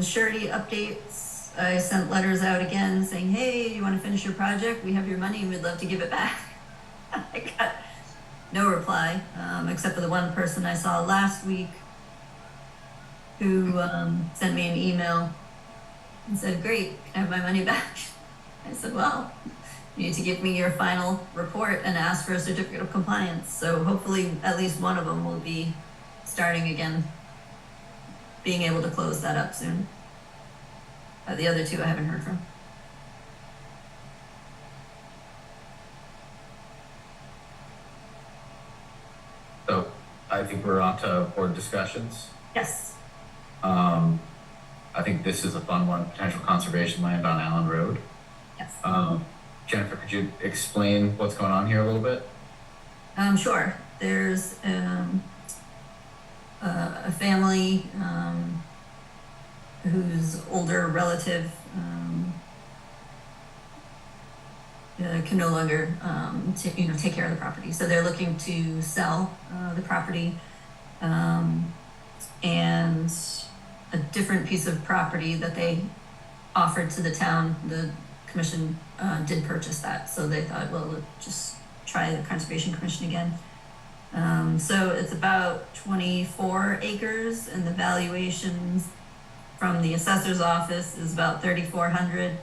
Speaker 2: Surety updates. I sent letters out again saying, hey, you want to finish your project? We have your money and we'd love to give it back. I got no reply, except for the one person I saw last week who sent me an email and said, "Great, can I have my money back?" I said, "Well, you need to give me your final report and ask for a certificate of compliance." So hopefully at least one of them will be starting again, being able to close that up soon. The other two I haven't heard from.
Speaker 1: So I think we're on to board discussions.
Speaker 2: Yes.
Speaker 1: I think this is a fun one, potential conservation land on Allen Road.
Speaker 2: Yes.
Speaker 1: Jennifer, could you explain what's going on here a little bit?
Speaker 2: Sure. There's a family whose older relative can no longer take care of the property. So they're looking to sell the property, and a different piece of property that they offered to the town. The commission did purchase that, so they thought, well, let's just try the Conservation Commission again. So it's about 24 acres, and the valuations from the assessor's office is about 3,400.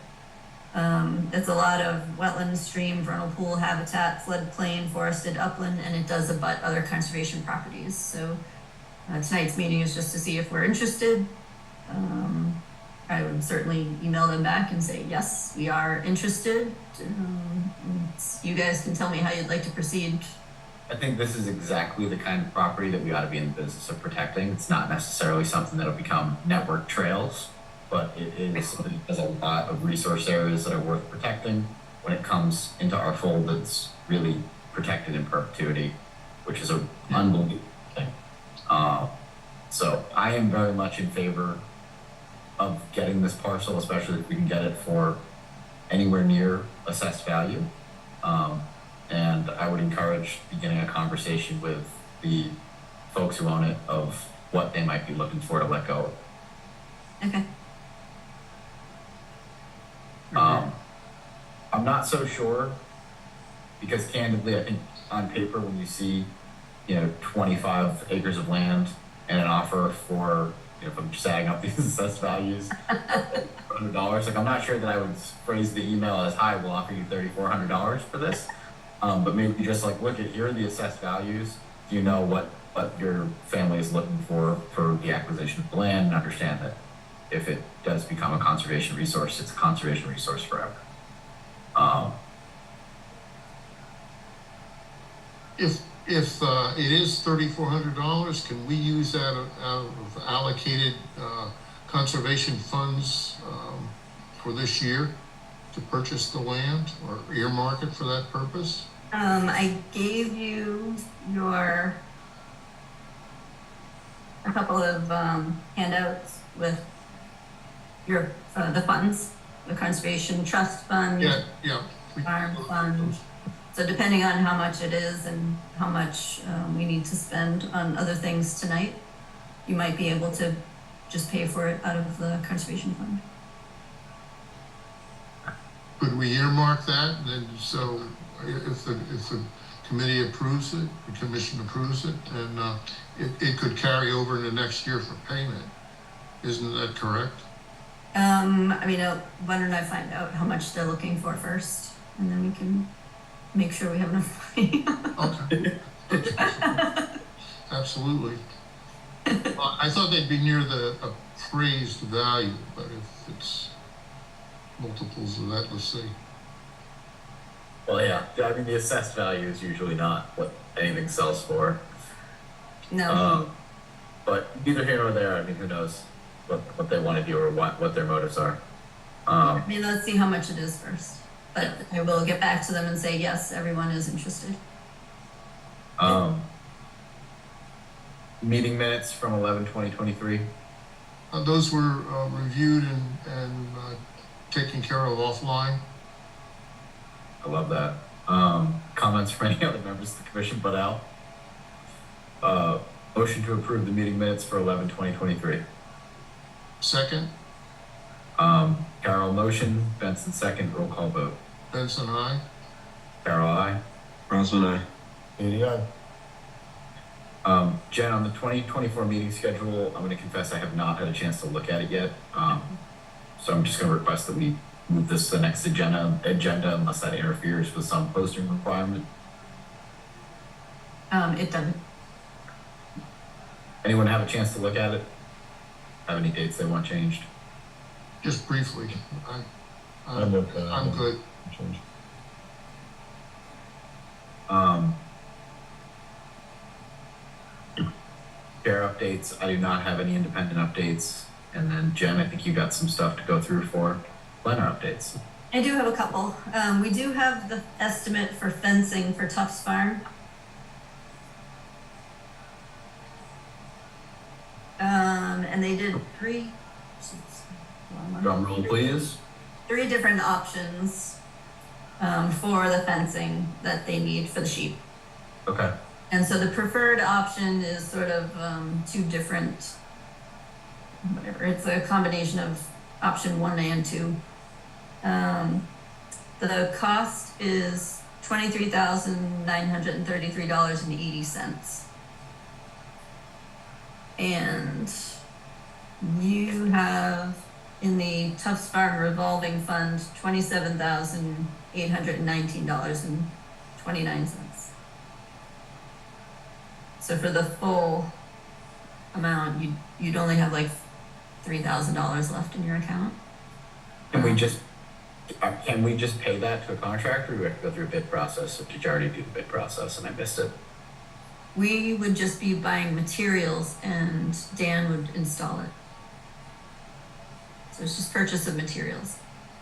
Speaker 2: It's a lot of wetland, stream, vernal pool habitat, floodplain, forested upland, and it does abut other conservation properties. So tonight's meeting is just to see if we're interested. I would certainly email them back and say, yes, we are interested. You guys can tell me how you'd like to proceed.
Speaker 1: I think this is exactly the kind of property that we ought to be in the business of protecting. It's not necessarily something that'll become network trails, but it is something that has a lot of resource areas that are worth protecting. When it comes into our fold, it's really protected in perpetuity, which is an unbelievable thing. So I am very much in favor of getting this parcel, especially if we can get it for anywhere near assessed value. And I would encourage beginning a conversation with the folks who own it of what they might be looking for to let go of.
Speaker 2: Okay.
Speaker 1: I'm not so sure, because candidly, I think on paper, when you see, 25 acres of land and an offer for, if I'm just adding up these assessed values, $100, like I'm not sure that I would phrase the email as, "Hi, we'll offer you $3,400 for this." But maybe just like, look at, here are the assessed values. You know what your family is looking for the acquisition of the land, and understand that if it does become a conservation resource, it's a conservation resource forever.
Speaker 4: If it is $3,400, can we use that out of allocated conservation funds for this year to purchase the land or earmark it for that purpose?
Speaker 2: I gave you a couple of handouts with the funds, the Conservation Trust Fund,
Speaker 4: Yeah.
Speaker 2: Farm Fund. So depending on how much it is and how much we need to spend on other things tonight, you might be able to just pay for it out of the Conservation Fund.
Speaker 4: Could we earmark that, and then so if the committee approves it, the commission approves it, and it could carry over into next year for payment? Isn't that correct?
Speaker 2: Why don't I find out how much they're looking for first, and then we can make sure we have enough money.
Speaker 4: Okay. Absolutely. Well, I thought they'd be near the appraised value, but if it's multiples of that, let's see.
Speaker 1: Well, yeah, the assessed value is usually not what anything sells for.
Speaker 2: No.
Speaker 1: But neither here nor there. Who knows what they want to do or what their motives are.
Speaker 2: Let's see how much it is first. But I will get back to them and say, yes, everyone is interested.
Speaker 1: Meeting minutes from 11/20/23.
Speaker 4: Those were reviewed and taken care of offline.
Speaker 1: I love that. Comments from any other members of the commission but Al? Motion to approve the meeting minutes for 11/20/23.
Speaker 4: Second,
Speaker 1: Carol motion, Benson second, roll call vote.
Speaker 4: Benson, aye.
Speaker 1: Carol, aye.
Speaker 6: Crossman, aye.
Speaker 5: ADI.
Speaker 1: Jen, on the 2024 meeting schedule, I'm going to confess I have not had a chance to look at it yet. So I'm just going to request that we move this to the next agenda unless that interferes with some posting requirement.
Speaker 2: It doesn't.
Speaker 1: Anyone have a chance to look at it? Have any dates they want changed?
Speaker 4: Just briefly,
Speaker 5: I'm okay.
Speaker 4: I'm good.
Speaker 5: Change.
Speaker 1: Chair updates. I do not have any independent updates. And then Jen, I think you got some stuff to go through for planner updates.
Speaker 2: I do have a couple. We do have the estimate for fencing for Tufts Farm. And they did three
Speaker 1: Drum roll, please.
Speaker 2: different options for the fencing that they need for the sheep.
Speaker 1: Okay.
Speaker 2: And so the preferred option is sort of two different, whatever, it's a combination of option 1 and 2. The cost is $23,933.80. And you have in the Tufts Farm revolving fund $27,819.29. So for the full amount, you'd only have like $3,000 left in your account.
Speaker 1: Can we just pay that to a contractor, or do we have to go through a bid process? Or did you already do the bid process and I missed it?
Speaker 2: We would just be buying materials and Dan would install it. So it's just purchase of materials.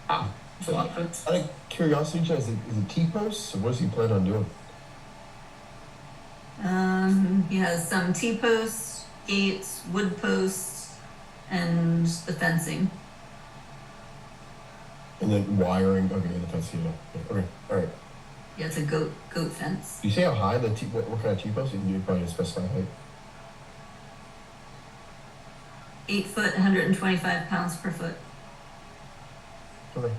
Speaker 1: Ah, it's a lot of fence.
Speaker 5: Out of curiosity, Jen, is it T-posts, or what does he plan on doing?
Speaker 2: He has some T-posts, gates, wood posts, and the fencing.
Speaker 5: And then wiring, okay, the fence, yeah. Okay, all right.
Speaker 2: Yeah, it's a goat fence.
Speaker 5: Do you say how high the what kind of T-post? You can probably specify height.
Speaker 2: 8 foot, 125 pounds per foot.
Speaker 5: Okay.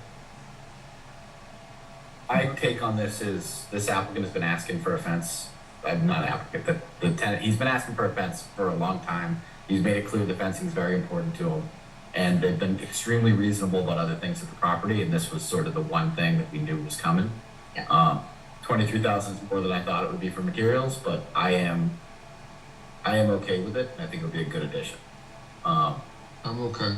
Speaker 1: My take on this is this applicant has been asking for a fence. I'm not an applicant, the tenant, he's been asking for a fence for a long time. He's made it clear the fencing is very important to him. And they've been extremely reasonable about other things at the property, and this was sort of the one thing that we knew was coming.
Speaker 2: Yeah.
Speaker 1: 23,000 is more than I thought it would be for materials, but I am okay with it, and I think it'll be a good addition.
Speaker 4: I'm okay.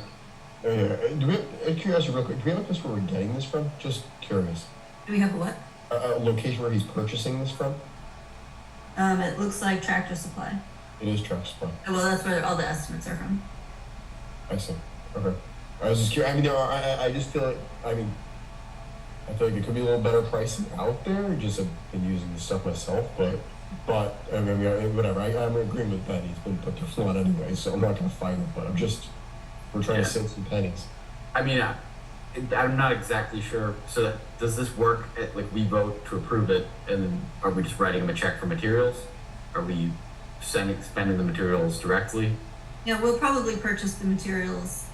Speaker 5: Do we have, curiosity real quick, do we have a place where we're getting this from? Just curious.
Speaker 2: Do we have a what?
Speaker 5: A location where he's purchasing this from?
Speaker 2: It looks like Tractor Supply.
Speaker 5: It is Tractor Supply.
Speaker 2: Well, that's where all the estimates are from.
Speaker 5: I see. Okay. I was just curious. I mean, I just feel like, I feel like it could be a little better pricing out there. Just have been using the stuff myself, but I mean, whatever. I'm in agreement with that. He's been put through a lot anyway, so I'm not gonna fight him. But we're trying to save some pennies.
Speaker 1: I mean, I'm not exactly sure. So does this work? Like we vote to approve it, and then are we just writing him a check for materials? Are we spending the materials directly?
Speaker 2: Yeah, we'll probably purchase the materials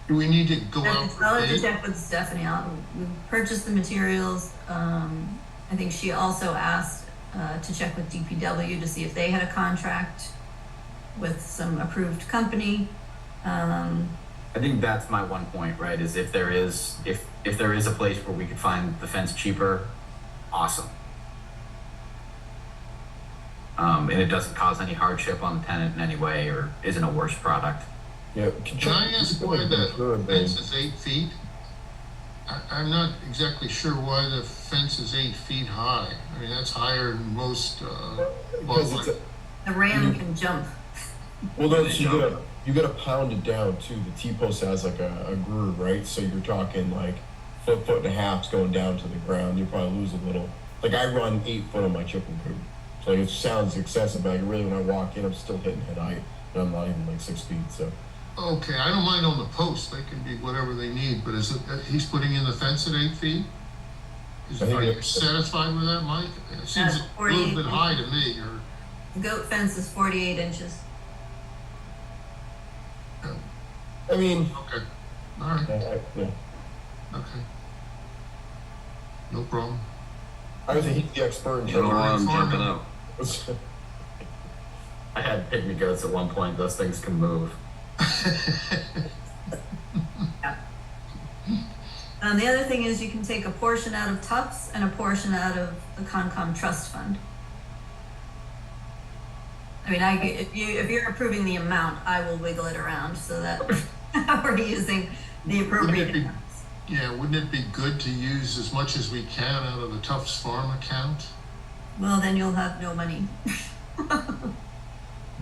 Speaker 4: Do we need to go out for
Speaker 2: I'll have to
Speaker 4: bid?
Speaker 2: check with Stephanie. We purchased the materials. I think she also asked to check with DPW to see if they had a contract with some approved company.
Speaker 1: I think that's my one point, right? Is if there is a place where we could find the fence cheaper, awesome. And it doesn't cause any hardship on the tenant in any way, or isn't a worse product.
Speaker 5: Yeah.
Speaker 4: Can I ask why the fence is 8 feet? I'm not exactly sure why the fence is 8 feet high. I mean, that's higher than most,
Speaker 5: Because it's
Speaker 2: The ram can jump.
Speaker 5: well, no, so you gotta pound it down too. The T-post has like a groove, right? So you're talking like foot and a half's going down to the ground. You probably lose a little. Like I run 8 foot on my chicken coop. So like, it sounds excessive, but like, really when I walk in, I'm still hitting head height. And I'm not even like 6 feet, so.
Speaker 4: okay, I don't mind on the post, they can be whatever they need, but is it, he's putting in the fence at 8 feet? Are you satisfied with that, Mike? It seems a little bit high to me, or.
Speaker 2: The goat fence is 48 inches.
Speaker 5: I mean.
Speaker 4: Okay, all right,
Speaker 5: Yeah.
Speaker 4: okay. No problem.
Speaker 5: I was he's the expert in
Speaker 6: You don't want them jumping
Speaker 4: farming.
Speaker 6: out.
Speaker 1: I had pygmy goats at one point. Those things can move.
Speaker 2: The other thing is you can take a portion out of Tufts and a portion out of the Concom Trust Fund. I mean, if you're approving the amount, I will wiggle it around so that we're using the appropriate
Speaker 4: Wouldn't it be-
Speaker 2: amounts.
Speaker 4: Yeah, wouldn't it be good to use as much as we can out of the Tufts Farm account?
Speaker 2: Well, then you'll have no money.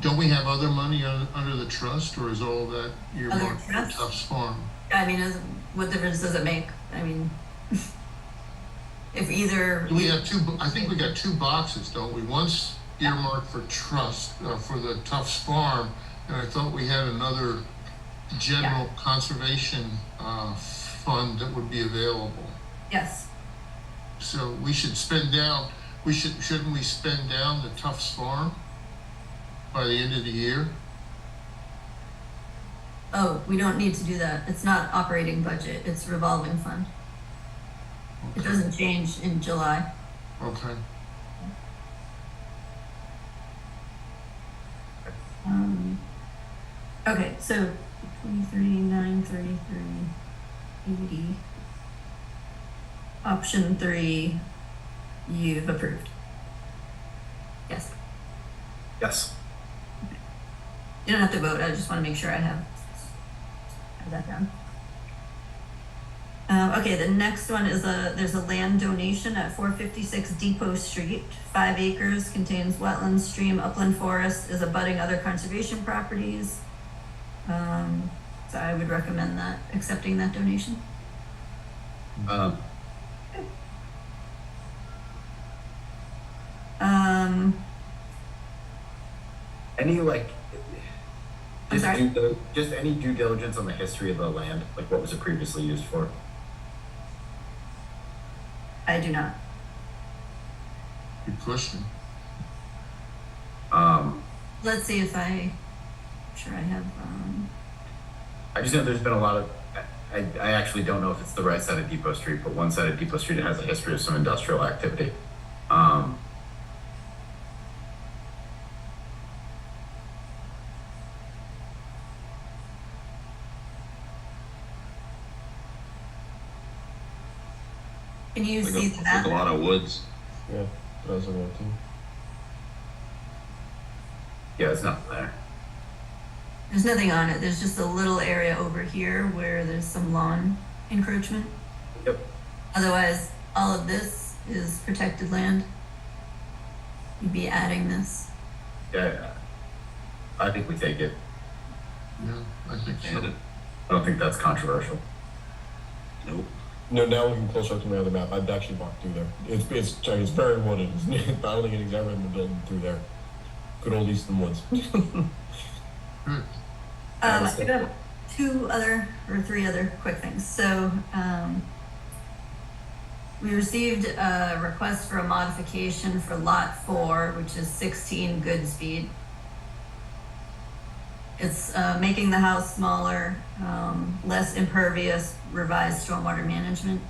Speaker 4: Don't we have other money under the trust, or is all that earmarked for
Speaker 2: trust?
Speaker 4: Tufts Farm?
Speaker 2: I mean, what difference does it make? I mean, if either.
Speaker 4: We have I think we got 2 boxes, don't we? One's earmarked for trust, for the Tufts Farm, and I thought we had another general conservation fund that would be available.
Speaker 2: Yes.
Speaker 4: So we should shouldn't we spend down the Tufts Farm by the end of the year?
Speaker 2: Oh, we don't need to do that. It's not operating budget, it's revolving fund. It doesn't change in July.
Speaker 4: Okay.
Speaker 2: Okay, so 23, 933, 80. Option 3, you've approved. Yes.
Speaker 1: Yes.
Speaker 2: You don't have to vote, I just want to make sure I have that down. Okay, the next one is there's a land donation at 456 Depot Street, 5 acres, contains wetlands, stream, upland forest, is abutting other conservation properties. So I would recommend accepting that donation.
Speaker 1: Any
Speaker 2: I'm sorry?
Speaker 1: just any due diligence on the history of the land, like what was it previously used for?
Speaker 2: I do not.
Speaker 4: Good question.
Speaker 2: Let's see if I'm sure I have,
Speaker 1: I just know there's been a lot of. I actually don't know if it's the right side of Depot Street, but one side of Depot Street has a history of some industrial activity.
Speaker 2: can you see the
Speaker 6: Like
Speaker 2: map?
Speaker 6: a lot of woods.
Speaker 5: Yeah, that was around too.
Speaker 1: Yeah, it's not there.
Speaker 2: There's nothing on it, there's just a little area over here where there's some lawn encroachment.
Speaker 1: Yep.
Speaker 2: Otherwise, all of this is protected land. You'd be adding this.
Speaker 1: Yeah, I think we take it.
Speaker 4: Yeah, I think
Speaker 6: And
Speaker 4: so.
Speaker 6: it,
Speaker 1: I don't think that's controversial.
Speaker 6: nope.
Speaker 5: No, now looking closer up to my other map, I've actually walked through there. It's very wooded. I don't think anything's ever been built through there. Good old Easton woods.
Speaker 4: Good.
Speaker 2: I got 3 other quick things. So, we received a request for a modification for lot 4, which is 16 Goodspeed. It's making the house smaller, less impervious, revised stormwater management.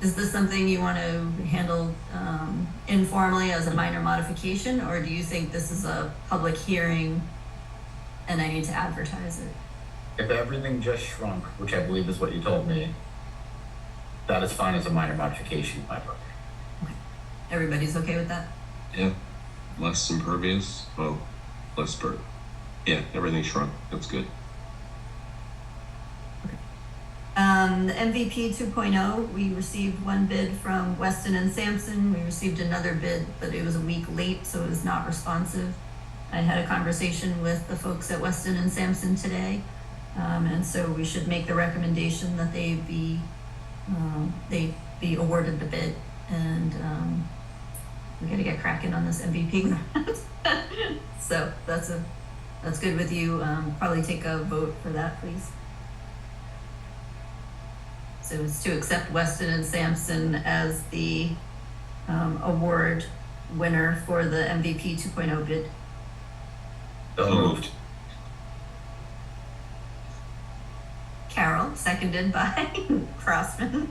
Speaker 2: Is this something you want to handle informally as a minor modification, or do you think this is a public hearing and I need to advertise it?
Speaker 1: If everything just shrunk, which I believe is what you told me, that is fine as a minor modification in my book.
Speaker 2: Everybody's okay with that?
Speaker 6: Yeah. Less impervious. Oh, less yeah, everything shrunk. That's good.
Speaker 2: The MVP 2.0, we received 1 bid from Weston and Sampson. We received another bid, but it was a week late, so it was not responsive. I had a conversation with the folks at Weston and Sampson today, and so we should make the recommendation that they be awarded the bid, and we got to get cracking on this MVP grant. So that's good with you. Probably take a vote for that, please. So it's to accept Weston and Sampson as the award winner for the MVP 2.0 bid.
Speaker 1: So moved.
Speaker 2: Carol, seconded by Crossman.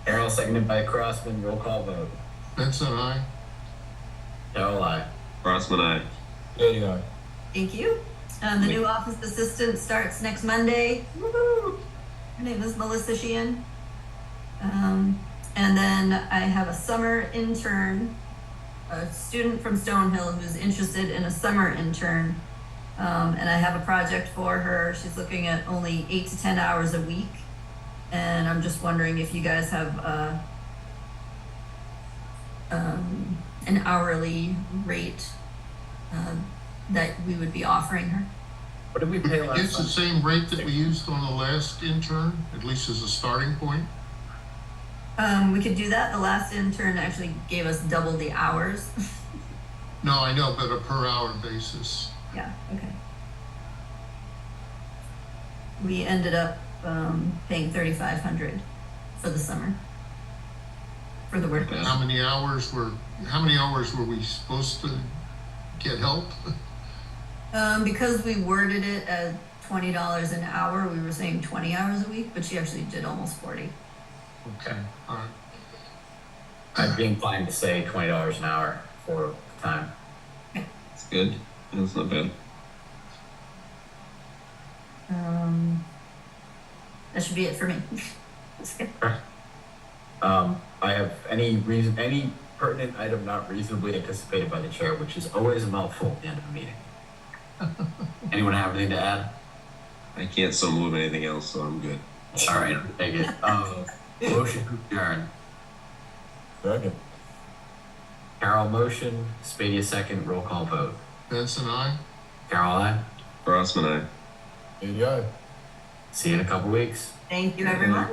Speaker 1: Carol, seconded by Crossman. Roll call vote.
Speaker 4: Benson, aye.
Speaker 1: Carol, aye.
Speaker 6: Crossman, aye.
Speaker 5: Any guy.
Speaker 2: Thank you. The new office assistant starts next Monday. Woo-hoo. Her name is Melissa Sheehan. And then I have a summer intern, a student from Stonehill who's interested in a summer intern. And I have a project for her. She's looking at only 8 to 10 hours a week. And I'm just wondering if you guys have an hourly rate that we would be offering her.
Speaker 1: What did we pay last
Speaker 4: It's the same rate that we used on the last intern, at least as a starting point.
Speaker 2: We could do that. The last intern actually gave us double the hours.
Speaker 4: No, I know, but a per hour basis.
Speaker 2: Yeah, okay. We ended up paying $3,500 for the summer for the work.
Speaker 4: How many hours were we supposed to get help?
Speaker 2: Because we worded it as $20 an hour, we were saying 20 hours a week, but she actually did almost 40.
Speaker 1: Okay.
Speaker 4: All right.
Speaker 1: I'd be inclined to say $20 an hour for the time.
Speaker 6: That's good. That's not bad.
Speaker 2: That should be it for me.
Speaker 1: I have any pertinent item not reasonably anticipated by the chair, which is always a mouthful at the end of a meeting. Anyone have anything to add?
Speaker 6: I can't so move anything else, so I'm good.
Speaker 1: All right, take it. Motion to adjourn.
Speaker 5: Second.
Speaker 1: Carol, motion. Spadia, second. Roll call vote.
Speaker 4: Benson, aye.
Speaker 1: Carol, aye.
Speaker 6: Crossman, aye.
Speaker 5: Any guy.
Speaker 1: See you in a couple weeks.
Speaker 2: Thank you, everyone.